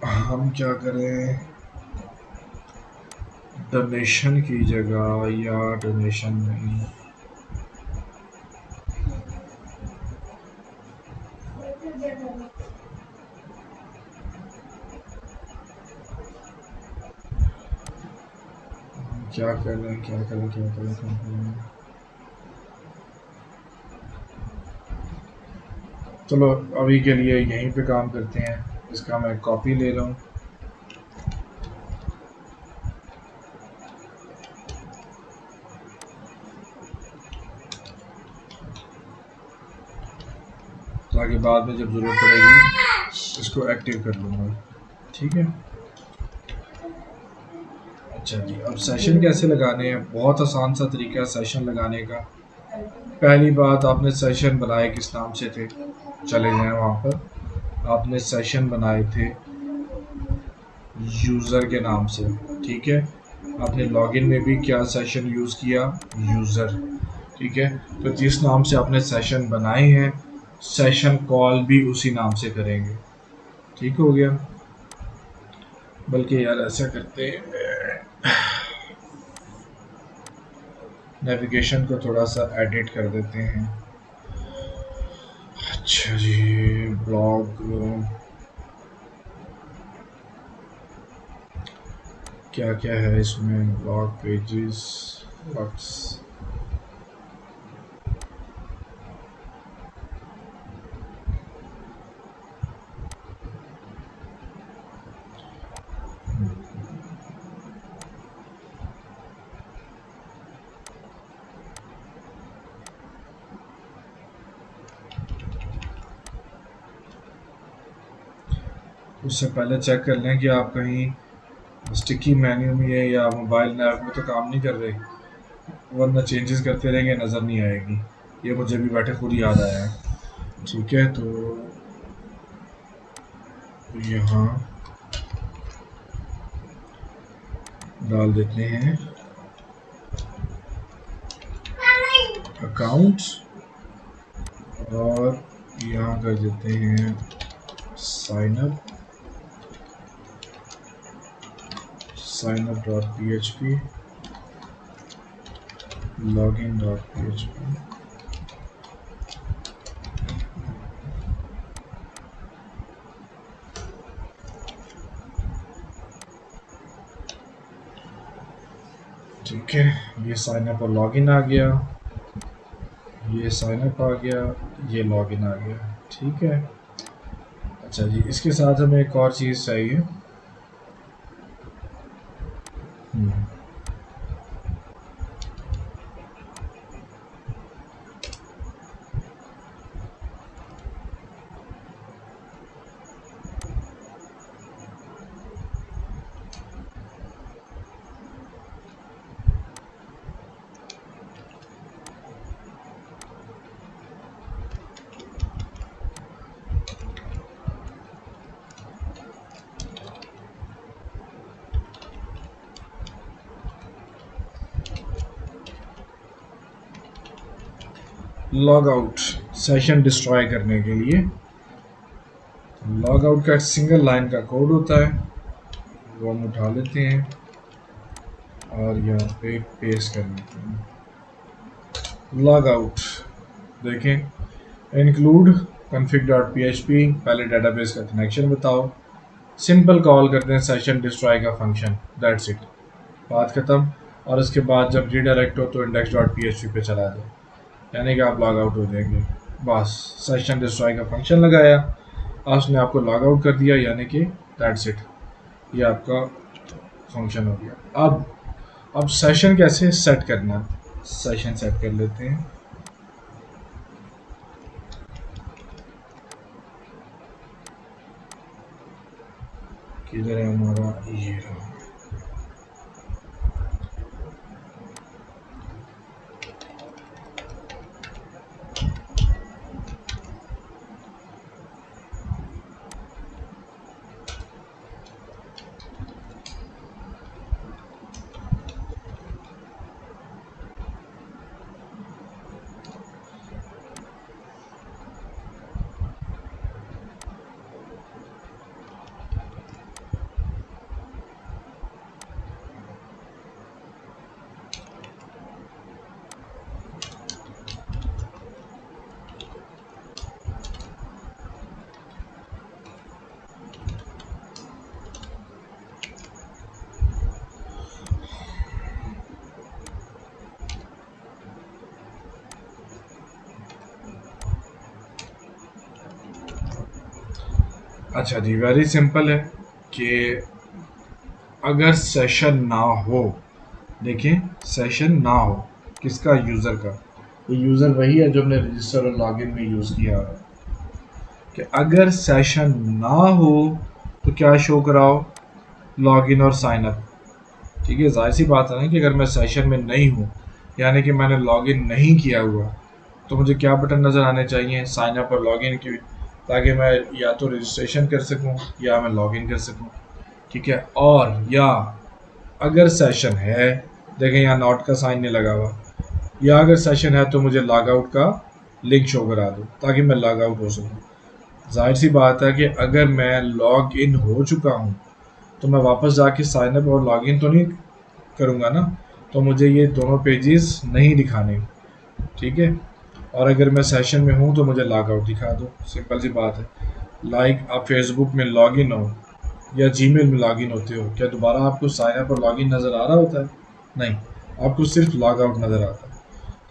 हम क्या करें, डोनेशन की जगह, या डोनेशन नहीं, क्या करें क्या करें क्या करें क्या करें। चलो अभी के लिए यहीं पे काम करते हैं, इसका मैं कॉपी ले रहा हूँ। ताकि बाद में जब ज़रूरत पड़ेगी इसको एक्टिव कर लूँगा। ठीक है। अच्छा जी, अब सेशन कैसे लगाने हैं, बहुत आसान सा तरीका है सेशन लगाने का। पहली बात, आपने सेशन बनाए किस नाम से थे, चले जाएं वहाँ पर। आपने सेशन बनाए थे यूज़र के नाम से, ठीक है। आपने लॉगिन में भी क्या सेशन यूज़ किया, यूज़र, ठीक है। तो जिस नाम से आपने सेशन बनाए हैं, सेशन कॉल भी उसी नाम से करेंगे। ठीक हो गया। बल्कि यार ऐसा करते हैं, नेविगेशन को थोड़ा सा एडिट कर देते हैं। अच्छा जी, ब्लॉग क्या क्या है इसमें, ब्लॉग पेजेस, ब्लॉग्स, उससे पहले चेक कर लें कि आप कहीं स्टिकी मेन्यू में है या मोबाइल ऐप में तो काम नहीं कर रहे, वरना चेंजेस करते रहेंगे नज़र नहीं आएगी। ये मुझे भी बैठे खुद याद आया है। ठीक है, तो यहाँ डाल देते हैं अकाउंट्स, और यहाँ कर देते हैं sign up dot P H P, login dot P H P. ठीक है, ये साइन अप और लॉगिन आ गया, ये साइन अप आ गया, ये लॉगिन आ गया। ठीक है। अच्छा जी, इसके साथ हमें एक और चीज़ चाहिए। लॉग आउट, सेशन डिस्ट्रॉय करने के लिए लॉग आउट का सिंगल लाइन का कोड होता है, वो हम उठा लेते हैं और यहाँ पे पेस्ट कर लेते हैं। लॉग आउट देखें, include config dot P H P, पहले डेटाबेस का कनेक्शन बताओ, सिंपल कॉल करते हैं सेशन डिस्ट्रॉय का फंक्शन, दैट्स इट, बात खत्म। और उसके बाद जब रीडायरेक्ट हो तो index dot P H P पे चला जाए, यानी कि आप लॉग आउट हो जाएंगे। बस सेशन डिस्ट्रॉय का फंक्शन लगाया, उसने आपको लॉग आउट कर दिया, यानी कि दैट्स इट, ये आपका फंक्शन हो गया। अब सेशन कैसे सेट करना, सेशन सेट कर लेते हैं। किधर है हमारा, ये रहा। अच्छा जी, वेरी सिंपल है कि अगर सेशन ना हो, देखिए सेशन ना हो किसका, यूज़र का। ये यूज़र वही है जो हमने रजिस्टर और लॉगिन में यूज़ किया है। कि अगर सेशन ना हो तो क्या शो कराओ, लॉगिन और साइन अप। ठीक है, जाहिर सी बात है ना कि अगर मैं सेशन में नहीं हूँ, यानी कि मैंने लॉगिन नहीं किया हुआ, तो मुझे क्या बटन नज़र आने चाहिए, साइन अप और लॉगिन की, ताकि मैं या तो रजिस्ट्रेशन कर सकूँ या मैं लॉगिन कर सकूँ। ठीक है, और या अगर सेशन है, देखें यहाँ नॉट का साइन नहीं लगा हुआ, या अगर सेशन है तो मुझे लॉग आउट का लिंक शो करा दो ताकि मैं लॉग आउट हो सकूँ। जाहिर सी बात है कि अगर मैं लॉग इन हो चुका हूँ तो मैं वापस जाके साइन अप और लॉगिन तो नहीं करूँगा ना, तो मुझे ये दोनों पेजेस नहीं दिखाने। ठीक है, और अगर मैं सेशन में हूँ तो मुझे लॉग आउट दिखा दो, सिंपल सी बात है। लाइक आप फेसबुक में लॉगिन हो या जीमेल में लॉगिन होते हो, क्या दोबारा आपको साइन अप और लॉगिन नज़र आ रहा होता है? नहीं, आपको सिर्फ लॉग आउट नज़र आता है।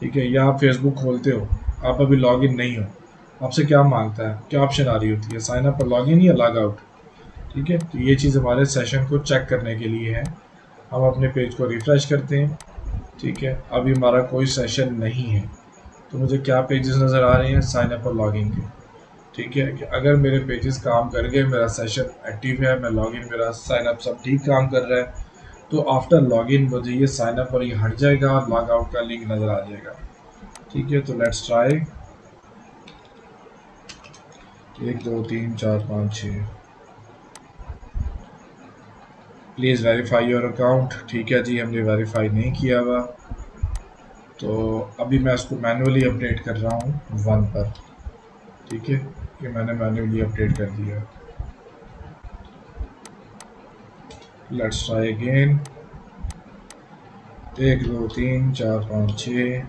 ठीक है, या आप फेसबुक खोलते हो, आप अभी लॉगिन नहीं हो, आपसे क्या मांगता है, क्या ऑप्शन आ रही होती है, साइन अप और लॉगिन या लॉग आउट। ठीक है, तो ये चीज़ हमारे सेशन को चेक करने के लिए है। हम अपने पेज को रिफ़्रेश करते हैं। ठीक है, अभी हमारा कोई सेशन नहीं है, तो मुझे क्या पेजेस नज़र आ रहे हैं, साइन अप और लॉगिन के। ठीक है, कि अगर मेरे पेजेस काम कर गए, मेरा सेशन एक्टिव है, मैं लॉगिन, मेरा साइन अप सब ठीक काम कर रहा है, तो आफ्टर लॉगिन मुझे ये साइन अप और ये हट जाएगा और लॉग आउट का लिंक नज़र आ जाएगा। ठीक है, तो let's try. 1 2 3 4 5 6, please verify your account. ठीक है जी, हमने वेरीफाई नहीं किया हुआ, तो अभी मैं इसको मैनुअली अपडेट कर रहा हूँ 1 पर। ठीक है, कि मैंने मैन्युअली अपडेट कर दिया। Let's try again. 1 2 3 4 5 6,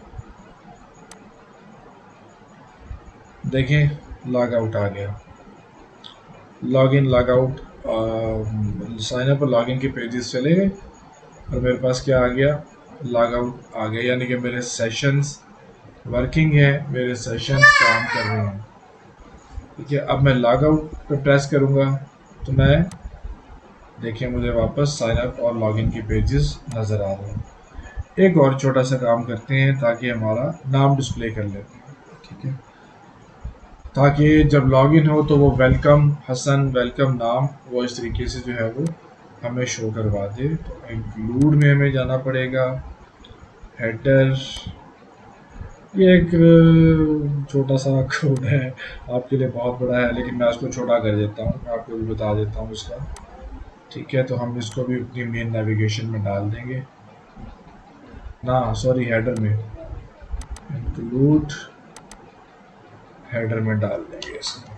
देखें लॉग आउट आ गया, login log out, sign up और लॉगिन के पेजेस चले गए और मेरे पास क्या आ गया, लॉग आउट आ गया, यानी कि मेरे सेशंस वर्किंग है, मेरे सेशंस काम कर रहे हैं। ठीक है, अब मैं लॉग आउट पर प्रेस करूँगा तो मैं, देखिए मुझे वापस साइन अप और लॉगिन के पेजेस नज़र आ रहे हैं। एक और छोटा सा काम करते हैं ताकि हमारा नाम डिस्प्ले कर लेते हैं। ठीक है, ताकि जब लॉगिन हो तो वो वेलकम हसन, वेलकम नाम, वो इस तरीके से जो है वो हमें शो करवा दे। तो इंक्लूड में हमें जाना पड़ेगा, हेडर, ये एक छोटा सा कोड है, आपके लिए बहुत बड़ा है लेकिन मैं उसको छोटा कर देता हूँ, मैं आपको भी बता देता हूँ इसका। ठीक है, तो हम इसको भी अपनी मेन नेविगेशन में डाल देंगे ना, सॉरी हेडर में, इंक्लूड हेडर में डाल देंगे इसको।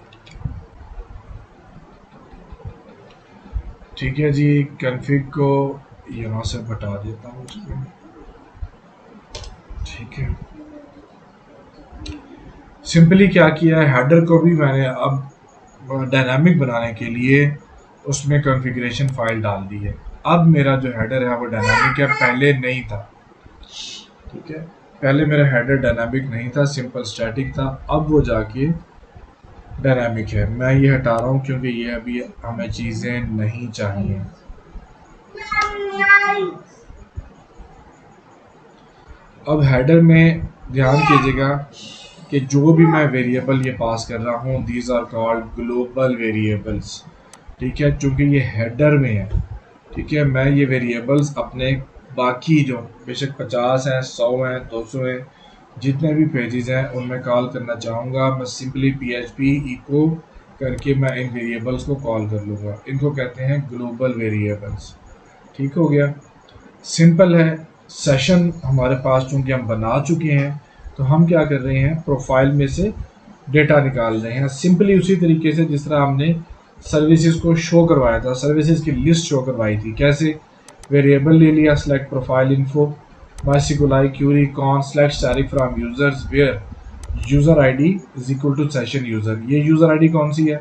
ठीक है जी, कन्फिग को यहाँ से हटा देता हूँ इसको। ठीक है, सिंपली क्या किया है, हेडर को भी मैंने अब डायनामिक बनाने के लिए उसमें कॉन्फ़िगरेशन फाइल डाल दी है। अब मेरा जो हेडर है वो डायनामिक है, पहले नहीं था। ठीक है, पहले मेरा हेडर डायनामिक नहीं था, सिंपल स्टैटिक था, अब वो जाके डायनामिक है। मैं ये हटा रहा हूँ क्योंकि ये अभी हमें चीज़ें नहीं चाहिए। अब हेडर में ध्यान कीजिएगा कि जो भी मैं वेरिएबल ये पास कर रहा हूँ, these are called global variables. ठीक है, चूँकि ये हेडर में है। ठीक है, मैं ये वेरिएबल्स अपने बाकी जो बेशक 50 हैं, 100 हैं, 200 हैं, जितने भी पेजेस हैं उनमें कॉल करना चाहूँगा, मैं सिंपली PHP इको करके मैं इन वेरिएबल्स को कॉल कर लूँगा। इनको कहते हैं ग्लोबल वेरिएबल्स। ठीक हो गया, सिंपल है। सेशन हमारे पास चूँकि हम बना चुके हैं, तो हम क्या कर रहे हैं, प्रोफाइल में से डेटा निकाल रहे हैं, सिंपली उसी तरीके से जिस तरह हमने सर्विसेज को शो करवाया था, सर्विसेज की लिस्ट शो करवाई थी। कैसे, वेरिएबल ले लिया, select profile info, MySQLi query con select static from users where user ID is equal to session user. ये यूजर आईडी कौन सी है,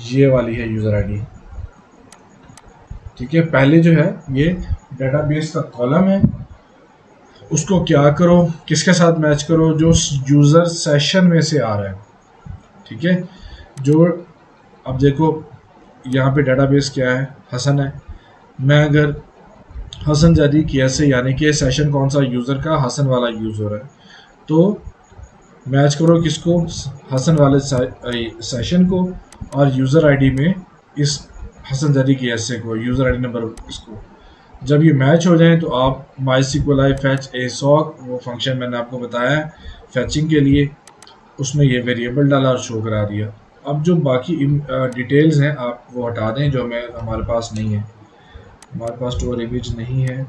ये वाली है यूजर आईडी। ठीक है, पहले जो है ये डेटाबेस का कॉलम है, उसको क्या करो, किसके साथ मैच करो, जो यूजर सेशन में से आ रहा है। ठीक है, जो अब देखो यहाँ पे डेटाबेस क्या है, हसन है। मैं अगर हसन जारी किया से यानी कि सेशन कौन सा यूज़र का, हसन वाला यूज़र है, तो मैच करो किसको, हसन वाले सेशन को और यूज़र आईडी में इस हसन जारी की ऐसे को, यूज़र आईडी नंबर इसको। जब ये मैच हो जाए तो आप MySQLi fetch assoc, वो फंक्शन मैंने आपको बताया है फैचिंग के लिए, उसमें ये वेरिएबल डाला और शो करा दिया। अब जो बाकी डिटेल्स हैं आप वो हटा दें जो हमारे पास नहीं है। हमारे पास स्टोर इमेज नहीं है,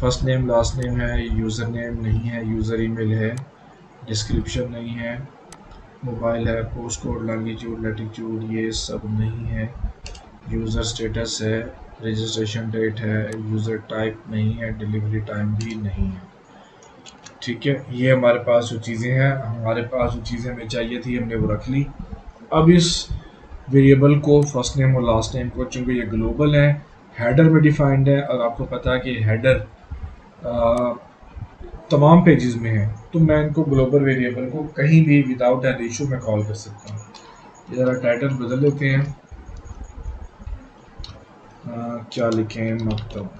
फर्स्ट नेम लास्ट नेम है, यूज़र नेम नहीं है, यूज़र ईमेल है, डिस्क्रिप्शन नहीं है, मोबाइल है, पोस्ट कोड, लॉन्गिट्यूड, लैटिट्यूड ये सब नहीं है, यूज़र स्टेटस है, रजिस्ट्रेशन डेट है, यूज़र टाइप नहीं है, डिलीवरी टाइम भी नहीं है। ठीक है, ये हमारे पास जो चीज़ें हैं, हमारे पास जो चीज़ें हमें चाहिए थी हमने वो रख ली। अब इस वेरिएबल को फर्स्ट नेम और लास्ट नेम को, चूँकि ये ग्लोबल है, हेडर में डिफाइंड है और आपको पता है कि हेडर तमाम पेजेस में है, तो मैं इनको ग्लोबल वेरिएबल को कहीं भी विदाउट एन इशू में कॉल कर सकता हूँ। ज़रा टाइटल बदल लेते हैं, क्या लिखें, मकतब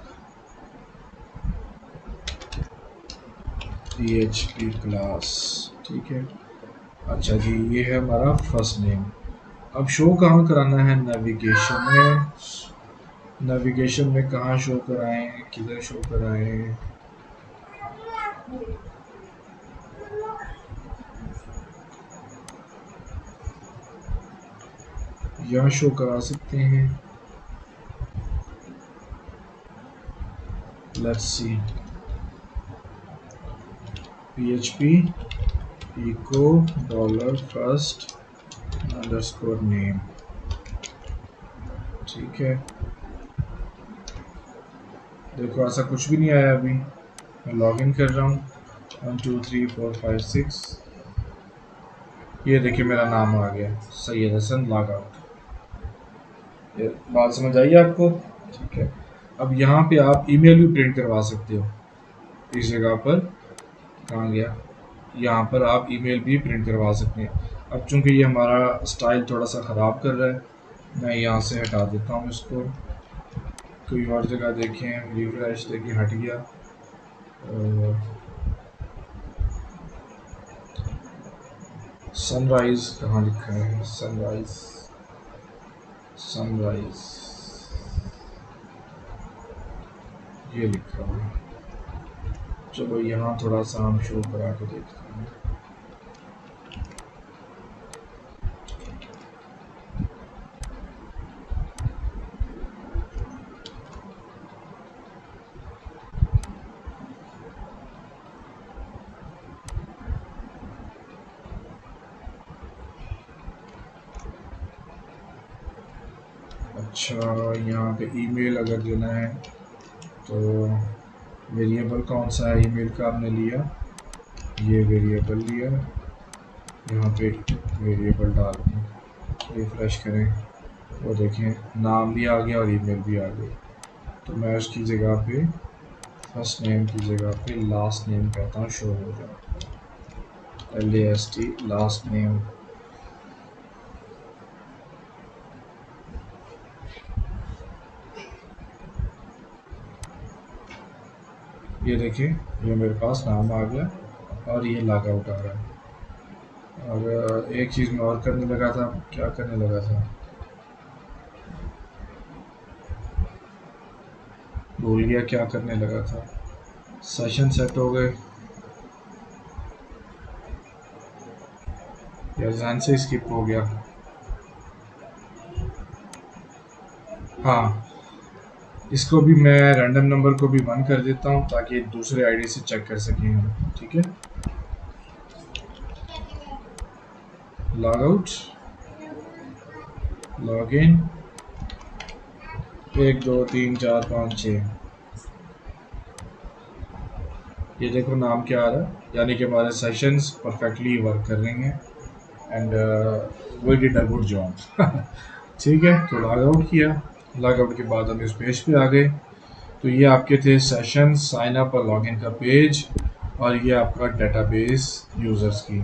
PHP क्लास। ठीक है, अच्छा जी, ये है हमारा फर्स्ट नेम। अब शो कहाँ कराना है, नेविगेशन में। नेविगेशन में कहाँ शो कराएं, किधर शो कराएं, यहाँ शो करा सकते हैं। Let's see, PHP echo $first underscore name। ठीक है, देखो ऐसा कुछ भी नहीं आया अभी। मैं लॉग इन कर रहा हूँ, 1 2 3 4 5 6, ये देखिए मेरा नाम आ गया, सैयद हसन लॉग आउट। ये बात समझ आई आपको? ठीक है, अब यहाँ पे आप ईमेल भी प्रिंट करवा सकते हो। इस जगह पर कहाँ गया, यहाँ पर आप ईमेल भी प्रिंट करवा सकते हैं। अब चूंकि ये हमारा स्टाइल थोड़ा सा ख़राब कर रहा है, मैं यहाँ से हटा देता हूँ इसको, कोई और जगह देखें, रिफ्रेश देखिए हट गया। सनराइज कहाँ लिखा है, सनराइज, सनराइज ये लिखा हुआ है। चलो यहाँ थोड़ा सा हम शो करा के देखते हैं। अच्छा, यहाँ पे ईमेल अगर देना है तो वेरिएबल कौन सा है ईमेल का आपने लिया, ये वेरिएबल लिया, यहाँ पे वेरिएबल डाल दें, रिफ्रेश करें, वो देखें नाम भी आ गया और ईमेल भी आ गई। तो मैं उसकी जगह पे फर्स्ट नेम की जगह पे लास्ट नेम कहता हूँ, शो हो जाए, LAST लास्ट नेम। ये देखिए ये मेरे पास नाम आ गया और ये लॉग आउट आ रहा है। और एक चीज़ मैं और करने लगा था, क्या करने लगा था भूल गया, क्या करने लगा था। सेशन सेट हो गए या जहन से स्किप हो गया। हाँ, इसको भी मैं रैंडम नंबर को भी 1 कर देता हूँ ताकि दूसरे आईडी से चेक कर सकें हम। ठीक है, लॉग आउट, लॉग इन, 1 2 3 4 5 6, ये देखो नाम क्या आ रहा है, यानी कि हमारे सेशंस परफेक्टली वर्क कर रहे हैं and we did a good job. ठीक है, तो लॉग आउट किया, लॉग आउट के बाद हम इस पेज पे आ गए। तो ये आपके थे सेशन, साइन अप और लॉगिन का पेज, और ये आपका डेटाबेस यूज़र्स की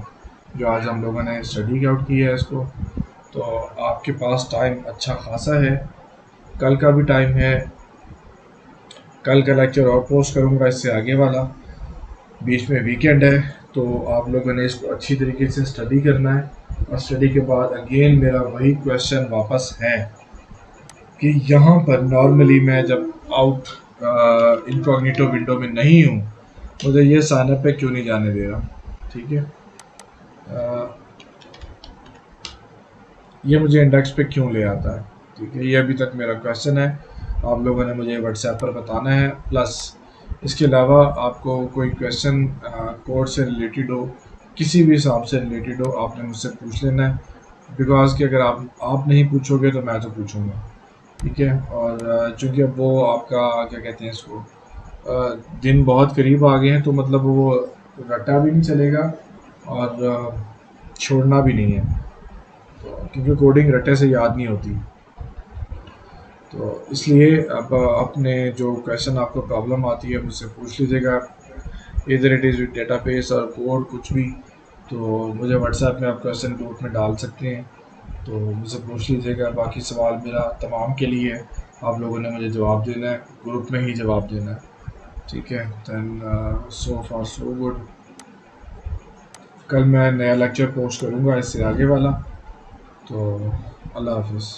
जो आज हम लोगों ने स्टडी आउट की है इसको। तो आपके पास टाइम अच्छा खासा है, कल का भी टाइम है। कल का लेक्चर और पोस्ट करूँगा इससे आगे वाला, बीच में वीकेंड है, तो आप लोगों ने इसको अच्छी तरीके से स्टडी करना है। और स्टडी के बाद अगेन मेरा वही क्वेश्चन वापस है कि यहाँ पर नॉर्मली मैं जब आउट इनकॉग्निटो विंडो में नहीं हूँ, मुझे ये साइनअप पे क्यों नहीं जाने दे रहा। ठीक है, ये मुझे इंडेक्स पे क्यों ले आता है। ठीक है, ये अभी तक मेरा क्वेश्चन है, आप लोगों ने मुझे व्हाट्सएप पर बताना है। प्लस इसके अलावा आपको कोई क्वेश्चन कोड से रिलेटेड हो, किसी भी हिसाब से रिलेटेड हो, आपने मुझसे पूछ लेना है। बिकॉज कि अगर आप नहीं पूछोगे तो मैं तो पूछूंगा। ठीक है, और चूंकि अब वो आपका क्या कहते हैं इसको, दिन बहुत करीब आ गए हैं, तो मतलब वो रटा भी नहीं चलेगा और छोड़ना भी नहीं है, तो क्योंकि कोडिंग रटे से याद नहीं होती। तो इसलिए अब अपने जो क्वेश्चन आपको प्रॉब्लम आती है मुझसे पूछ लीजिएगा, इधर इट इज़ विद डेटाबेस और कोड कुछ भी, तो मुझे व्हाट्सएप में आप क्वेश्चन ग्रुप में डाल सकते हैं, तो मुझसे पूछ लीजिएगा। बाकी सवाल मेरा तमाम के लिए है, आप लोगों ने मुझे जवाब देना है, ग्रुप में ही जवाब देना है। ठीक है, दैन सो फार सो गुड। कल मैं नया लेक्चर पोस्ट करूँगा इससे आगे वाला, तो अल्लाह हाफिज़।